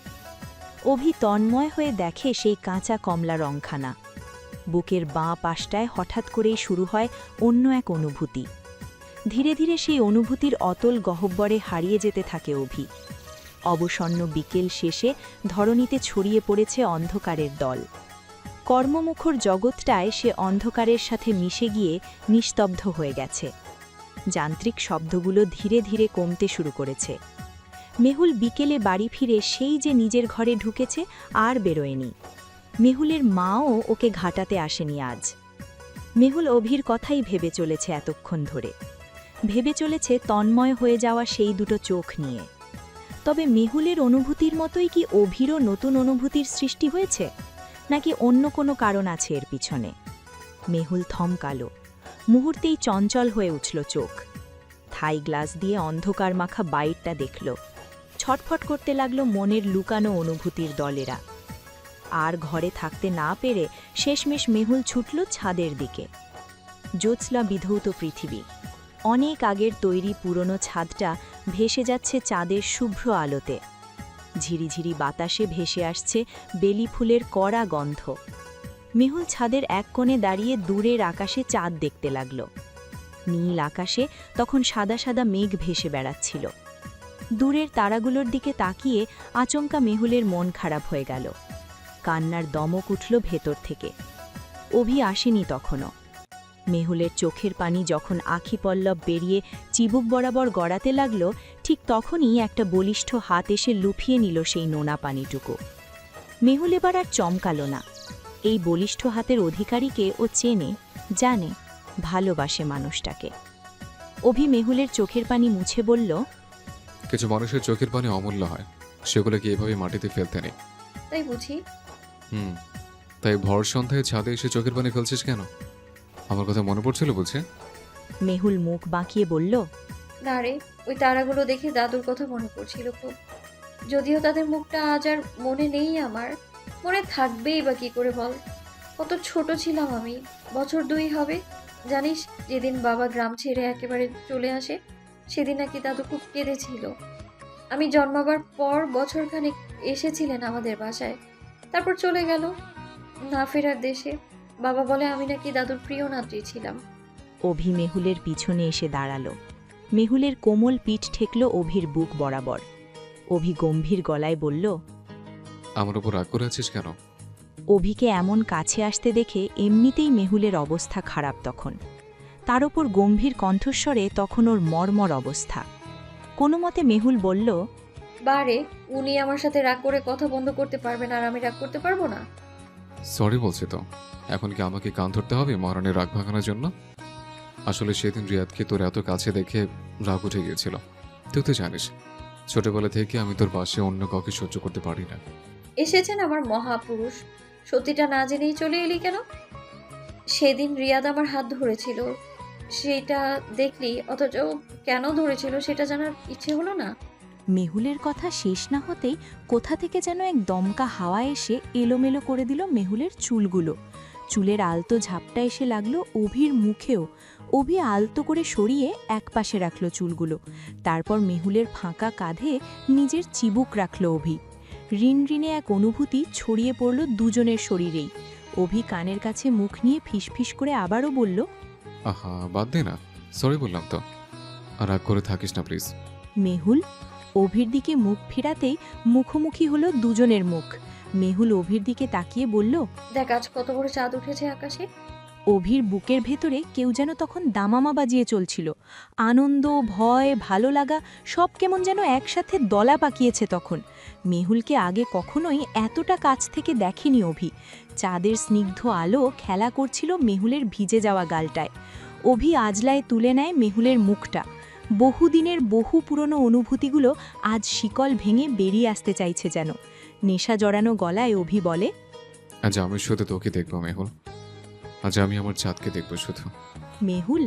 অভি তন্ময় হয়ে দেখে সেই কাঁচা কমলা রংখানা। বুকের বাঁ পাশটায় হঠাৎ করেই শুরু হয় অন্য এক অনুভূতি। ধীরে ধীরে সেই অনুভূতির অতল গহ্বরে হারিয়ে যেতে থাকে অভি। অবসন্ন বিকেল শেষে ধরণীতে ছড়িয়ে পড়েছে অন্ধকারের দল। কর্মমুখর জগৎটায় সে অন্ধকারের সাথে মিশে গিয়ে নিস্তব্ধ হয়ে গেছে। যান্ত্রিক শব্দগুলো ধীরে ধীরে কমতে শুরু করেছে। মেহুল বিকেলে বাড়ি ফিরে সেই যে নিজের ঘরে ঢুকেছে আর বেরোয়নি। মেহুলের মাও ওকে ঘাটাতে আসেনি আজ। মেহুল অভির কথাই ভেবে চলেছে এতক্ষণ ধরে। ভেবে চলেছে তন্ময় হয়ে যাওয়া সেই দুটো চোখ নিয়ে। তবে মেহুলের অনুভূতির মতোই কি অভিরও নতুন অনুভূতির সৃষ্টি হয়েছে, নাকি অন্য কোনো কারণ আছে এর পিছনে? মেহুল থমকালো। মুহূর্তেই চঞ্চল হয়ে উঠল চোখ। থাই গ্লাস দিয়ে অন্ধকার মাখা বাইরটা দেখল। ছটফট করতে লাগলো মনের লুকানো অনুভূতির দলেরা। আর ঘরে থাকতে না পেরে শেষমেশ মেহুল ছুটল ছাদের দিকে। জ্যোৎস্না বিধৌত পৃথিবী। অনেক আগের তৈরি পুরনো ছাদটা ভেসে যাচ্ছে চাঁদের শুভ্র আলোতে। ঝিরিঝিরি বাতাসে ভেসে আসছে বেলি ফুলের কড়া গন্ধ। মেহুল ছাদের এক কোণে দাঁড়িয়ে দূরের আকাশে চাঁদ দেখতে লাগল। নীল আকাশে তখন সাদা সাদা মেঘ ভেসে বেড়াচ্ছিল। দূরের তারাগুলোর দিকে তাকিয়ে আচমকা মেহুলের মন খারাপ হয়ে গেল। কান্নার দমক উঠল ভেতর থেকে। অভি আসেনি তখনও। মেহুলের চোখের পানি যখন আখি পল্লব বেরিয়ে চিবুক বরাবর গড়াতে লাগল, ঠিক তখনই একটা বলিষ্ঠ হাত এসে লুফিয়ে নিল সেই নোনা পানিটুকু। মেহুল এবার আর চমকালো না। এই বলিষ্ঠ হাতের অধিকারীকে ও চেনে, জানে, ভালোবাসে মানুষটাকে। অভি মেহুলের চোখের পানি মুছে বলল, কিছু মানুষের চোখের পানি অমূল্য হয়, সেগুলোকে এভাবে মাটিতে ফেলতে নেই। তাই বুঝি? তাই ভর সন্ধ্যায় ছাদে এসে চোখের পানি ফেলছিস কেন? আমার কথা মনে পড়ছিল বুঝছে? মেহুল মুখ বাঁকিয়ে বলল, না রে, ওই তারাগুলো দেখে দাদুর কথা মনে পড়ছিল খুব। যদিও তাদের মুখটা আজ আর মনে নেই আমার। মনে থাকবেই বা কি করে বল? কত ছোট ছিলাম আমি। বছর 2 হবে। জানিস, যেদিন বাবা গ্রাম ছেড়ে একেবারে চলে আসে, সেদিন নাকি দাদু খুব কেঁদেছিল। আমি জন্মাবার পর বছরখানেক এসেছিলেন আমাদের বাসায়, তারপর চলে গেল না ফেরার দেশে। বাবা বলে আমি নাকি দাদুর প্রিয় নাতৃ ছিলাম। অভি মেহুলের পিছনে এসে দাঁড়ালো। মেহুলের কোমল পিঠ ঠেকল অভির বুক বরাবর। অভি গম্ভীর গলায় বলল, আমার উপর রাগ করে আছিস কেন? অভিকে এমন কাছে আসতে দেখে এমনিতেই মেহুলের অবস্থা খারাপ তখন। তার ওপর গম্ভীর কণ্ঠস্বরে তখন ওর মর্মর অবস্থা। কোনো মতে মেহুল বলল, বারে, উনি আমার সাথে রাগ করে কথা বন্ধ করতে পারবেন আর আমি রাগ করতে পারবো না? সরি বলছি তো। এখন কি আমাকে কান ধরতে হবে মহারানীর রাগ ভাঙানোর জন্য? আসলে সেদিন রিয়াদকে তোর এত কাছে দেখে রাগ উঠে গিয়েছিল। তুই তো জানিস, ছোটবেলা থেকে আমি তোর পাশে অন্য কাউকে সহ্য করতে পারি না। এসেছেন আমার মহাপুরুষ, সত্যিটা না জেনেই চলে এলি কেন? সেদিন রিয়াদ আমার হাত ধরেছিল, সেটা দেখলি, অথচ কেন ধরেছিল সেটা জানার ইচ্ছে হলো না? মেহুলের কথা শেষ না হতেই কোথা থেকে যেন এক দমকা হাওয়া এসে এলোমেলো করে দিল মেহুলের চুলগুলো। চুলের আলতো ঝাপটা এসে লাগলো অভির মুখেও। অভি আলতো করে সরিয়ে একপাশে রাখল চুলগুলো। তারপর মেহুলের ফাঁকা কাঁধে নিজের চিবুক রাখল অভি। ঋণঋণে এক অনুভূতি ছড়িয়ে পড়ল দুজনের শরীরেই। অভি কানের কাছে মুখ নিয়ে ফিসফিস করে আবারও বলল, আহা, বাদ দে না, সরি বললাম তো। আর রাগ করে থাকিস না প্লিজ। মেহুল অভির দিকে মুখ ফেরাতেই মুখোমুখি হলো দুজনের মুখ। মেহুল অভির দিকে তাকিয়ে বলল, দেখ আজ কত বড় চাঁদ উঠেছে আকাশে। অভির বুকের ভেতরে কেউ যেন তখন দামামা বাজিয়ে চলছিল। আনন্দ, ভয়, ভালো লাগা সব কেমন যেন একসাথে দলা পাকিয়েছে তখন। মেহুলকে আগে কখনোই এতটা কাছ থেকে দেখেনি অভি। চাঁদের স্নিগ্ধ আলো খেলা করছিল মেহুলের ভিজে যাওয়া গালটায়। অভি আজলায় তুলে নেয় মেহুলের মুখটা। বহুদিনের বহু পুরনো অনুভূতিগুলো আজ শিকল ভেঙে বেরিয়ে আসতে চাইছে যেন। নেশা জড়ানো গলায় অভি বলে, আজ আমি শুধু তোকে দেখবো মেহুল। আজ আমি আমার চাঁদকে দেখবো শুধু। মেহুল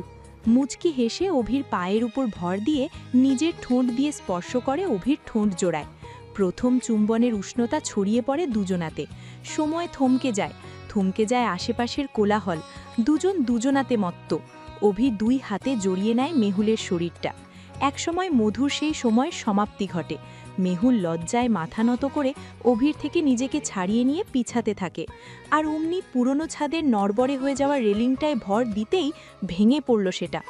মুচকি হেসে অভির পায়ের উপর ভর দিয়ে নিজের ঠোঁট দিয়ে স্পর্শ করে অভির ঠোঁট জোড়ায়। প্রথম চুম্বনের উষ্ণতা ছড়িয়ে পড়ে দুজনাতে। সময় থমকে যায়। থমকে যায় আশেপাশের কোলাহল, দুজন দুজনাতে মত্ত। অভি 2 হাতে জড়িয়ে নেয় মেহুলের শরীরটা। একসময় মধুর সেই সময়ের সমাপ্তি ঘটে। মেহুল লজ্জায় মাথা নত করে অভির থেকে নিজেকে ছাড়িয়ে নিয়ে পিছাতে থাকে। আর অমনি পুরনো ছাদের নড়বড়ে হয়ে যাওয়া রেলিংটায় ভর দিতেই ভেঙে পড়ল সেটা।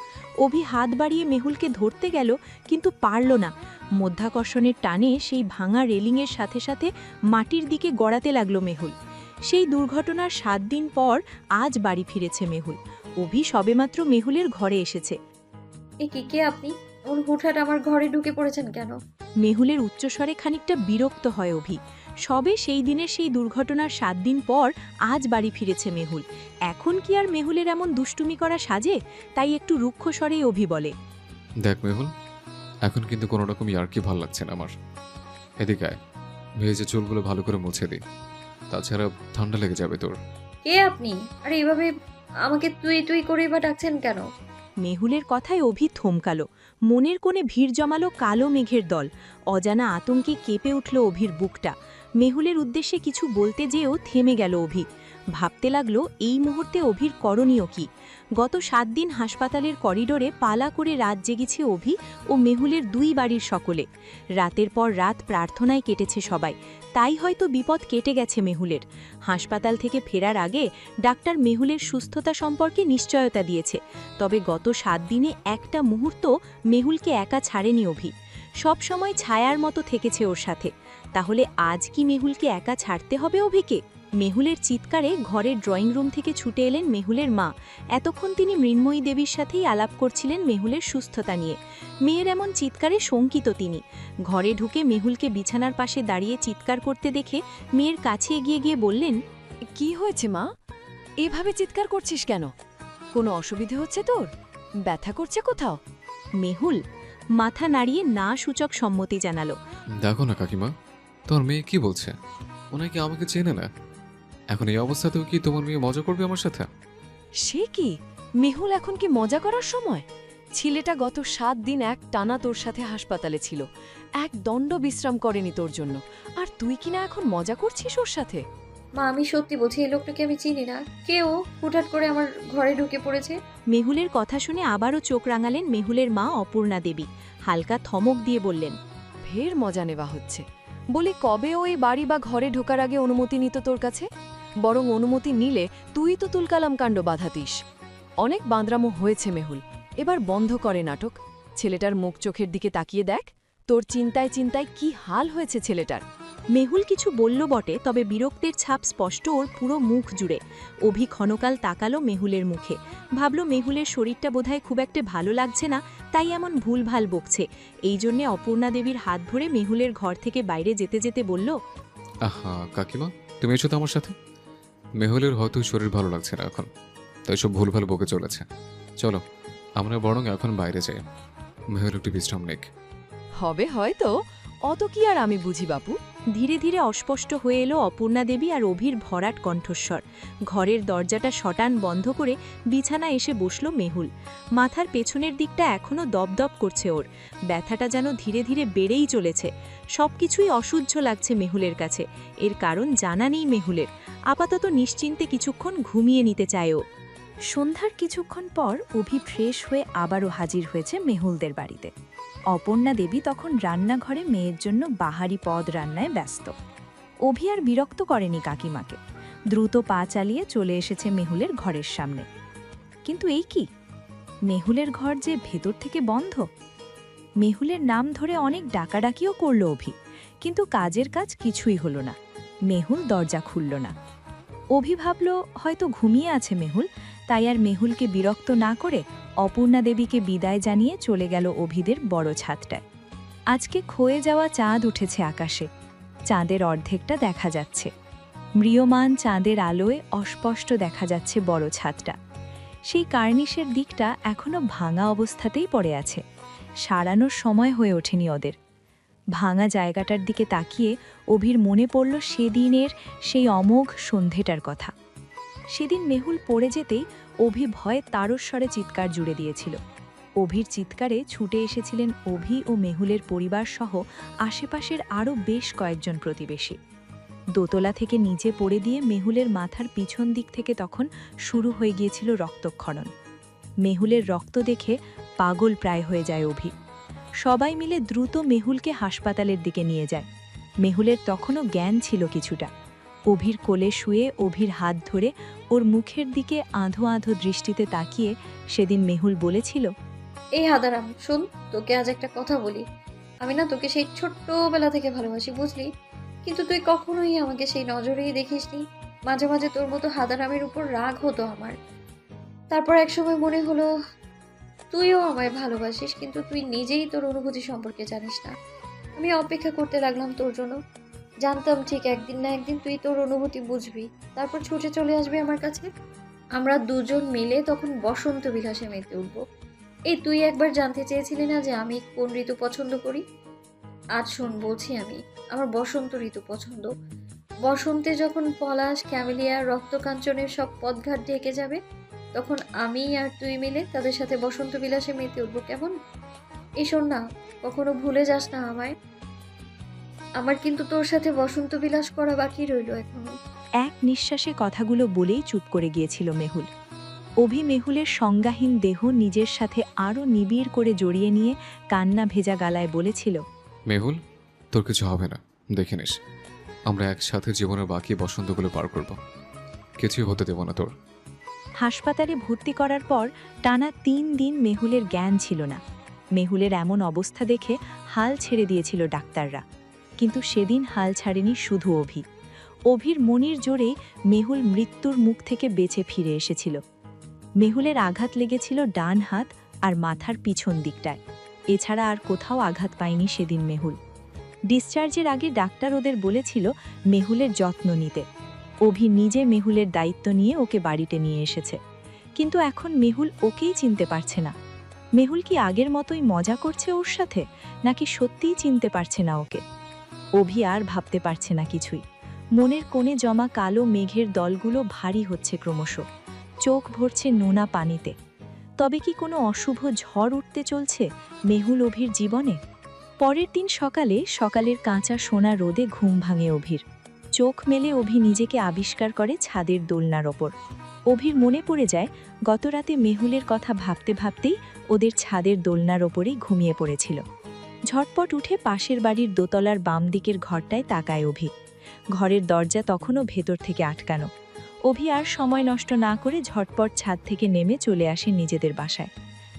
অভি হাত বাড়িয়ে মেহুলকে ধরতে গেল, কিন্তু পারল না। মধ্যাকর্ষণের টানে সেই ভাঙা রেলিংয়ের সাথে সাথে মাটির দিকে গড়াতে লাগল মেহুল। সেই দুর্ঘটনার 7 দিন পর আজ বাড়ি ফিরেছে মেহুল। অভি সবেমাত্র মেহুলের ঘরে এসেছে। এ কি, কে আপনি? এমন হুটহাট আমার ঘরে ঢুকে পড়েছেন কেন? মেহুলের উচ্চস্বরে খানিকটা বিরক্ত হয় অভি। সবে সেই দিনের সেই দুর্ঘটনার 7 দিন পর আজ বাড়ি ফিরেছে মেহুল। এখন কি আর মেহুলের এমন দুষ্টুমি করা সাজে? তাই একটু রুক্ষ স্বরেই অভি বলে, দেখ মেহুল, এখন কিন্তু কোনো রকম ইয়ার্কি ভাল লাগছে না আমার। এদিকে আয়, ভেজে চুলগুলো ভালো করে মুছে দিই, তাছাড়া ঠান্ডা লেগে যাবে তোর। কে আপনি? আরে এভাবে আমাকে তুই তুই করে বা ডাকছেন কেন? মেহুলের কথায় অভি থমকালো। মনের কোণে ভিড় জমালো কালো মেঘের দল। অজানা আতঙ্কে কেঁপে উঠল অভির বুকটা। মেহুলের উদ্দেশ্যে কিছু বলতে যেও থেমে গেল অভি। ভাবতে লাগলো এই মুহূর্তে অভির করণীয় কি। গত 7 দিন হাসপাতালের করিডোরে পালা করে রাত জেগেছে অভি ও মেহুলের 2 বাড়ির সকলে। রাতের পর রাত প্রার্থনায় কেটেছে সবাই। তাই হয়তো বিপদ কেটে গেছে মেহুলের। হাসপাতাল থেকে ফেরার আগে ডাক্তার মেহুলের সুস্থতা সম্পর্কে নিশ্চয়তা দিয়েছে। তবে গত 7 দিনে একটা মুহূর্ত মেহুলকে একা ছাড়েনি অভি। সব সময় ছায়ার মতো থেকেছে ওর সাথে। তাহলে আজ কি মেহুলকে একা ছাড়তে হবে অভিকে? মেহুলের চিৎকারে ঘরের ড্রয়িং রুম থেকে ছুটে এলেন মেহুলের মা। এতক্ষণ তিনি মৃন্ময়ী দেবীর সাথেই আলাপ করছিলেন মেহুলের সুস্থতা নিয়ে। মেয়ের এমন চিৎকারে শঙ্কিত তিনি। ঘরে ঢুকে মেহুলকে বিছানার পাশে দাঁড়িয়ে চিৎকার করতে দেখে মেয়ের কাছে এগিয়ে গিয়ে বললেন, কি হয়েছে মা? এভাবে চিৎকার করছিস কেন? কোনো অসুবিধে হচ্ছে তোর? ব্যথা করছে কোথাও? মেহুল মাথা নাড়িয়ে না সূচক সম্মতি জানালো। দেখো না কাকিমা, তোমার মেয়ে কি বলছে? ওনাকে কি আমাকে চেনে না? এখন এই অবস্থাতেও কি তোমার মেয়ে মজা করবে আমার সাথে? সে কি, মেহুল এখন কি মজা করার সময়? ছেলেটা গত 7 দিন এক টানা তোর সাথে হাসপাতালে ছিল, এক দণ্ড বিশ্রাম করেনি তোর জন্য, আর তুই কিনা এখন মজা করছিস ওর সাথে? মা, আমি সত্যি বলছি, এই লোকটাকে আমি চিনি না। কেউ হুটহাট করে আমার ঘরে ঢুকে পড়েছে। মেহুলের কথা শুনে আবারও চোখ রাঙালেন মেহুলের মা অপূর্ণা দেবী। হালকা থমক দিয়ে বললেন, ফের মজা নেওয়া হচ্ছে। বলি, কবে ওই বাড়ি বা ঘরে ঢোকার আগে অনুমতি নিত তোর কাছে? বরং অনুমতি নিলে তুই তো তুলকালাম কাণ্ড বাধাতিস। অনেক বাঁদরামো হয়েছে মেহুল, এবার বন্ধ করে নাটক। ছেলেটার মুখ চোখের দিকে তাকিয়ে দেখ, তোর চিন্তায় চিন্তায় কি হাল হয়েছে ছেলেটার। মেহুল কিছু বলল বটে, তবে বিরক্তের ছাপ স্পষ্ট ওর পুরো মুখ জুড়ে। অভি ক্ষণকাল তাকালো মেহুলের মুখে। ভাবল মেহুলের শরীরটা বোধহয় খুব একটা ভালো লাগছে না, তাই এমন ভুলভাল বকছে। এই জন্যে অপূর্ণা দেবীর হাত ধরে মেহুলের ঘর থেকে বাইরে যেতে যেতে বলল, আহা কাকিমা, তুমি এসো তো আমার সাথে। মেহুলের হয়তো শরীর ভালো লাগছে না এখন, তাই সব ভুলভাল বকে চলেছে। চলো আমরা বরং এখন বাইরে যাই, মেহুল একটু বিশ্রাম নেক। হবে হয়তো, অত কি আর আমি বুঝি বাপু। ধীরে ধীরে অস্পষ্ট হয়ে এলো অপূর্ণা দেবী আর অভির ভরাট কণ্ঠস্বর। ঘরের দরজাটা শটান বন্ধ করে বিছানা এসে বসল মেহুল। মাথার পেছনের দিকটা এখনও দপদপ করছে ওর। ব্যথাটা যেন ধীরে ধীরে বেড়েই চলেছে। সবকিছুই অসহ্য লাগছে মেহুলের কাছে। এর কারণ জানা নেই মেহুলের। আপাতত নিশ্চিন্তে কিছুক্ষণ ঘুমিয়ে নিতে চায় ও। সন্ধ্যার কিছুক্ষণ পর অভি ফ্রেশ হয়ে আবারও হাজির হয়েছে মেহুলদের বাড়িতে। অপর্ণা দেবী তখন রান্নাঘরে মেয়ের জন্য বাহারি পদ রান্নায় ব্যস্ত। অভি আর বিরক্ত করেনি কাকিমাকে। দ্রুত পা চালিয়ে চলে এসেছে মেহুলের ঘরের সামনে। কিন্তু এই কি, মেহুলের ঘর যে ভেতর থেকে বন্ধ। মেহুলের নাম ধরে অনেক ডাকাডাকিও করল অভি, কিন্তু কাজের কাজ কিছুই হলো না। মেহুল দরজা খুলল না। অভি ভাবল হয়তো ঘুমিয়ে আছে মেহুল, তাই আর মেহুলকে বিরক্ত না করে অপূর্ণা দেবীকে বিদায় জানিয়ে চলে গেল অভিদের বড় ছাদটায়। আজকে ক্ষয়ে যাওয়া চাঁদ উঠেছে আকাশে। চাঁদের অর্ধেকটা দেখা যাচ্ছে। ম্রিয়মান চাঁদের আলোয় অস্পষ্ট দেখা যাচ্ছে বড় ছাদটা। সেই কার্নিশের দিকটা এখনো ভাঙা অবস্থাতেই পড়ে আছে। সারানোর সময় হয়ে ওঠেনি ওদের। ভাঙা জায়গাটার দিকে তাকিয়ে অভির মনে পড়ল সেদিনের সেই অমোঘ সন্ধেটার কথা। সেদিন মেহুল পড়ে যেতেই অভি ভয়ে তারস্বরে চিৎকার জুড়ে দিয়েছিল। অভির চিৎকারে ছুটে এসেছিলেন অভি ও মেহুলের পরিবার সহ আশেপাশের আরও বেশ কয়েকজন প্রতিবেশী। দোতলা থেকে নিচে পড়ে দিয়ে মেহুলের মাথার পিছন দিক থেকে তখন শুরু হয়ে গিয়েছিল রক্তক্ষরণ। মেহুলের রক্ত দেখে পাগল প্রায় হয়ে যায় অভি। সবাই মিলে দ্রুত মেহুলকে হাসপাতালের দিকে নিয়ে যায়। মেহুলের তখনও জ্ঞান ছিল কিছুটা। অভির কোলে শুয়ে অভির হাত ধরে ওর মুখের দিকে আঁধো আঁধো দৃষ্টিতে তাকিয়ে সেদিন মেহুল বলেছিল, এই হাদারাম শোন, তোকে আজ একটা কথা বলি। আমি না তোকে সেই ছোট্টবেলা থেকে ভালোবাসি, বুঝলি? কিন্তু তুই কখনোই আমাকে সেই নজরেই দেখিসনি। মাঝে মাঝে তোর মতো হাদারামের উপর রাগ হতো আমার। তারপর একসময় মনে হলো তুইও আমায় ভালোবাসিস, কিন্তু তুই নিজেই তোর অনুভূতি সম্পর্কে জানিস না। আমি অপেক্ষা করতে লাগলাম তোর জন্য। জানতাম ঠিক একদিন না একদিন তুই তোর অনুভূতি বুঝবি, তারপর ছুটে চলে আসবি আমার কাছে। আমরা দুজন মিলে তখন বসন্ত বিলাসে মেতে উঠব। এই তুই একবার জানতে চেয়েছিলি না যে আমি কোন ঋতু পছন্দ করি? আজ শোন, বলছি আমি, আমার বসন্ত ঋতু পছন্দ। বসন্তে যখন পলাশ, ক্যামেলিয়া, রক্তকাঞ্চনের সব পথঘাট ঢেকে যাবে, তখন আমি আর তুই মিলে তাদের সাথে বসন্ত বিলাসে মেতে উঠবো, কেমন? এই শোন না, কখনো ভুলে যাস না আমায়। আমার কিন্তু তোর সাথে বসন্ত বিলাস করা বাকি রইল এখনো। এক নিঃশ্বাসে কথাগুলো বলেই চুপ করে গিয়েছিল মেহুল। অভি মেহুলের সংজ্ঞাহীন দেহ নিজের সাথে আরও নিবিড় করে জড়িয়ে নিয়ে কান্না ভেজা গালায় বলেছিল, মেহুল, তোর কিছু হবে না, দেখে নিস। আমরা একসাথে জীবনের বাকি বসন্তগুলো পার করব। কিছুই হতে দেব না তোর। হাসপাতালে ভর্তি করার পর টানা 3 দিন মেহুলের জ্ঞান ছিল না। মেহুলের এমন অবস্থা দেখে হাল ছেড়ে দিয়েছিল ডাক্তাররা, কিন্তু সেদিন হাল ছাড়েনি শুধু অভি। অভির মনির জোরে মেহুল মৃত্যুর মুখ থেকে বেঁচে ফিরে এসেছিল। মেহুলের আঘাত লেগেছিল ডান হাত আর মাথার পিছন দিকটায়, এছাড়া আর কোথাও আঘাত পায়নি সেদিন মেহুল। ডিসচার্জের আগে ডাক্তার ওদের বলেছিল মেহুলের যত্ন নিতে। অভি নিজে মেহুলের দায়িত্ব নিয়ে ওকে বাড়িতে নিয়ে এসেছে, কিন্তু এখন মেহুল ওকেই চিনতে পারছে না। মেহুল কি আগের মতোই মজা করছে ওর সাথে, নাকি সত্যিই চিনতে পারছে না ওকে? অভি আর ভাবতে পারছে না কিছুই। মনের কোণে জমা কালো মেঘের দলগুলো ভারী হচ্ছে ক্রমশ, চোখ ভরছে নোনা পানিতে। তবে কি কোনো অশুভ ঝড় উঠতে চলছে মেহুল অভির জীবনে? পরের দিন সকালের কাঁচা সোনা রোদে ঘুম ভাঙে অভির। চোখ মেলে অভি নিজেকে আবিষ্কার করে ছাদের দোলনার ওপর। অভির মনে পড়ে যায় গতরাতে মেহুলের কথা ভাবতে ভাবতেই ওদের ছাদের দোলনার ওপরেই ঘুমিয়ে পড়েছিল। ঝটপট উঠে পাশের বাড়ির দোতলার বাম দিকের ঘরটায় তাকায় অভি। ঘরের দরজা তখনও ভেতর থেকে আটকানো। অভি আর সময় নষ্ট না করে ঝটপট ছাদ থেকে নেমে চলে আসে নিজেদের বাসায়।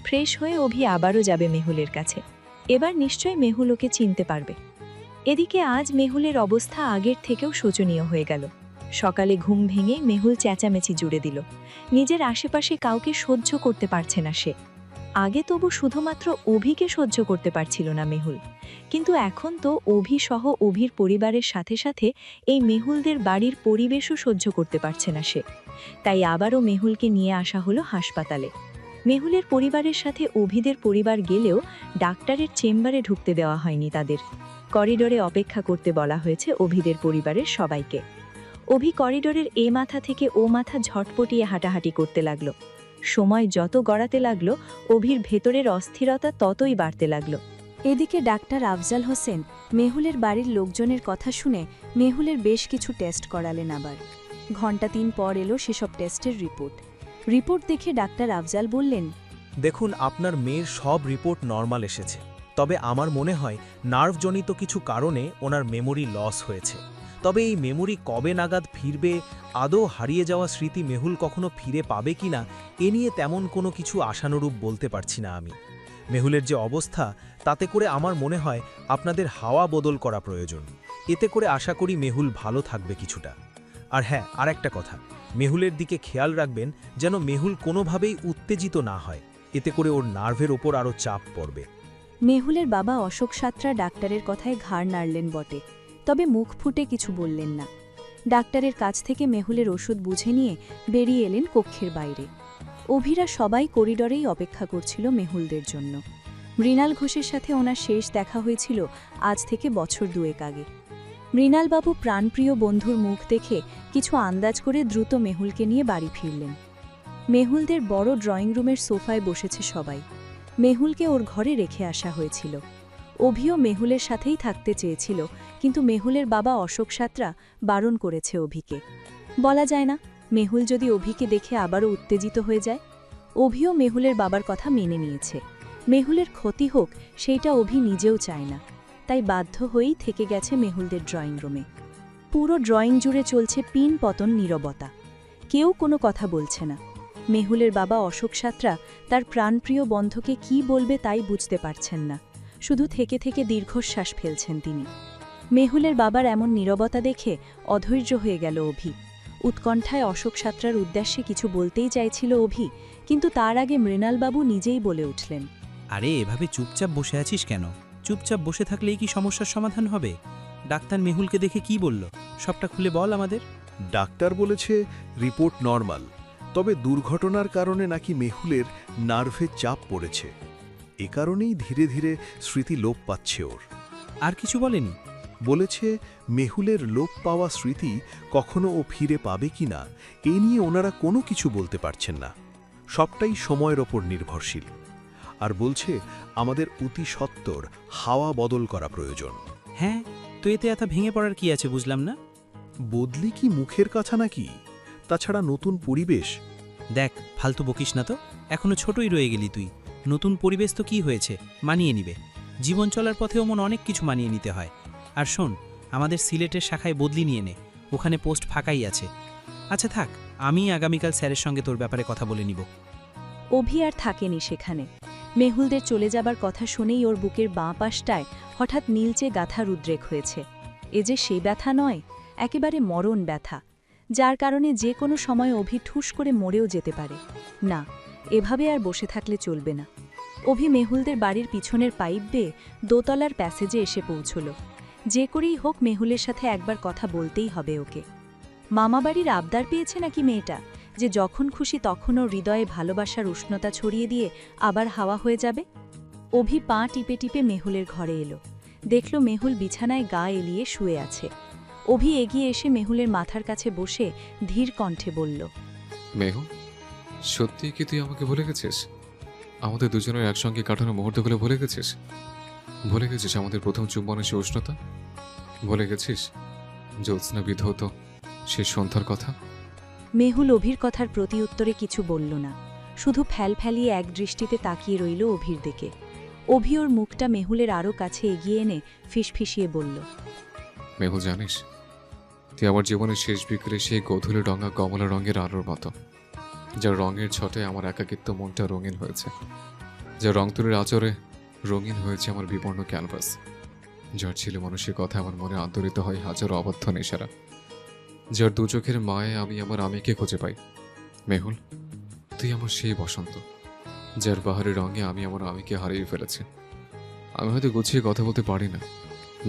ফ্রেশ হয়ে অভি আবারও যাবে মেহুলের কাছে। এবার নিশ্চয় মেহুল ওকে চিনতে পারবে। এদিকে আজ মেহুলের অবস্থা আগের থেকেও শোচনীয় হয়ে গেল। সকালে ঘুম ভেঙে মেহুল চেঁচামেচি জুড়ে দিল। নিজের আশেপাশে কাউকে সহ্য করতে পারছে না সে। আগে তবু শুধুমাত্র অভিকে সহ্য করতে পারছিল না মেহুল, কিন্তু এখন তো অভি সহ অভির পরিবারের সাথে সাথে এই মেহুলদের বাড়ির পরিবেশও সহ্য করতে পারছে না সে। তাই আবারও মেহুলকে নিয়ে আসা হলো হাসপাতালে। মেহুলের পরিবারের সাথে অভিদের পরিবার গেলেও ডাক্তারের চেম্বারে ঢুকতে দেওয়া হয়নি তাদের। করিডোরে অপেক্ষা করতে বলা হয়েছে অভিদের পরিবারের সবাইকে। অভি করিডোরের এ মাথা থেকে ও মাথা ঝটপটিয়ে হাঁটাহাঁটি করতে লাগলো। সময় যত গড়াতে লাগলো অভির ভেতরের অস্থিরতা ততই বাড়তে লাগলো। এদিকে ডাক্তার আফজাল হোসেন মেহুলের বাড়ির লোকজনের কথা শুনে মেহুলের বেশ কিছু টেস্ট করালেন। আবার ঘণ্টা 3 পর এলো সেসব টেস্টের রিপোর্ট দেখে ডাক্তার আফজাল বললেন, দেখুন, আপনার মেয়ের সব রিপোর্ট নর্মাল এসেছে, তবে আমার মনে হয় নার্ভজনিত কিছু কারণে ওনার মেমোরি লস হয়েছে। তবে এই মেমোরি কবে নাগাদ ফিরবে, আদৌ হারিয়ে যাওয়া স্মৃতি মেহুল কখনো ফিরে পাবে কিনা, এ নিয়ে তেমন কোনো কিছু আশানুরূপ বলতে পারছি না আমি। মেহুলের যে অবস্থা, তাতে করে আমার মনে হয় আপনাদের হাওয়া বদল করা প্রয়োজন। এতে করে আশা করি মেহুল ভালো থাকবে কিছুটা। আর হ্যাঁ, আর একটা কথা, মেহুলের দিকে খেয়াল রাখবেন যেন মেহুল কোনোভাবেই উত্তেজিত না হয়, এতে করে ওর নার্ভের ওপর আরও চাপ পড়বে। মেহুলের বাবা অশোক সাত্রা ডাক্তারের কথায় ঘাড় নাড়লেন বটে, তবে মুখ ফুটে কিছু বললেন না। ডাক্তারের কাছ থেকে মেহুলের ওষুধ বুঝে নিয়ে বেরিয়ে এলেন কক্ষের বাইরে। অভিরা সবাই করিডরেই অপেক্ষা করছিল মেহুলদের জন্য। মৃণাল ঘোষের সাথে ওনার শেষ দেখা হয়েছিল আজ থেকে বছর 2 আগে। মৃণালবাবু প্রাণপ্রিয় বন্ধুর মুখ দেখে কিছু আন্দাজ করে দ্রুত মেহুলকে নিয়ে বাড়ি ফিরলেন। মেহুলদের বড় ড্রয়িং রুমের সোফায় বসেছে সবাই। মেহুলকে ওর ঘরে রেখে আসা হয়েছিল। অভিও মেহুলের সাথেই থাকতে চেয়েছিল, কিন্তু মেহুলের বাবা অশোক সাঁতরা বারণ করেছে অভিকে। বলা যায় না, মেহুল যদি অভিকে দেখে আবারও উত্তেজিত হয়ে যায়। অভিও মেহুলের বাবার কথা মেনে নিয়েছে। মেহুলের ক্ষতি হোক সেইটা অভি নিজেও চায় না, তাই বাধ্য হয়েই থেকে গেছে মেহুলদের ড্রয়িং রুমে। পুরো ড্রয়িং জুড়ে চলছে পিন পতন নীরবতা, কেউ কোনো কথা বলছে না। মেহুলের বাবা অশোক সাঁতরা তার প্রাণপ্রিয় বন্ধকে কি বলবে তাই বুঝতে পারছেন না, শুধু থেকে থেকে দীর্ঘশ্বাস ফেলছেন তিনি। মেহুলের বাবার এমন নীরবতা দেখে অধৈর্য হয়ে গেল অভি। উৎকণ্ঠায় অশোক সাঁতরার উদ্দেশ্যে কিছু বলতেই চাইছিল অভি, কিন্তু তার আগে মৃণালবাবু নিজেই বলে উঠলেন, আরে এভাবে চুপচাপ বসে আছিস কেন? চুপচাপ বসে থাকলেই কি সমস্যার সমাধান হবে? ডাক্তার মেহুলকে দেখে কি বলল, সবটা খুলে বল আমাদের। ডাক্তার বলেছে রিপোর্ট নর্মাল, তবে দুর্ঘটনার কারণে নাকি মেহুলের নার্ভে চাপ পড়েছে। এ কারণেই ধীরে ধীরে স্মৃতি লোপ পাচ্ছে ওর। আর কিছু বলেনি? বলেছে মেহুলের লোপ পাওয়া স্মৃতি কখনো ও ফিরে পাবে কিনা এ নিয়ে ওনারা কোনো কিছু বলতে পারছেন না, সবটাই সময়ের ওপর নির্ভরশীল। আর বলছে আমাদের অতি সত্বর হাওয়া বদল করা প্রয়োজন। হ্যাঁ, তো এতে এত ভেঙে পড়ার কি আছে বুঝলাম না। বদলি কি মুখের কাছা নাকি? তাছাড়া নতুন পরিবেশ। দেখ, ফালতু বকিস না তো, এখনো ছোটই রয়ে গেলি তুই। নতুন পরিবেশ তো কি হয়েছে, মানিয়ে নিবে। জীবন চলার পথেও মন অনেক কিছু মানিয়ে নিতে হয়। আর শোন, আমাদের সিলেটের শাখায় বদলি নিয়ে নে, ওখানে পোস্ট ফাঁকাই আছে। আচ্ছা থাক, আমি আগামীকাল স্যারের সঙ্গে তোর ব্যাপারে কথা বলে নিব। অভি আর থাকেনি সেখানে। মেহুলদের চলে যাবার কথা শুনেই ওর বুকের বাঁ পাশটায় হঠাৎ নীলচে গাঁথার উদ্রেক হয়েছে। এ যে সেই ব্যথা নয়, একেবারে মরণ ব্যথা, যার কারণে যে কোনো সময় অভি ঠুস করে মরেও যেতে পারে। না, এভাবে আর বসে থাকলে চলবে না। অভি মেহুলদের বাড়ির পিছনের পাইপ বেয়ে দোতলার প্যাসেজে এসে পৌঁছল। যে করেই হোক মেহুলের সাথে একবার কথা বলতেই হবে ওকে। মামাবাড়ির আবদার পেয়েছে নাকি মেয়েটা, যে যখন খুশি তখন ওর হৃদয়ে ভালোবাসার উষ্ণতা ছড়িয়ে দিয়ে আবার হাওয়া হয়ে যাবে? অভি পা টিপে টিপে মেহুলের ঘরে এলো। দেখল মেহুল বিছানায় গা এলিয়ে শুয়ে আছে। অভি এগিয়ে এসে মেহুলের মাথার কাছে বসে ধীর কণ্ঠে বলল, মেহুল, সত্যি কি তুই আমাকে ভুলে গেছিস? আমাদের দুজনের একসঙ্গে কাটানো মুহূর্তগুলো ভুলে গেছিস? ভুলে গেছিস আমাদের প্রথম চুম্বনের সে উষ্ণতা? ভুলে গেছিস জ্যোৎস্না বিধৌত সে সন্ধ্যার কথা? মেহুল অভির কথার প্রতি উত্তরে কিছু বলল না, শুধু ফ্যালফ্যালিয়ে এক দৃষ্টিতে তাকিয়ে রইল অভির দিকে। অভি ওর মুখটা মেহুলের আরও কাছে এগিয়ে এনে ফিসফিসিয়ে বলল, মেহুল, জানিস তুই আমার জীবনের শেষ বিকেলে সেই গধূলি রঙা কমলা রঙের আলোর মতো, যার রঙের ছটে আমার একাকিত্ব মনটা রঙিন হয়েছে, যার রং তুলির আচরে রঙিন হয়েছে আমার বিবর্ণ ক্যানভাস, যার ছেলে মানুষের কথা আমার মনে আন্তরিত হয় হাজারো অবাধ্য নেশারা, যার দু চোখের মায়ে আমি আমার আমিকে খুঁজে পাই। মেহুল, তুই আমার সেই বসন্ত, যার বাহারি রঙে আমি আমার আমিকে হারিয়ে ফেলেছি। আমি হয়তো গুছিয়ে কথা বলতে পারি না,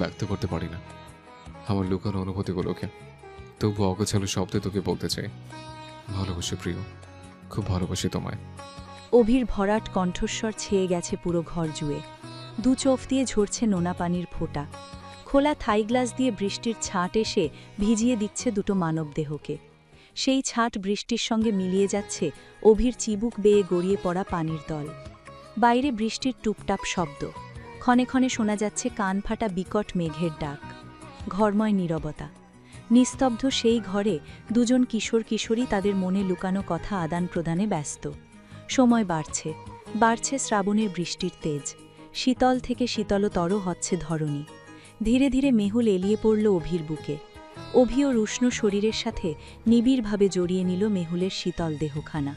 ব্যক্ত করতে পারি না আমার লুকানো অনুভূতিগুলোকে, তবু অগোছালো শব্দে তোকে বলতে চাই, ভালোবাসি প্রিয়, খুব ভালোবাসি তোমায়। অভির ভরাট কণ্ঠস্বর ছেয়ে গেছে পুরো ঘর জুড়ে। দু চোখ দিয়ে ঝরছে নোনা পানির ফোঁটা। খোলা থাই গ্লাস দিয়ে বৃষ্টির ছাঁট এসে ভিজিয়ে দিচ্ছে দুটো মানবদেহকে। সেই ছাঁট বৃষ্টির সঙ্গে মিলিয়ে যাচ্ছে অভির চিবুক বেয়ে গড়িয়ে পড়া পানির দল। বাইরে বৃষ্টির টুপটাপ শব্দ, ক্ষণে ক্ষণে শোনা যাচ্ছে কান ফাটা বিকট মেঘের ডাক। ঘরময় নীরবতা। নিস্তব্ধ সেই ঘরে দুজন কিশোর কিশোরী তাদের মনে লুকানো কথা আদান প্রদানে ব্যস্ত। সময় বাড়ছে, বাড়ছে শ্রাবণের বৃষ্টির তেজ। শীতল থেকে শীতলতর হচ্ছে ধরণী। ধীরে ধীরে মেহুল এলিয়ে পড়ল অভির বুকে। অভি ওর উষ্ণ শরীরের সাথে নিবিড়ভাবে জড়িয়ে নিল মেহুলের শীতল দেহখানা।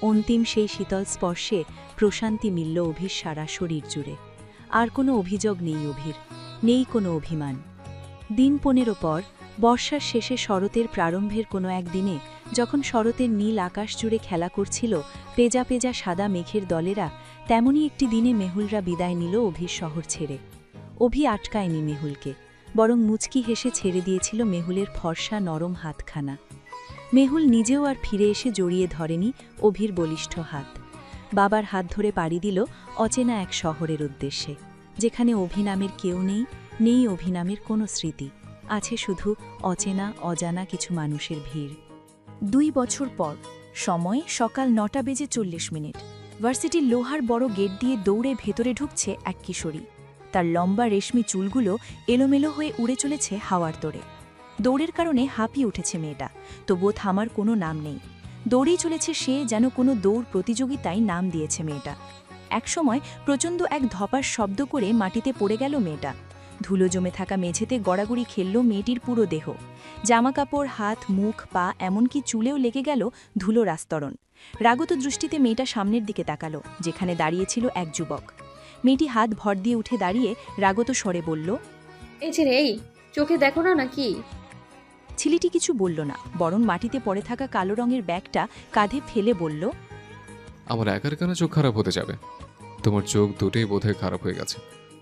অন্তিম সেই শীতল স্পর্শে প্রশান্তি মিলল অভির সারা শরীর জুড়ে। আর কোনো অভিযোগ নেই অভির, নেই কোনো অভিমান। দিন 15 পর, বর্ষার শেষে শরতের প্রারম্ভের কোনো একদিনে, যখন শরতের নীল আকাশ জুড়ে খেলা করছিল পেজা পেজা সাদা মেঘের দলেরা, তেমনই একটি দিনে মেহুলরা বিদায় নিল অভির শহর ছেড়ে। অভি আটকায়নি মেহুলকে, বরং মুচকি হেসে ছেড়ে দিয়েছিল মেহুলের ফর্সা নরম হাতখানা। মেহুল নিজেও আর ফিরে এসে জড়িয়ে ধরেনি অভির বলিষ্ঠ হাত। বাবার হাত ধরে পাড়ি দিল অচেনা এক শহরের উদ্দেশ্যে, যেখানে অভি নামের কেউ নেই, নেই অভি নামের কোনো স্মৃতি, আছে শুধু অচেনা অজানা কিছু মানুষের ভিড়। 2 বছর পর, সময় সকাল 9:40। ভার্সিটির লোহার বড় গেট দিয়ে দৌড়ে ভেতরে ঢুকছে এক কিশোরী। তার লম্বা রেশমি চুলগুলো এলোমেলো হয়ে উড়ে চলেছে হাওয়ার তোড়ে। দৌড়ের কারণে হাঁপিয়ে উঠেছে মেয়েটা, তবুও থামার কোনো নাম নেই। দৌড়েই চলেছে সে, যেন কোনো দৌড় প্রতিযোগিতায় নাম দিয়েছে মেয়েটা। একসময় প্রচণ্ড এক ধপার শব্দ করে মাটিতে পড়ে গেল মেয়েটা। ধুলো জমে থাকা মেঝেতে গড়াগড়ি খেলল মেয়েটির পুরো দেহ। জামাকাপড়, হাত, মুখ, পা, এমনকি চুলেও লেগে গেল ধুলোর আস্তরণ। রাগত দৃষ্টিতে মেয়েটা সামনের দিকে তাকালো, যেখানে দাঁড়িয়েছিল এক যুবক। মেয়েটি হাত ভর দিয়ে উঠে দাঁড়িয়ে রাগত স্বরে বলল, এই ছেলে, এই চোখে দেখো না নাকি? ছেলেটি কিছু বলল না, বরং মাটিতে পড়ে থাকা কালো রঙের ব্যাগটা কাঁধে ফেলে বলল, আমার একার কেন চোখ খারাপ হতে যাবে? তোমার চোখ দুটোই বোধহয় খারাপ হয়ে গেছে।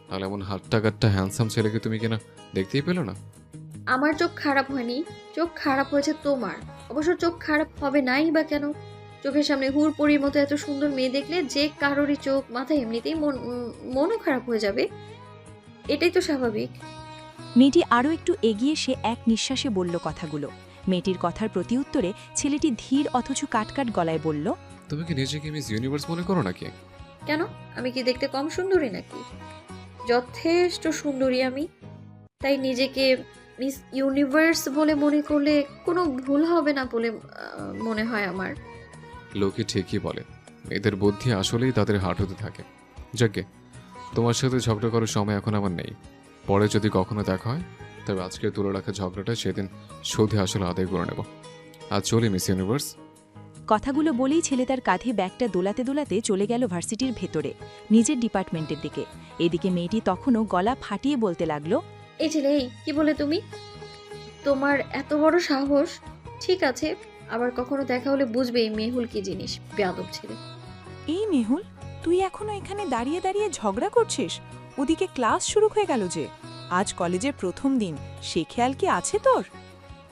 তাহলে এমন হাট্টাগাট্টা হ্যান্ডসাম ছেলেকে তুমি কিনা দেখতেই পেলো না? আমার চোখ খারাপ হয়নি, চোখ খারাপ হয়েছে তোমার। অবশ্য চোখ খারাপ হবে নাই বা কেন? চোখের সামনে হুড়পড়ির মতো এত সুন্দর মেয়ে দেখলে যে কারোরই চোখ মাথায় এমনিতেই মনও খারাপ হয়ে যাবে, এটাই তো স্বাভাবিক। মেয়েটি আরও একটু এগিয়ে সে এক নিঃশ্বাসে বলল কথাগুলো। মেয়েটির কথার প্রতিউত্তরে ছেলেটি ধীর অথচ কাটকাট গলায় বলল, তুমি কি নিজেকে মিস ইউনিভার্স মনে করো নাকি? কেন? আমি কি দেখতে কম সুন্দরী নাকি? যথেষ্ট সুন্দরী আমি, তাই নিজেকে মিস ইউনিভার্স বলে মনে করলে কোনো ভুল হবে না বলে মনে হয় আমার। লোকে ঠিকই বলে, মেয়েদের বুদ্ধি আসলেই তাদের হাঁটুতে থাকে। যাকে তোমার সাথে ঝগড়া করার সময় এখন আমার নেই। পরে যদি কখনো দেখা হয়, তবে আজকে তুলে রাখা ঝগড়াটা সেদিন সুদে আসলে আদায় করে নেব। আজ চলি মিস ইউনিভার্স। কথাগুলো বলেই ছেলে তার কাঁধে ব্যাগটা দোলাতে দোলাতে চলে গেল ভার্সিটির ভেতরে, নিজের ডিপার্টমেন্টের দিকে। এদিকে মেয়েটি তখনও গলা ফাটিয়ে বলতে লাগলো, এই ছেলে, এই কি বলে তুমি? তোমার এত বড় সাহস? ঠিক আছে, আবার কখনো দেখা হলে বুঝবে এই মেহুল কি জিনিস, বেয়াদব ছেলে। এই মেহুল, তুই এখনো এখানে দাঁড়িয়ে দাঁড়িয়ে ঝগড়া করছিস? ওদিকে ক্লাস শুরু হয়ে গেল যে। আজ কলেজের প্রথম দিন, সে খেয়াল কি আছে তোর?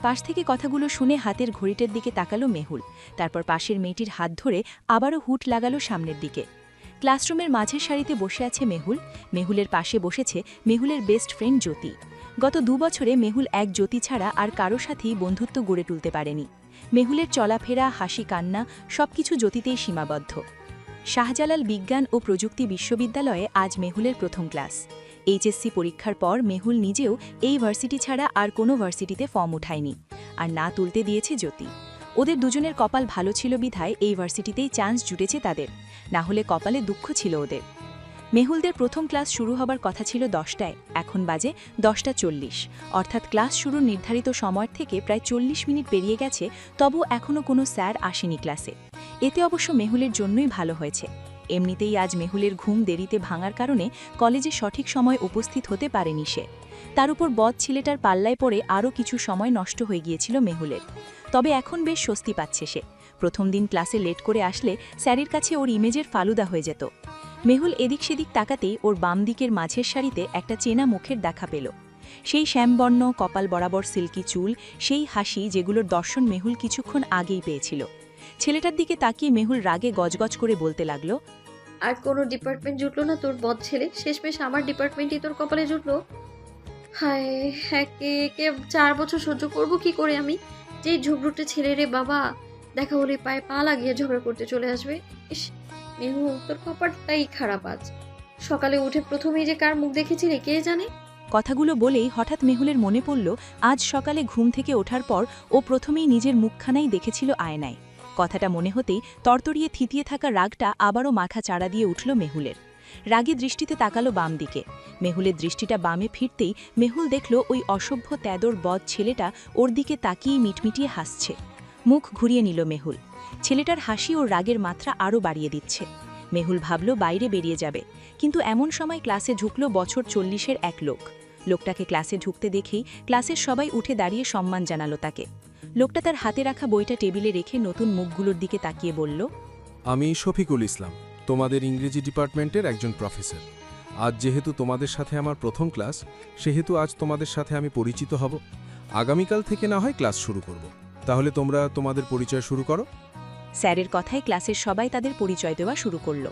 পাশ থেকে কথাগুলো শুনে হাতের ঘড়িটার দিকে তাকালো মেহুল। তারপর পাশের মেয়েটির হাত ধরে আবারও হুট লাগালো সামনের দিকে। ক্লাসরুমের মাঝের সারিতে বসে আছে মেহুল। মেহুলের পাশে বসেছে মেহুলের বেস্ট ফ্রেন্ড জ্যোতি। গত 2 বছরে মেহুল এক জ্যোতি ছাড়া আর কারো সাথেই বন্ধুত্ব গড়ে তুলতে পারেনি। মেহুলের চলাফেরা, হাসি, কান্না সবকিছু জ্যোতিতেই সীমাবদ্ধ। শাহজালাল বিজ্ঞান ও প্রযুক্তি বিশ্ববিদ্যালয়ে আজ মেহুলের প্রথম ক্লাস। এইচএসসি পরীক্ষার পর মেহুল নিজেও এই ভার্সিটি ছাড়া আর কোনো ভার্সিটিতে ফর্ম উঠায়নি, আর না তুলতে দিয়েছে জ্যোতি। ওদের দুজনের কপাল ভালো ছিল বিধায় এই ভার্সিটিতেই চান্স জুটেছে তাদের, না হলে কপালে দুঃখ ছিল ওদের। মেহুলদের প্রথম ক্লাস শুরু হবার কথা ছিল 10টায়, এখন বাজে 10:40, অর্থাৎ ক্লাস শুরুর নির্ধারিত সময়ের থেকে প্রায় 40 মিনিট পেরিয়ে গেছে, তবু এখনও কোনো স্যার আসেনি ক্লাসে। এতে অবশ্য মেহুলের জন্যই ভালো হয়েছে। এমনিতেই আজ মেহুলের ঘুম দেরিতে ভাঙার কারণে কলেজে সঠিক সময় উপস্থিত হতে পারেনি সে। তার উপর বদ ছেলেটার পাল্লায় পড়ে আরও কিছু সময় নষ্ট হয়ে গিয়েছিল মেহুলের। তবে এখন বেশ স্বস্তি পাচ্ছে সে। প্রথম দিন ক্লাসে লেট করে আসলে স্যারের কাছে ওর ইমেজের ফালুদা হয়ে যেত। মেহুল এদিক সেদিক তাকাতেই ওর বাম দিকের মাঝের সারিতে একটা চেনা মুখের দেখা পেল। সেই শ্যামবর্ণ, কপাল বরাবর সিল্কি চুল, সেই হাসি যেগুলোর দর্শন মেহুল কিছুক্ষণ আগেই পেয়েছিল। ছেলেটার দিকে তাকিয়ে মেহুল রাগে গজগজ করে বলতে লাগলো, আর কোনো ডিপার্টমেন্ট জুটলো না তোর বদ ছেলে? শেষমেশ আমার ডিপার্টমেন্টই তোর কপালে জুটলো। হায়, একে 4 বছর সহ্য করবো কি করে আমি? যেই ঝগড়ুটে ছেলে রে বাবা, দেখা হলে পায়ে পা লাগিয়ে ঝগড়া করতে চলে আসবে। ইস মেহু, তোর কপালটাই খারাপ আজ। সকালে উঠে প্রথমেই যে কার মুখ দেখেছিলে কে জানে? কথাগুলো বলেই হঠাৎ মেহুলের মনে পড়ল আজ সকালে ঘুম থেকে ওঠার পর ও প্রথমেই নিজের মুখখানাই দেখেছিল আয়নায়। কথাটা মনে হতেই তরতরিয়ে থিতিয়ে থাকা রাগটা আবারও মাথা চাড়া দিয়ে উঠল মেহুলের। রাগী দৃষ্টিতে তাকালো বাম দিকে। মেহুলের দৃষ্টিটা বামে ফিরতেই মেহুল দেখল ওই অসভ্য তেদর বদ ছেলেটা ওর দিকে তাকিয়ে মিটমিটিয়ে হাসছে। মুখ ঘুরিয়ে নিল মেহুল। ছেলেটার হাসি ওর রাগের মাত্রা আরও বাড়িয়ে দিচ্ছে। মেহুল ভাবল বাইরে বেরিয়ে যাবে, কিন্তু এমন সময় ক্লাসে ঢুকল বছর 40-এর এক লোক। লোকটাকে ক্লাসে ঢুকতে দেখেই ক্লাসের সবাই উঠে দাঁড়িয়ে সম্মান জানালো তাকে। লোকটা তার হাতে রাখা বইটা টেবিলে রেখে নতুন মুখগুলোর দিকে তাকিয়ে বলল, আমি শফিকুল ইসলাম, তোমাদের ইংরেজি ডিপার্টমেন্টের একজন প্রফেসর। আজ যেহেতু তোমাদের সাথে আমার প্রথম ক্লাস, সেহেতু আজ তোমাদের সাথে আমি পরিচিত হব। আগামীকাল থেকে না হয় ক্লাস শুরু করব। তাহলে তোমরা তোমাদের পরিচয় শুরু করো। স্যারের কথায় ক্লাসের সবাই তাদের পরিচয় দেওয়া শুরু করল।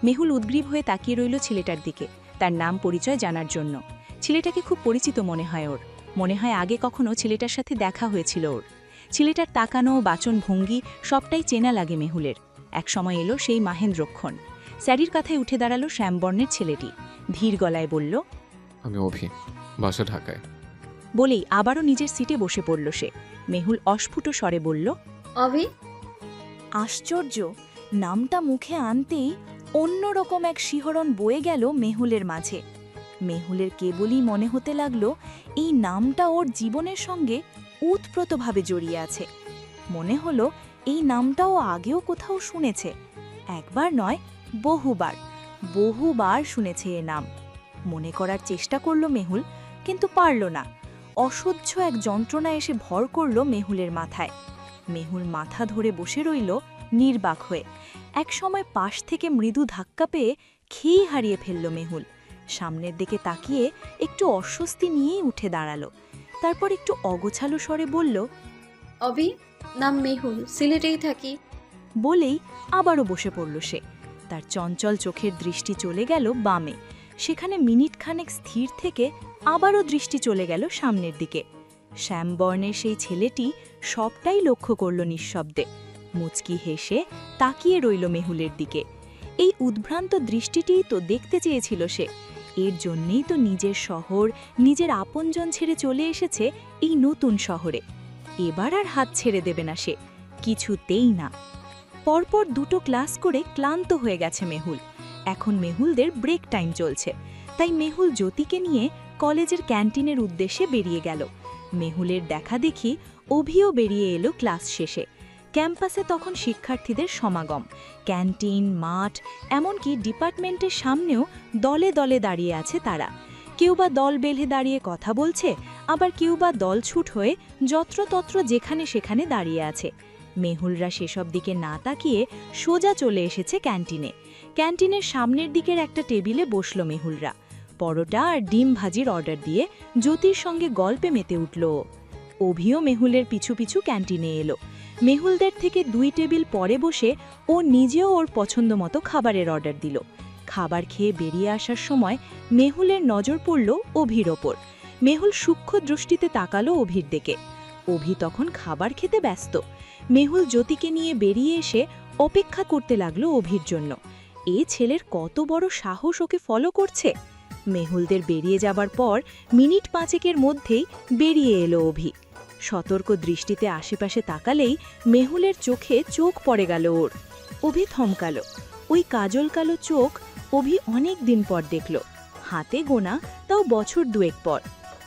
মেহুল উদ্গ্রীব হয়ে তাকিয়ে রইল ছেলেটার দিকে, তার নাম পরিচয় জানার জন্য। ছেলেটাকে খুব পরিচিত মনে হয় ওর। মনে হয় আগে কখনো ছেলেটার সাথে দেখা হয়েছিল ওর। ছেলেটার তাকানো, বাচন, ভঙ্গি সবটাই চেনা লাগে মেহুলের। এক সময় এলো সেই মাহেন্দ্রক্ষণ। স্যারির কথায় উঠে দাঁড়ালো শ্যামবর্ণের ছেলেটি। ধীর গলায় বলল, আমি অভি, বাসা ঢাকায়। বলেই আবারও নিজের সিটে বসে পড়ল সে। মেহুল অস্ফুট স্বরে বলল, অভি। আশ্চর্য, নামটা মুখে আনতেই অন্যরকম এক শিহরণ বয়ে গেল মেহুলের মাঝে। মেহুলের কেবলই মনে হতে লাগল এই নামটা ওর জীবনের সঙ্গে ওতপ্রোতভাবে জড়িয়ে আছে। মনে হলো এই নামটাও আগেও কোথাও শুনেছে, একবার নয় বহুবার, বহুবার শুনেছে এ নাম। মনে করার চেষ্টা করল মেহুল, কিন্তু পারল না। অসহ্য এক যন্ত্রণা এসে ভর করল মেহুলের মাথায়। মেহুল মাথা ধরে বসে রইল নির্বাক হয়ে। এক সময় পাশ থেকে মৃদু ধাক্কা পেয়ে খেই হারিয়ে ফেলল মেহুল। সামনের দিকে তাকিয়ে একটু অস্বস্তি নিয়েই উঠে দাঁড়ালো। তারপর একটু অগোছালো স্বরে বলল, অভি, নাম মেহুল, সিলেটেই থাকি। বলেই আবারও বসে পড়ল সে। তার চঞ্চল চোখের দৃষ্টি চলে গেল বামে। সেখানে মিনিট খানেক স্থির থেকে আবারও দৃষ্টি চলে গেল সামনের দিকে। শ্যামবর্ণের সেই ছেলেটি সবটাই লক্ষ্য করল নিঃশব্দে। মুচকি হেসে তাকিয়ে রইল মেহুলের দিকে। এই উদ্ভ্রান্ত দৃষ্টিটিই তো দেখতে চেয়েছিল সে। এর জন্যেই তো নিজের শহর, নিজের আপনজন ছেড়ে চলে এসেছে এই নতুন শহরে। এবার আর হাত ছেড়ে দেবে না সে, কিছুতেই না। পরপর দুটো ক্লাস করে ক্লান্ত হয়ে গেছে মেহুল। এখন মেহুলদের ব্রেক টাইম চলছে, তাই মেহুল জ্যোতিকে নিয়ে কলেজের ক্যান্টিনের উদ্দেশ্যে বেরিয়ে গেল। মেহুলের দেখা দেখি অভিও বেরিয়ে এলো ক্লাস শেষে। ক্যাম্পাসে তখন শিক্ষার্থীদের সমাগম। ক্যান্টিন, মাঠ, এমনকি ডিপার্টমেন্টের সামনেও দলে দলে দাঁড়িয়ে আছে তারা। কেউ বা দল বেঁধে দাঁড়িয়ে কথা বলছে, আবার কেউ বা দলছুট হয়ে যত্রতত্র যেখানে সেখানে দাঁড়িয়ে আছে। মেহুলরা সেসব দিকে না তাকিয়ে সোজা চলে এসেছে ক্যান্টিনে। ক্যান্টিনের সামনের দিকের একটা টেবিলে বসল মেহুলরা। পরোটা আর ডিম ভাজির অর্ডার দিয়ে জ্যোতির সঙ্গে গল্পে মেতে উঠল ও। অভিও মেহুলের পিছু পিছু ক্যান্টিনে এলো। মেহুলদের থেকে 2 টেবিল পরে বসে ও নিজেও ওর পছন্দ মতো খাবারের অর্ডার দিল। খাবার খেয়ে বেরিয়ে আসার সময় মেহুলের নজর পড়ল অভির ওপর। মেহুল সূক্ষ্ম দৃষ্টিতে তাকালো অভির দিকে। অভি তখন খাবার খেতে ব্যস্ত। মেহুল জ্যোতিকে নিয়ে বেরিয়ে এসে অপেক্ষা করতে লাগলো অভির জন্য। এ ছেলের কত বড় সাহস ওকে ফলো করছে। মেহুলদের বেরিয়ে যাবার পর মিনিট 5 মধ্যেই বেরিয়ে এলো অভি। সতর্ক দৃষ্টিতে আশেপাশে তাকালেই মেহুলের চোখে চোখ পড়ে গেল ওর। অভি থমকালো। ওই কাজল কালো চোখ অভি অনেক দিন পর দেখল, হাতে গোনা, তাও বছর 2 পর।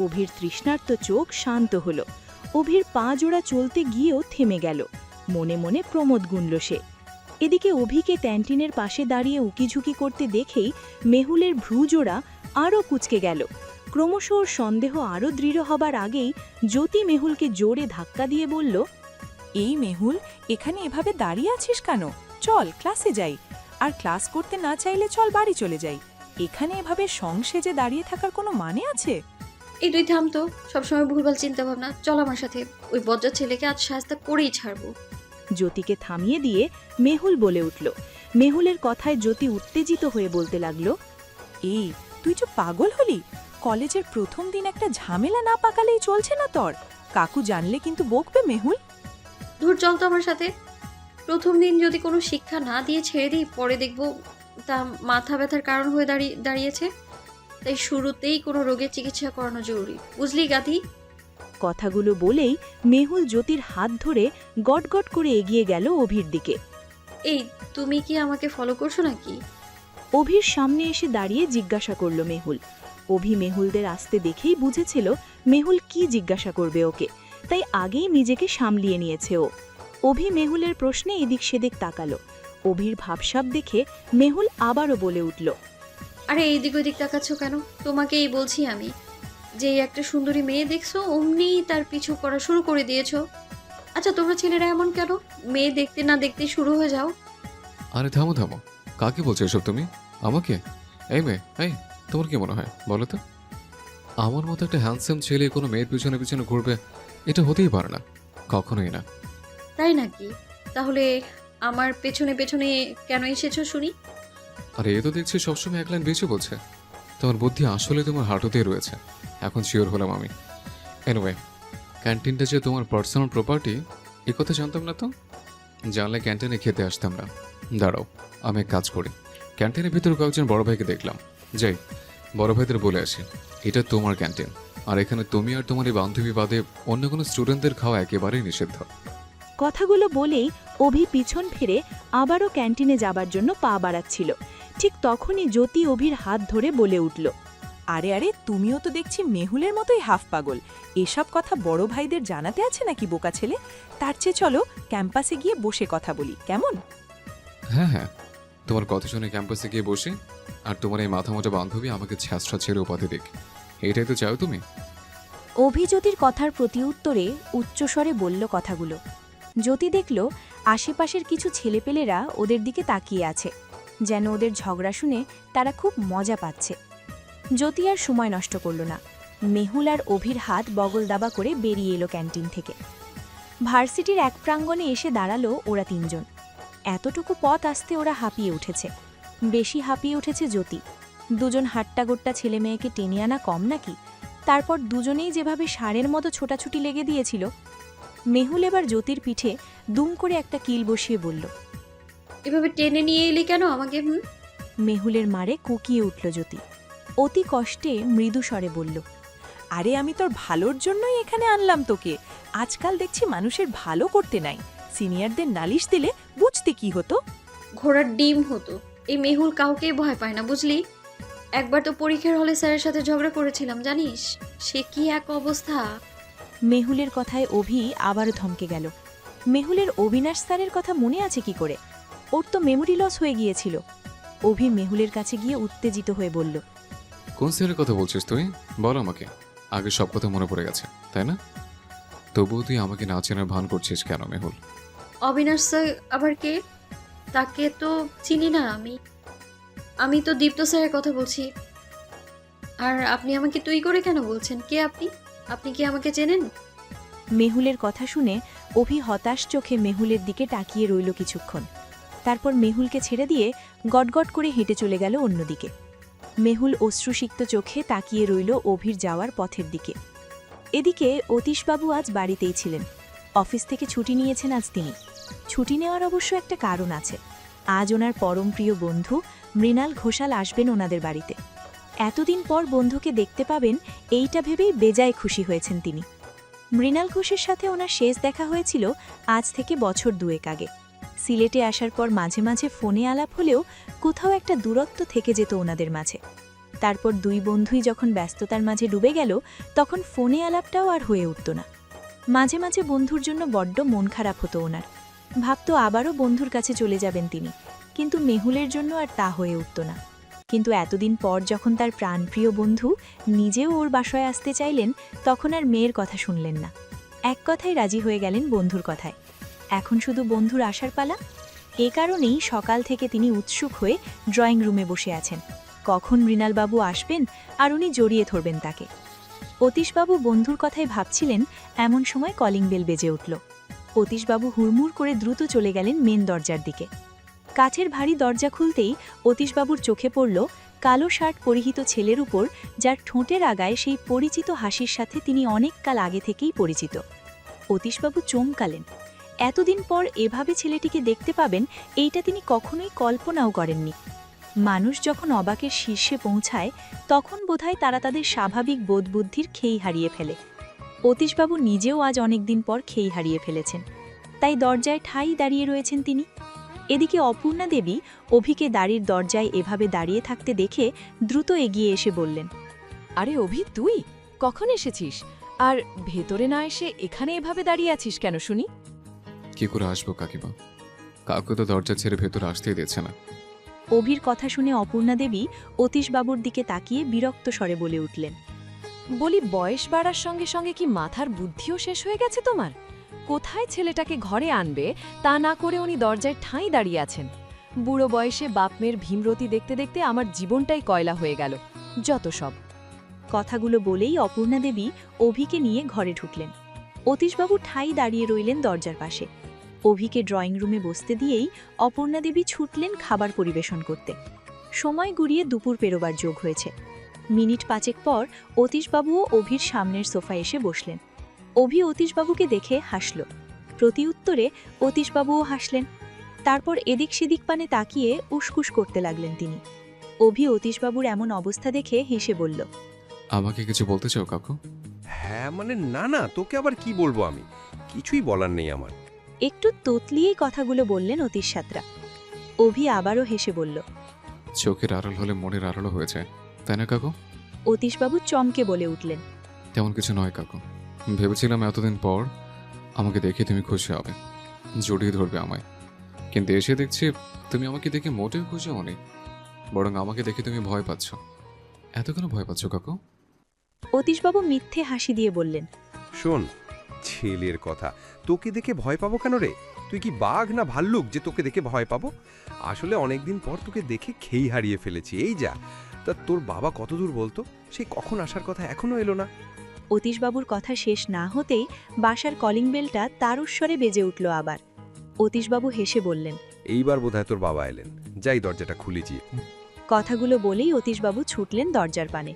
অভির তৃষ্ণার্ত চোখ শান্ত হলো। অভির পা জোড়া চলতে গিয়েও থেমে গেল। মনে মনে প্রমোদ গুনল সে। এদিকে অভিকে ক্যান্টিনের পাশে দাঁড়িয়ে উকিঝুঁকি করতে দেখেই মেহুলের ভ্রুজোড়া আরও কুঁচকে গেল। ক্রমশ ওর সন্দেহ আরও দৃঢ় হবার আগেই জ্যোতি মেহুলকে জোরে ধাক্কা দিয়ে বলল, এই মেহুল, এখানে এভাবে দাঁড়িয়ে আছিস কেন? চল ক্লাসে যাই। আর ক্লাস করতে না চাইলে চল বাড়ি চলে যাই। এখানে এভাবে সংসেজে দাঁড়িয়ে থাকার কোনো মানে আছে? এই তুই থাম তো, সবসময় ভুলভাল চিন্তা ভাবনা। চল আমার সাথে, ওই বজ্জার ছেলেকে আজ শাস্তা করেই ছাড়বো। জ্যোতিকে থামিয়ে দিয়ে মেহুল বলে উঠল। মেহুলের কথায় জ্যোতি উত্তেজিত হয়ে বলতে লাগল, এই তুই যে পাগল হলি? কলেজের প্রথম দিন একটা ঝামেলা না পাকালেই চলছে না তোর? কাকু জানলে কিন্তু বকবে মেহুল। ধুর, চল তো আমার সাথে। প্রথম দিন যদি কোনো শিক্ষা না দিয়ে ছেড়ে দিই, পরে দেখবো তা মাথা ব্যথার কারণ হয়ে দাঁড়িয়েছে। তাই শুরুতেই কোনো রোগের চিকিৎসা করানো জরুরি, বুঝলি গাধি? কথাগুলো বলেই মেহুল জ্যোতির হাত ধরে গটগট করে এগিয়ে গেল অভির দিকে। এই, তুমি কি আমাকে ফলো করছো নাকি? অভির সামনে এসে দাঁড়িয়ে জিজ্ঞাসা করল মেহুল। অভি মেহুলদের আসতে দেখেই বুঝেছিল মেহুল কি জিজ্ঞাসা করবে ওকে, তাই আগেই নিজেকে সামলিয়ে নিয়েছে ও। অভি মেহুলের প্রশ্নে এদিক সেদিক তাকালো। অভির ভাবসাব দেখে মেহুল আবারও বলে উঠল, আরে এইদিক ওইদিক তাকাচ্ছ কেন? তোমাকেই বলছি আমি, যে একটা সুন্দরী মেয়ে দেখছো অমনিই তার পিছু করা শুরু করে দিয়েছো। আচ্ছা, তোমরা ছেলেরা এমন কেন? মেয়ে দেখতে না দেখতে শুরু হয়ে যাও। আরে থামো থামো, কাকে বলছো এসব তুমি? আমাকে? এই মেয়ে, এই তোমার কি মনে হয় বলো তো? আমার মতো একটা হ্যান্ডসাম ছেলে কোনো মেয়ের পিছনে পিছনে ঘুরবে, এটা হতেই পারে না, কখনোই না। তাই নাকি? তাহলে আমার পেছনে পেছনে কেন এসেছো শুনি? আরে এ তো দেখছি সবসময় এক লাইন বেঁচে বলছে। তোমার বুদ্ধি আসলে তোমার হাঁটুতেই রয়েছে, এখন শিওর হলাম আমি। এনিওয়ে, ক্যান্টিনটা যে তোমার পার্সোনাল প্রপার্টি এ কথা জানতাম না তো। জানলে ক্যান্টিনে খেতে আসতাম না। দাঁড়াও, আমি এক কাজ করি, ক্যান্টিনের ভিতরে কয়েকজন বড় ভাইকে দেখলাম, যাই বড় ভাইদের বলে আসি। এটা তোমার ক্যান্টিন, আর এখানে তুমি আর তোমার এই বান্ধবী বাদে অন্য কোনো স্টুডেন্টদের খাওয়া একেবারেই নিষিদ্ধ। কথাগুলো বলেই অভি পিছন ফিরে আবারও ক্যান্টিনে যাবার জন্য পা বাড়াচ্ছিল। ঠিক তখনই জ্যোতি অভির হাত ধরে বলে উঠল, আরে আরে, তুমিও তো দেখছি মেহুলের মতোই হাফ পাগল। এসব কথা বড় ভাইদের জানাতে আছে নাকি বোকা ছেলে? তার চেয়ে চলো ক্যাম্পাসে গিয়ে বসে কথা বলি, কেমন? হ্যাঁ হ্যাঁ, তোমার কথা শুনে ক্যাম্পাসে গিয়ে বসে আর তোমার এই মাথা মোটা বান্ধবী আমাকে ছ্যাঁচড়া ছেড়ে উপাধি দিক, এইটাই তো চাও তুমি? অভি জ্যোতির কথার প্রতিউত্তরে উচ্চস্বরে বলল কথাগুলো। জ্যোতি দেখল আশেপাশের কিছু ছেলেপেলেরা ওদের দিকে তাকিয়ে আছে, যেন ওদের ঝগড়া শুনে তারা খুব মজা পাচ্ছে। জ্যোতি আর সময় নষ্ট করল না, মেহুল আর অভির হাত বগল দাবা করে বেরিয়ে এলো ক্যান্টিন থেকে। ভার্সিটির এক প্রাঙ্গণে এসে দাঁড়ালো ওরা তিনজন। এতটুকু পথ আসতে ওরা হাঁপিয়ে উঠেছে। বেশি হাঁপিয়ে উঠেছে জ্যোতি। দুজন হাট্টাগোট্টা ছেলে মেয়েকে টেনে আনা কম নাকি? তারপর দুজনেই যেভাবে ষাঁড়ের মতো ছোটাছুটি লেগে দিয়েছিল। মেহুল এবার জ্যোতির পিঠে দুম করে একটা কিল বসিয়ে বলল, এভাবে টেনে নিয়ে এলি কেন আমাকে? মেহুলের মারে কুকিয়ে উঠল জ্যোতি। অতি কষ্টে মৃদু স্বরে বলল, আরে আমি তোর ভালোর জন্যই এখানে আনলাম তোকে। আজকাল দেখছি মানুষের ভালো করতে নাই, সিনিয়রদের নালিশ দিলে বুঝতে কি হতো? ঘোড়ার ডিম হতো। এই মেহুল কাউকেই ভয় পায় না, বুঝলি? একবার তো পরীক্ষার হলে স্যারের সাথে ঝগড়া করেছিলাম, জানিস? সে কি এক অবস্থা। মেহুলের কথায় অভি আবার থমকে গেল। মেহুলের অবিনাশ স্যারের কথা মনে আছে কি করে? ওর তো মেমোরি লস হয়ে গিয়েছিল। অভি মেহুলের কাছে গিয়ে উত্তেজিত হয়ে বলল, কোন স্যারের কথা বলছিস তুই? বল আমাকে। আগে সব কথা মনে পড়ে গেছে, তাই না? তবুও তুই আমাকে না চেনার ভান করছিস কেন মেহুল? অবিনাশ স্যার আবার কে? তাকে তো চিনি না আমি। আমি তো দীপ্ত স্যারের কথা বলছি। আর আপনি আমাকে তুই করে কেন বলছেন? কে আপনি? আপনি কি আমাকে চেনেন? মেহুলের কথা শুনে অভি হতাশ চোখে মেহুলের দিকে তাকিয়ে রইল কিছুক্ষণ। তারপর মেহুলকে ছেড়ে দিয়ে গটগট করে হেঁটে চলে গেল অন্যদিকে। মেহুল অশ্রুসিক্ত চোখে তাকিয়ে রইল অভির যাওয়ার পথের দিকে। এদিকে অতীশবাবু আজ বাড়িতেই ছিলেন। অফিস থেকে ছুটি নিয়েছেন আজ তিনি। ছুটি নেওয়ার অবশ্য একটা কারণ আছে। আজ ওনার পরম প্রিয় বন্ধু মৃণাল ঘোষাল আসবেন ওনাদের বাড়িতে। এতদিন পর বন্ধুকে দেখতে পাবেন এইটা ভেবেই বেজায় খুশি হয়েছেন তিনি। মৃণাল ঘোষের সাথে ওনার শেষ দেখা হয়েছিল আজ থেকে বছর দুয়েক আগে। সিলেটে আসার পর মাঝে মাঝে ফোনে আলাপ হলেও কোথাও একটা দূরত্ব থেকে যেত ওনাদের মাঝে। তারপর দুই বন্ধুই যখন ব্যস্ততার মাঝে ডুবে গেল, তখন ফোনে আলাপটাও আর হয়ে উঠত না। মাঝে মাঝে বন্ধুর জন্য বড্ড মন খারাপ হতো ওনার। ভাবত আবারও বন্ধুর কাছে চলে যাবেন তিনি, কিন্তু মেহুলের জন্য আর তা হয়ে উঠত না। কিন্তু এতদিন পর যখন তার প্রাণপ্রিয় বন্ধু নিজেও ওর বাসায় আসতে চাইলেন, তখন আর মেয়ের কথা শুনলেন না। এক কথায় রাজি হয়ে গেলেন বন্ধুর কথায়। এখন শুধু বন্ধুর আসার পালা। এ কারণেই সকাল থেকে তিনি উৎসুক হয়ে ড্রয়িং রুমে বসে আছেন, কখন মৃণালবাবু আসবেন আর উনি জড়িয়ে ধরবেন তাকে। অতীশবাবু বন্ধুর কথায় ভাবছিলেন, এমন সময় কলিং বেল বেজে উঠল। অতীশবাবু হুড়মুড় করে দ্রুত চলে গেলেন মেন দরজার দিকে। কাঠের ভারী দরজা খুলতেই অতীশবাবুর চোখে পড়ল কালো শার্ট পরিহিত ছেলের উপর, যার ঠোঁটের আগায় সেই পরিচিত হাসির সাথে তিনি অনেক কাল আগে থেকেই পরিচিত। অতীশবাবু চমকালেন। এতদিন পর এভাবে ছেলেটিকে দেখতে পাবেন এইটা তিনি কখনোই কল্পনাও করেননি। মানুষ যখন অবাকের শীর্ষে পৌঁছায়, তখন বোধহয় তারা তাদের স্বাভাবিক বোধবুদ্ধির খেই হারিয়ে ফেলে। অতীশবাবু নিজেও আজ অনেকদিন পর খেই হারিয়ে ফেলেছেন, তাই দরজায় ঠাই দাঁড়িয়ে রয়েছেন তিনি। এদিকে অপূর্ণা দেবী অভিকে দাঁড়ির দরজায় এভাবে দাঁড়িয়ে থাকতে দেখে দ্রুত এগিয়ে এসে বললেন, আরে অভি, তুই কখন এসেছিস? আর ভেতরে না এসে এখানে এভাবে দাঁড়িয়ে আছিস কেন শুনি? কি করে আসবো কাকিমা? কাউকে তো দরজা ছেড়ে ভেতরে আসতেই দিচ্ছে না। অভির কথা শুনে অপূর্ণা দেবী অতীশবাবুর দিকে তাকিয়ে বিরক্ত স্বরে বলে উঠলেন, বলি, বয়স বাড়ার সঙ্গে সঙ্গে কি মাথার বুদ্ধিও শেষ হয়ে গেছে তোমার? কোথায় ছেলেটাকে ঘরে আনবে তা না করে উনি দরজায় ঠাঁই দাঁড়িয়ে আছেন। বুড়ো বয়সে বাপ মেয়ের ভীমরতি দেখতে দেখতে আমার জীবনটাই কয়লা হয়ে গেল। যত সব। কথাগুলো বলেই অপূর্ণা দেবী অভিকে নিয়ে ঘরে ঢুকলেন। অতীশবাবু ঠাই দাঁড়িয়ে রইলেন দরজার পাশে। অভিকে ড্রয়িং রুমে বসতে দিয়েই অপূর্ণা দেবী ছুটলেন খাবার পরিবেশন করতে। সময় গুড়িয়ে দুপুর পেরোবার যোগ হয়েছে। মিনিট 5 পর অতীশবাবুও অভির সামনের সোফায় এসে বসলেন। অভি অতীশবাবুকে দেখে হাসল। প্রতিউত্তরে অতীশবাবুও হাসলেন। তারপর এদিক সেদিক পানে তাকিয়ে উসকুস করতে লাগলেন তিনি। অভি অতীশবাবুর এমন অবস্থা দেখে হেসে বলল, আমাকে কিছু বলতে চাও কাকু? হ্যাঁ মানে না না, তোকে আবার কি বলবো আমি, কিছুই বলার নেই আমার। একটু তোতলিয়েই কথাগুলো বললেন অতীশাতরা। অভি আবারও হেসে বলল। চোখের আড়াল হলে মনের আড়ালও হয়ে যায়, তাই না কাকু? অতীশবাবু চমকে বলে উঠলেন। তেমন কিছু নয় কাকু, ভেবেছিলাম এতদিন পর আমাকে দেখে তুমি খুশি হবে, জড়িয়ে ধরবে আমায়, কিন্তু এসে দেখছি তুমি আমাকে দেখে মোটেও খুশি হওনি, বরং আমাকে দেখে তুমি ভয় পাচ্ছ। এত কেন ভয় পাচ্ছ কাকু? অতীশবাবু মিথ্যে হাসি দিয়ে বললেন। শোন, ছেলের কথা, তোকে দেখে ভয় পাবো কেন রে? তুই কি বাঘ না ভাল্লুক যে তোকে দেখে ভয় পাবো? আসলে অনেকদিন পর তোকে দেখে খেই হারিয়ে ফেলেছি, এই যা। তা তোর বাবা কত দূর বলতো? সেই কখন আসার কথা এখনো এলো না। অতীশবাবুর কথা শেষ না হতেই বাসার কলিং বেলটা তার উৎস্বরে বেজে উঠল আবার। অতীশবাবু হেসে বললেন। এইবার বোধহয় তোর বাবা এলেন, যাই দরজাটা খুলেছি। কথাগুলো বলেই অতীশবাবু ছুটলেন দরজার পানে।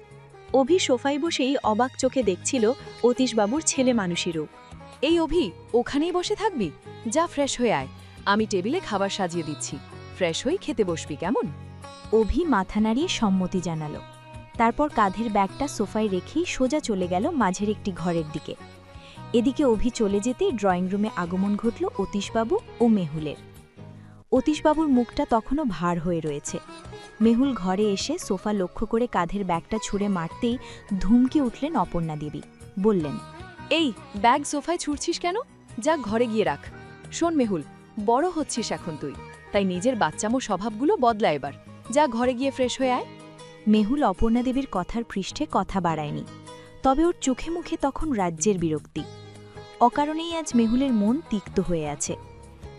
অভি সোফায় বসেই অবাক চোখে দেখছিল অতীশবাবুর ছেলে মানুষই রূপ। এই অভি, ওখানেই বসে থাকবি? যা ফ্রেশ হয়ে আয়, আমি টেবিলে খাবার সাজিয়ে দিচ্ছি, ফ্রেশ হয়ে খেতে বসবি কেমন? অভি মাথা নাড়িয়ে সম্মতি জানালো। তারপর কাঁধের ব্যাগটা সোফায় রেখেই সোজা চলে গেল মাঝের একটি ঘরের দিকে। এদিকে অভি চলে যেতেই ড্রয়িং রুমে আগমন ঘটল অতীশবাবু ও মেহুলের। অতীশবাবুর মুখটা তখনও ভার হয়ে রয়েছে। মেহুল ঘরে এসে সোফা লক্ষ্য করে কাঁধের ব্যাগটা ছুঁড়ে মারতেই ধুমকে উঠলেন অপর্ণা দেবী। বললেন, এই ব্যাগ সোফায় ছুঁড়ছিস কেন? যা ঘরে গিয়ে রাখ। শোন মেহুল, বড় হচ্ছিস এখন তুই, তাই নিজের বাচ্চামো স্বভাবগুলো বদলা এবার। যা ঘরে গিয়ে ফ্রেশ হয়ে আয়। মেহুল অপর্ণা দেবীর কথার পৃষ্ঠে কথা বাড়ায়নি, তবে ওর চোখে মুখে তখন রাজ্যের বিরক্তি। অকারণেই আজ মেহুলের মন তিক্ত হয়ে আছে।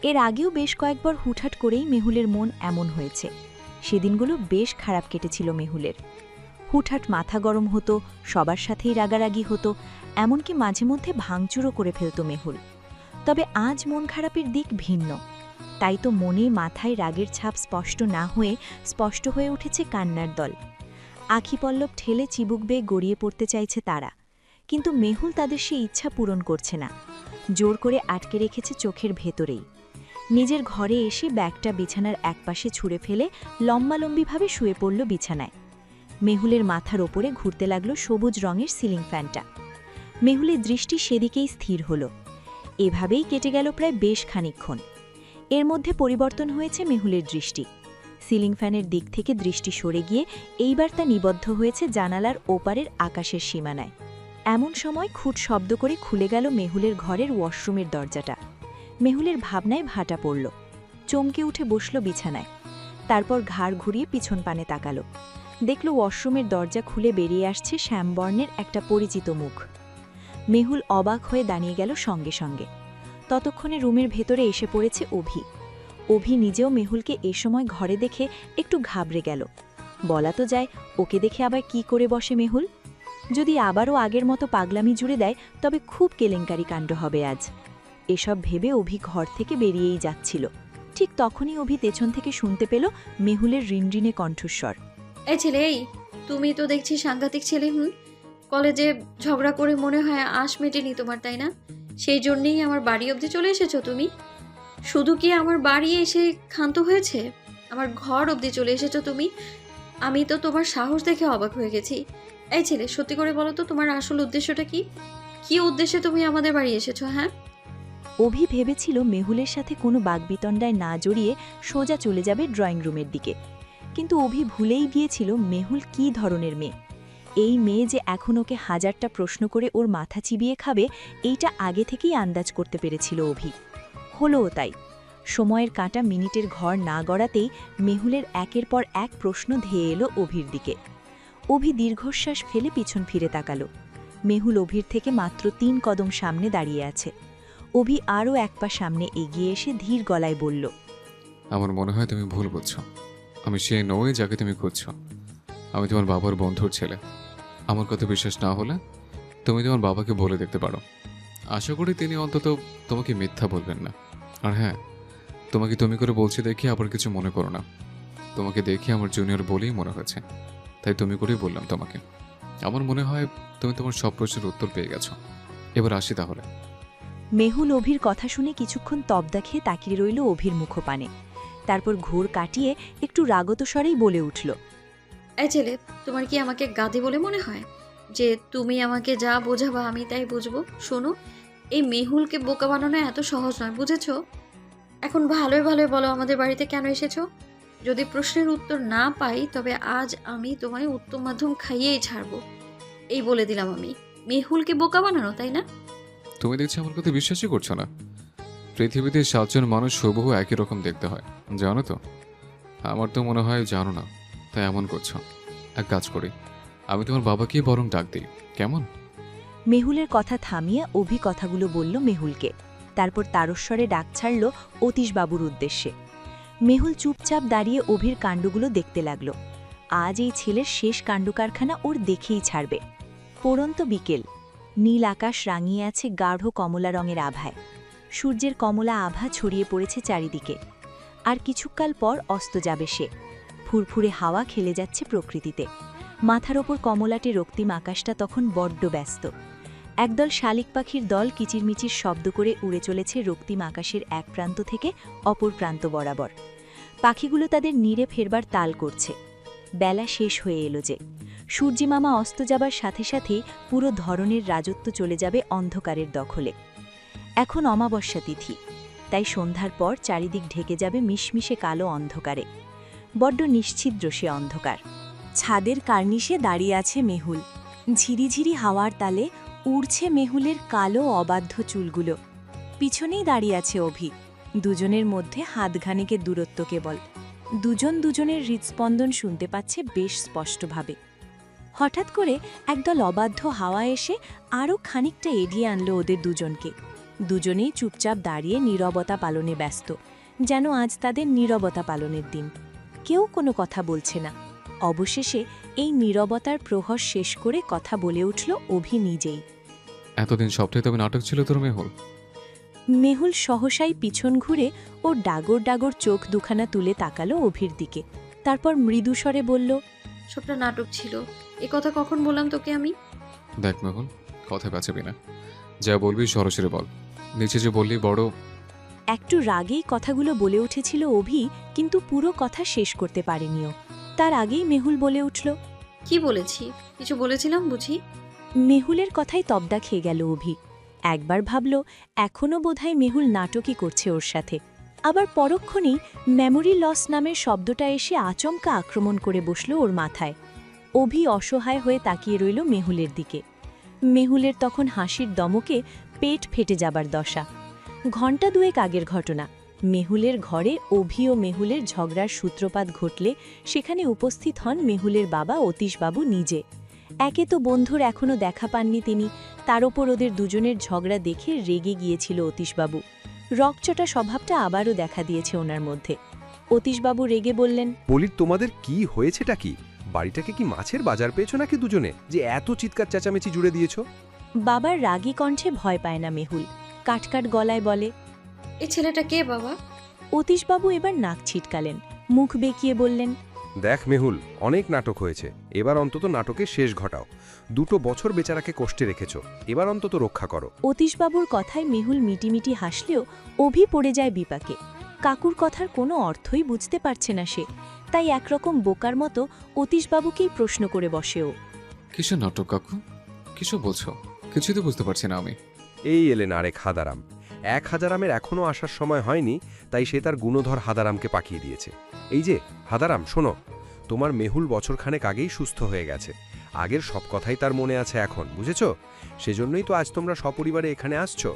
এর আগেও বেশ কয়েকবার হুটহাট করেই মেহুলের মন এমন হয়েছে। সেদিনগুলো বেশ খারাপ কেটেছিল মেহুলের। হুটহাট মাথা গরম হতো, সবার সাথেই রাগারাগি হতো, এমনকি মাঝে মধ্যে ভাঙচুরও করে ফেলত মেহুল। তবে আজ মন খারাপের দিক ভিন্ন। তাই তো মনে মাথায় রাগের ছাপ স্পষ্ট না হয়ে স্পষ্ট হয়ে উঠেছে কান্নার দল। আখিপল্লব ঠেলে চিবুক বেয়ে গড়িয়ে পড়তে চাইছে তারা, কিন্তু মেহুল তাদের সেই ইচ্ছা পূরণ করছে না, জোর করে আটকে রেখেছে চোখের ভেতরেই। নিজের ঘরে এসে ব্যাগটা বিছানার একপাশে ছুঁড়ে ফেলে লম্বালম্বিভাবে শুয়ে পড়ল বিছানায়। মেহুলের মাথার ওপরে ঘুরতে লাগল সবুজ রঙের সিলিং ফ্যানটা। মেহুলের দৃষ্টি সেদিকেই স্থির হল। এভাবেই কেটে গেল প্রায় বেশ খানিকক্ষণ। এর মধ্যে পরিবর্তন হয়েছে মেহুলের দৃষ্টি। সিলিং ফ্যানের দিক থেকে দৃষ্টি সরে গিয়ে এইবার তা নিবদ্ধ হয়েছে জানালার ওপারের আকাশের সীমানায়। এমন সময় খুট শব্দ করে খুলে গেল মেহুলের ঘরের ওয়াশরুমের দরজাটা। মেহুলের ভাবনায় ভাটা পড়ল। চমকে উঠে বসল বিছানায়। তারপর ঘাড় ঘুরিয়ে পিছন পানে তাকালো। দেখল ওয়াশরুমের দরজা খুলে বেরিয়ে আসছে শ্যামবর্ণের একটা পরিচিত মুখ। মেহুল অবাক হয়ে দাঁড়িয়ে গেল সঙ্গে সঙ্গে। ততক্ষণে রুমের ভেতরে এসে পড়েছে অভি। অভি নিজেও মেহুলকে এ সময় ঘরে দেখে একটু ঘাবড়ে গেল। বলা তো যায়, ওকে দেখে আবার কি করে বসে মেহুল। যদি আবারও আগের মতো পাগলামি জুড়ে দেয় তবে খুব কেলেঙ্কারি কাণ্ড হবে আজ। এসব ভেবে অভি ঘর থেকে বেরিয়েই যাচ্ছিল। ঠিক তখনই অভি পেছন থেকে শুনতে পেল মেহুলের রিনরিনে কণ্ঠস্বর। এই ছেলে, এই তুমি তো দেখছি সাংঘাতিক ছেলে। কলেজে ঝগড়া করে মনে হয় আশ মেটেনি তোমার, তাই না? সেই জন্যেই আমার বাড়ি অবধি চলে এসেছো তুমি? শুধু কি আমার বাড়ি এসে ক্ষান্ত হয়েছে, আমার ঘর অবধি চলে এসেছো তুমি? আমি তো তোমার সাহস দেখে অবাক হয়ে গেছি। এই ছেলে, সত্যি করে বলো তো তোমার আসল উদ্দেশ্যটা কি? কি উদ্দেশ্যে তুমি আমাদের বাড়ি এসেছো? হ্যাঁ, অভি ভেবেছিল মেহুলের সাথে কোনো বাগবিতণ্ডায় না জড়িয়ে সোজা চলে যাবে ড্রয়িং রুমের দিকে, কিন্তু অভি ভুলেই গিয়েছিল মেহুল কী ধরনের মেয়ে। এই মেয়ে যে এখন ওকে হাজারটা প্রশ্ন করে ওর মাথা চিবিয়ে খাবে, এইটা আগে থেকেই আন্দাজ করতে পেরেছিল অভি। হলোও তাই। সময়ের কাঁটা মিনিটের ঘর না গড়াতেই মেহুলের একের পর এক প্রশ্ন ধেয়ে এলো অভির দিকে। অভি দীর্ঘশ্বাস ফেলে পিছন ফিরে তাকালো। মেহুল অভির থেকে মাত্র 3 কদম সামনে দাঁড়িয়ে আছে। অভি আরও এক পা সামনে এগিয়ে এসে ধীর গলায় বলল, আমার মনে হয় তুমি ভুল বুঝছো। আমি সে নই যাকে তুমি খুঁজছো। আমি তোমার বাবার বন্ধুর ছেলে। আমার কথা বিশ্বাস না হলে তুমি তোমার বাবাকে বলে দেখতে পারো। আশা করি তিনি অন্তত তোমাকে মিথ্যা বলবেন না। আর হ্যাঁ, তোমাকে তুমি করে বলছি দেখি আবার কিছু মনে করো না। তোমাকে দেখি আমার জুনিয়র বলেই মনে হয়েছে, তাই তুমি করেই বললাম তোমাকে। আমার মনে হয় তুমি তোমার সব প্রশ্নের উত্তর পেয়ে গেছো। এবার আসি তাহলে। মেহুল অভির কথা শুনে কিছুক্ষণ তবদা খেয়ে তাকিয়ে রইল অভির মুখপানে। তারপর ঘোর কাটিয়ে একটু রাগত স্বরেই বলে উঠল, এই ছেলে, তোমার কি আমাকে গাধি বলে মনে হয়? যে তুমি আমাকে যা বোঝাবা আমি তাই বুঝবো। শোনো, এই মেহুলকে বোকা বানানো এত সহজ নয়, বুঝেছো? এখন ভালোই ভালোই বলো আমাদের বাড়িতে কেন এসেছো। যদি প্রশ্নের উত্তর না পাই তবে আজ আমি তোমায় উত্তম মাধ্যম খাইয়েই ছাড়বো। এই বলে দিলাম আমি। মেহুলকে বোকা বানানো, তাই না? তুমি দেখছি আমার কথা বিশ্বাসই করছো না। পৃথিবীতে 7 জন মানুষ হুবহু একই রকম দেখতে হয়, জানো তো? আমার তো মনে হয় জানো না, তাই এমন করছো। এক কাজ করি, আমি তোমার বাবাকেই বরং ডাক দিই, কেমন? মেহুলের কথা থামিয়ে অভি কথাগুলো বলল মেহুলকে। তারপর তারস্বরে ডাক ছাড়ল অতীশবাবুর উদ্দেশ্যে। মেহুল চুপচাপ দাঁড়িয়ে অভির কাণ্ডগুলো দেখতে লাগল। আজ এই ছেলের শেষ কাণ্ডকারখানা ওর দেখেই ছাড়বে। পড়ন্ত বিকেল, নীল আকাশ রাঙিয়ে আছে গাঢ় কমলা রঙের আভায়। সূর্যের কমলা আভা ছড়িয়ে পড়েছে চারিদিকে। আর কিছুকাল পর অস্ত যাবে সে। ফুরফুরে হাওয়া খেলে যাচ্ছে প্রকৃতিতে। মাথার ওপর কমলাটে রক্তিম আকাশটা তখন বড্ড ব্যস্ত। একদল শালিক পাখির দল কিচিরমিচির শব্দ করে উড়ে চলেছে রক্তিম আকাশের এক প্রান্ত থেকে অপর প্রান্ত বরাবর। পাখিগুলো তাদের নীড়ে ফেরবার তাল করছে। বেলা শেষ হয়ে এলো যে। সূর্যিমামা অস্ত যাবার সাথে সাথেই পুরো ধরনের রাজত্ব চলে যাবে অন্ধকারের দখলে। এখন অমাবস্যা তিথি, তাই সন্ধ্যার পর চারিদিক ঢেকে যাবে মিশমিশে কালো অন্ধকারে। বড্ড নিশ্ছিদ্র সে অন্ধকার। ছাদের কার্নিশে দাঁড়িয়ে আছে মেহুল। ঝিরিঝিরি হাওয়ার তালে উড়ছে মেহুলের কালো অবাধ্য চুলগুলো। পিছনেই দাঁড়িয়ে আছে অভি। দুজনের মধ্যে হাতখানিকের দূরত্ব কেবল। দুজন দুজনের হৃদস্পন্দন শুনতে পাচ্ছে বেশ স্পষ্টভাবে। হঠাৎ করে একদল অবাধ্য হাওয়া এসে আরও খানিকটা এগিয়ে আনল ওদের দুজনকে। দুজনেই চুপচাপ দাঁড়িয়ে নীরবতা পালনে ব্যস্ত, যেন আজ তাদের নীরবতা পালনের দিন। কেউ কোনো কথা বলছে না। অবশেষে এই নীরবতার প্রহর শেষ করে কথা বলে উঠল অভি নিজেই। এতদিন সবটাই তবে নাটক ছিল তোর মেহুল? মেহুল সহসাই পিছন ঘুরে ও ডাগর ডাগর চোখ দুখানা তুলে তাকালো অভির দিকে। তারপর মৃদুস্বরে বলল, সবটা নাটক ছিল। এ কথা কখন বললাম তোকে আমি? দেখ মেহুল, কথা বাঁচাবি না, যা বলবি সরাসরি বল। নিচে যে বললি বড়। একটু রাগেই কথাগুলো বলে উঠেছিল অভি, কিন্তু পুরো কথা শেষ করতে পারেনিও। তার আগেই মেহুল বলে উঠল, কি বলেছি? কিছু বলেছিলাম বুঝি? মেহুলের কথাই তবদা খেয়ে গেল অভি। একবার ভাবল এখনও বোধহয় মেহুল নাটকই করছে ওর সাথে। আবার পরক্ষণেই মেমোরি লস নামের শব্দটা এসে আচমকা আক্রমণ করে বসল ওর মাথায়। অভি অসহায় হয়ে তাকিয়ে রইল মেহুলের দিকে। মেহুলের তখন হাসির দমকে পেট ফেটে যাবার দশা। ঘণ্টা দুয়েক আগের ঘটনা। মেহুলের ঘরে অভি ও মেহুলের ঝগড়ার সূত্রপাত ঘটলে সেখানে উপস্থিত হন মেহুলের বাবা অতীশবাবু নিজে। একে তো বন্ধুর এখনও দেখা পাননি তিনি, তার ওপর ওদের দুজনের ঝগড়া দেখে রেগে গিয়েছিল অতীশবাবু। রকচটা স্বভাবটা আবারও দেখা দিয়েছে ওনার মধ্যে। অতীশবাবু রেগে বললেন, বলি তোমাদের কি হয়েছেটা কি? বাড়িটাকে কি মাছের বাজার পেয়েছো নাকি দুজনে, যে এত চিৎকার চেঁচামেচি জুড়ে দিয়েছো? বাবার রাগী কণ্ঠে ভয় পায় না মেহুল, কাটকাট গলায় বলে, এই ছেলেটা কে বাবা? অতীশবাবু এবার নাক ছিটকালেন, মুখ বেঁকিয়ে বললেন, দেখ মেহুল, অনেক নাটক হয়েছে, এবার অন্তত নাটকের শেষ ঘটাও। 2 বছর বেচারাকে কষ্টে রেখেছো, এবার অন্তত রক্ষা করো। অতীশবাবুর কথায় মেহুল মিটিমিটি হাসলেও অভি পড়ে যায় বিপাকে। কাকুর কথার কোনো অর্থই বুঝতে পারছে না সে, তাই একরকম বোকার মতো অতীশবাবুকেই প্রশ্ন করে বসে ও। কিসের নাটক কাকু? কিছু বলছো? কিছুই তো বুঝতে পারছি না আমি। এই এলেন আরেক হাদারাম। 1 হাজারামের এখনও আসার সময় হয়নি, তাই সে তার গুণধর হাদারামকে পাঠিয়ে দিয়েছে। এই যে হাদারাম, শোনো, তোমার মেহুল বছরখানেক আগেই সুস্থ হয়ে গেছে। আগের সব কথাই তার মনে আছে এখন, বুঝেছ? সেজন্যই তো আজ তোমরা সপরিবারে এখানে আসছো।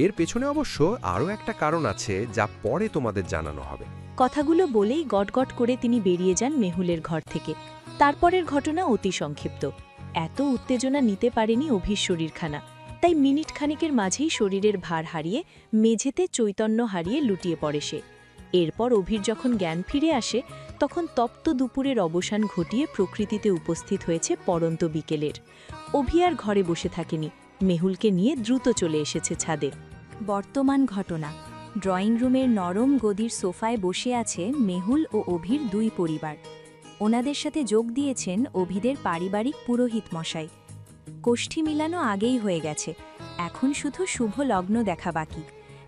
এর পেছনে অবশ্য আরও একটা কারণ আছে, যা পরে তোমাদের জানানো হবে। কথাগুলো বলেই গটগট করে তিনি বেরিয়ে যান মেহুলের ঘর থেকে। তারপরের ঘটনা অতি সংক্ষিপ্ত। এত উত্তেজনা নিতে পারেনি অভির শরীরখানা, তাই মিনিট খানিকের মাঝেই শরীরের ভার হারিয়ে মেঝেতে চৈতন্য হারিয়ে লুটিয়ে পড়ে সে। এরপর অভির যখন জ্ঞান ফিরে আসে, তখন তপ্ত দুপুরের অবসান ঘটিয়ে প্রকৃতিতে উপস্থিত হয়েছে পড়ন্ত বিকেলের। অভি আর ঘরে বসে থাকেনি, মেহুলকে নিয়ে দ্রুত চলে এসেছে ছাদে। বর্তমান ঘটনা। ড্রয়িং রুমের নরম গদির সোফায় বসে আছে মেহুল ও অভির 2 পরিবার। ওনাদের সাথে যোগ দিয়েছেন অভিদের পারিবারিক পুরোহিত মশাই। কোষ্ঠী মিলানো আগেই হয়ে গেছে, এখন শুধু শুভ লগ্ন দেখা বাকি।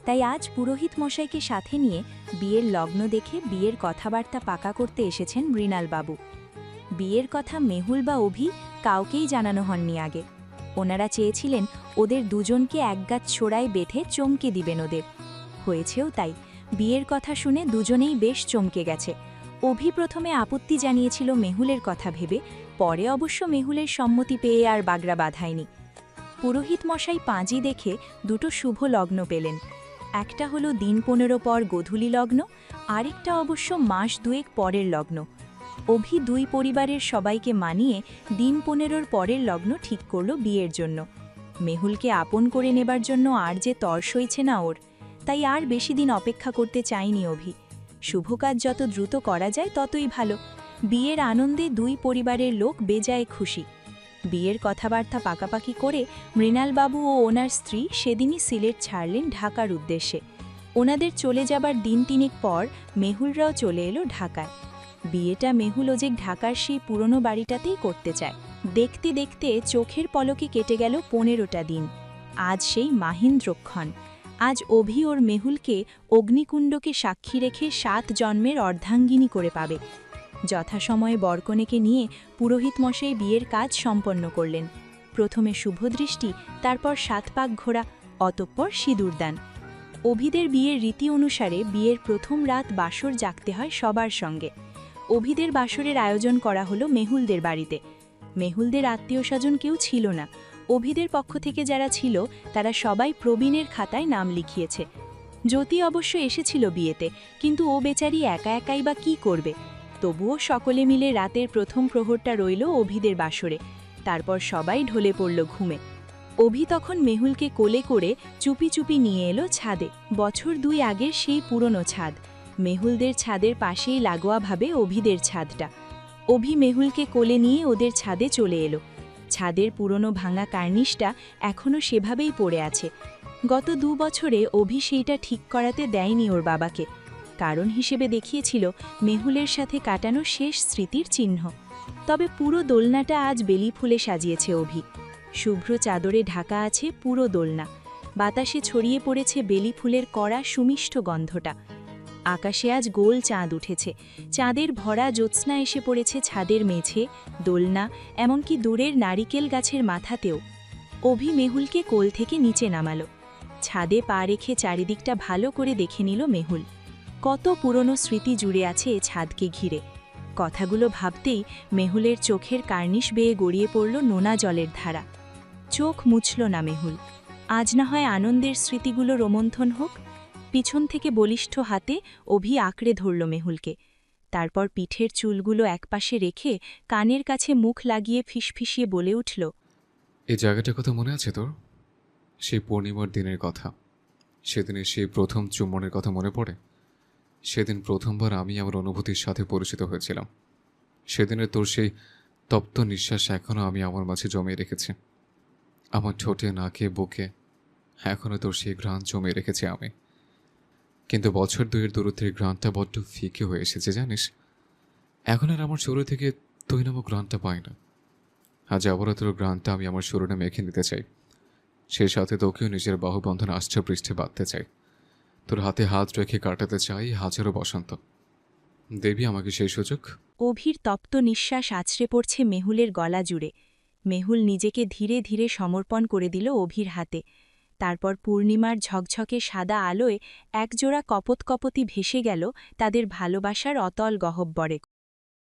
তাই আজ পুরোহিত মশাইকে সাথে নিয়ে বিয়ের লগ্ন দেখে বিয়ের কথাবার্তা পাকা করতে এসেছেন মৃণালবাবু। বিয়ের কথা মেহুল বা অভি কাউকেই জানানো হননি আগে। ওনারা চেয়েছিলেন ওদের দুজনকে একগাছ ছোড়ায় বেঁধে চমকে দিবেন ওদের। হয়েছেও তাই, বিয়ের কথা শুনে দুজনেই বেশ চমকে গেছে। অভি প্রথমে আপত্তি জানিয়েছিল মেহুলের কথা ভেবে, পরে অবশ্য মেহুলের সম্মতি পেয়ে আর বাগড়া বাঁধায়নি। পুরোহিত মশাই পাঁজি দেখে দুটো শুভ লগ্ন পেলেন। একটা হলো দিন 15 পর গোধূলি লগ্ন, আরেকটা অবশ্য মাস 2 পরের লগ্ন। অভি দুই পরিবারের সবাইকে মানিয়ে দিন 15 পরের লগ্ন ঠিক করল বিয়ের জন্য। মেহুলকে আপন করে নেবার জন্য আর যে তর সইছে না ওর, তাই আর বেশি দিন অপেক্ষা করতে চায়নি অভি। শুভ কাজ যত দ্রুত করা যায় ততই ভালো। বিয়ের আনন্দে দুই পরিবারের লোক বেজায় খুশি। বিয়ের কথাবার্তা পাকাপাকি করে মৃণালবাবু ও ওনার স্ত্রী সেদিনই সিলেট ছাড়লেন ঢাকার উদ্দেশ্যে। ওনাদের চলে যাবার দিন 3 পর মেহুলরাও চলে এলো ঢাকায়। বিয়েটা মেহুল ওজেক ঢাকার সেই পুরনো বাড়িটাতেই করতে চায়। দেখতে দেখতে চোখের পলকে কেটে গেল 15টা দিন। আজ সেই মাহিন্দ্রক্ষণ। আজ অভি ওর মেহুলকে অগ্নিকুণ্ডকে সাক্ষী রেখে 7 জন্মের অর্ধাঙ্গিনী করে পাবে। যথাসময়ে বরকনেকে নিয়ে পুরোহিত মশাই বিয়ের কাজ সম্পন্ন করলেন। প্রথমে শুভদৃষ্টি, তারপর 7 পাক ঘোরা, অতঃপর সিঁদুরদান। অভিদের বিয়ের রীতি অনুসারে বিয়ের প্রথম রাত বাসর জাগতে হয় সবার সঙ্গে। অভিদের বাসরের আয়োজন করা হলো মেহুলদের বাড়িতে। মেহুলদের আত্মীয়স্বজন কেউ ছিল না। অভিদের পক্ষ থেকে যারা ছিল তারা সবাই প্রবীণের খাতায় নাম লিখিয়েছে। জ্যোতি অবশ্য এসেছিল বিয়েতে, কিন্তু ও বেচারি একা একাই বা কী করবে। তবুও সকলে মিলে রাতের প্রথম প্রহরটা রইল অভিদের বাসরে। তারপর সবাই ঢলে পড়ল ঘুমে। অভি তখন মেহুলকে কোলে করে চুপি চুপি নিয়ে এলো ছাদে। বছর 2 আগের সেই পুরনো ছাদ। মেহুলদের ছাদের পাশেই লাগোয়াভাবে অভিদের ছাদটা। অভি মেহুলকে কোলে নিয়ে ওদের ছাদে চলে এলো। ছাদের পুরনো ভাঙা কার্নিশটা এখনও সেভাবেই পড়ে আছে। গত 2 বছরে অভি সেইটা ঠিক করাতে দেয়নি ওর বাবাকে। কারণ হিসেবে দেখিয়েছিল মেহুলের সাথে কাটানো শেষ স্মৃতির চিহ্ন। তবে পুরো দোলনাটা আজ বেলি ফুলে সাজিয়েছে অভি। শুভ্র চাদরে ঢাকা আছে পুরো দোলনা। বাতাসে ছড়িয়ে পড়েছে বেলি ফুলের কড়া সুমিষ্ট গন্ধটা। আকাশে আজ গোল চাঁদ উঠেছে। চাঁদের ভরা জ্যোৎস্না এসে পড়েছে ছাদের মেঝে, দোলনা, এমনকি দূরের নারিকেল গাছের মাথাতেও। অভি মেহুলকে কোল থেকে নিচে নামালো। ছাদে পা রেখে চারিদিকটা ভালো করে দেখে নিল মেহুল। কত পুরনো স্মৃতি জুড়ে আছে এ ছাদকে ঘিরে। কথাগুলো ভাবতেই মেহুলের চোখের কার্নিশ বেয়ে গড়িয়ে পড়ল নোনা জলের ধারা। চোখ মুছল না মেহুল। আজ না হয় আনন্দের স্মৃতিগুলো রোমন্থন হোক। পিছন থেকে বলিষ্ঠ হাতে অভি আঁকড়ে ধরল মেহুলকে। তারপর পিঠের চুলগুলো একপাশে রেখে কানের কাছে মুখ লাগিয়ে ফিসফিসিয়ে বলে উঠল, এই জায়গাটার কথা মনে আছে তোর? সেই পূর্ণিমার দিনের কথা। সেদিনের সেই প্রথম চুম্বনের কথা মনে পড়ে? সেদিন প্রথমবার আমি আমার অনুভূতির সাথে পরিচিত হয়েছিলাম। সেদিনের তোর সেই তপ্ত নিঃশ্বাস এখনও আমি আমার মাঝে জমিয়ে রেখেছি। আমার ঠোঁটে, নাকে, বুকে এখনও তোর সেই ঘ্রাণ জমিয়ে রেখেছি আমি। কিন্তু বছর 2 দূরত্বের ঘ্রাণটা বড্ড ফিকে হয়ে এসেছে জানিস। এখন আর আমার শরীর থেকে তুই নামক ঘ্রাণটা পাই না। আজ আবারও তোর ঘ্রাণটা আমি আমার শরীরে মেখে নিতে চাই। সেই সাথে তোকেও নিজের বাহুবন্ধন আষ্টা পৃষ্ঠে বাঁধতে চাই। তোর হাতে হাত রেখে কাটাতে চাই হাজারো বসন্ত। দেবী আমাকে সেই সুযোগ? অভির তপ্ত নিঃশ্বাস আছড়ে পড়ছে মেহুলের গলা জুড়ে। মেহুল নিজেকে ধীরে ধীরে সমর্পণ করে দিল অভির হাতে। তারপর পূর্ণিমার ঝকঝকে সাদা আলোয় একজোড়া কপোত কপতি ভেসে গেল তাদের ভালোবাসার অতল গহ্বরে।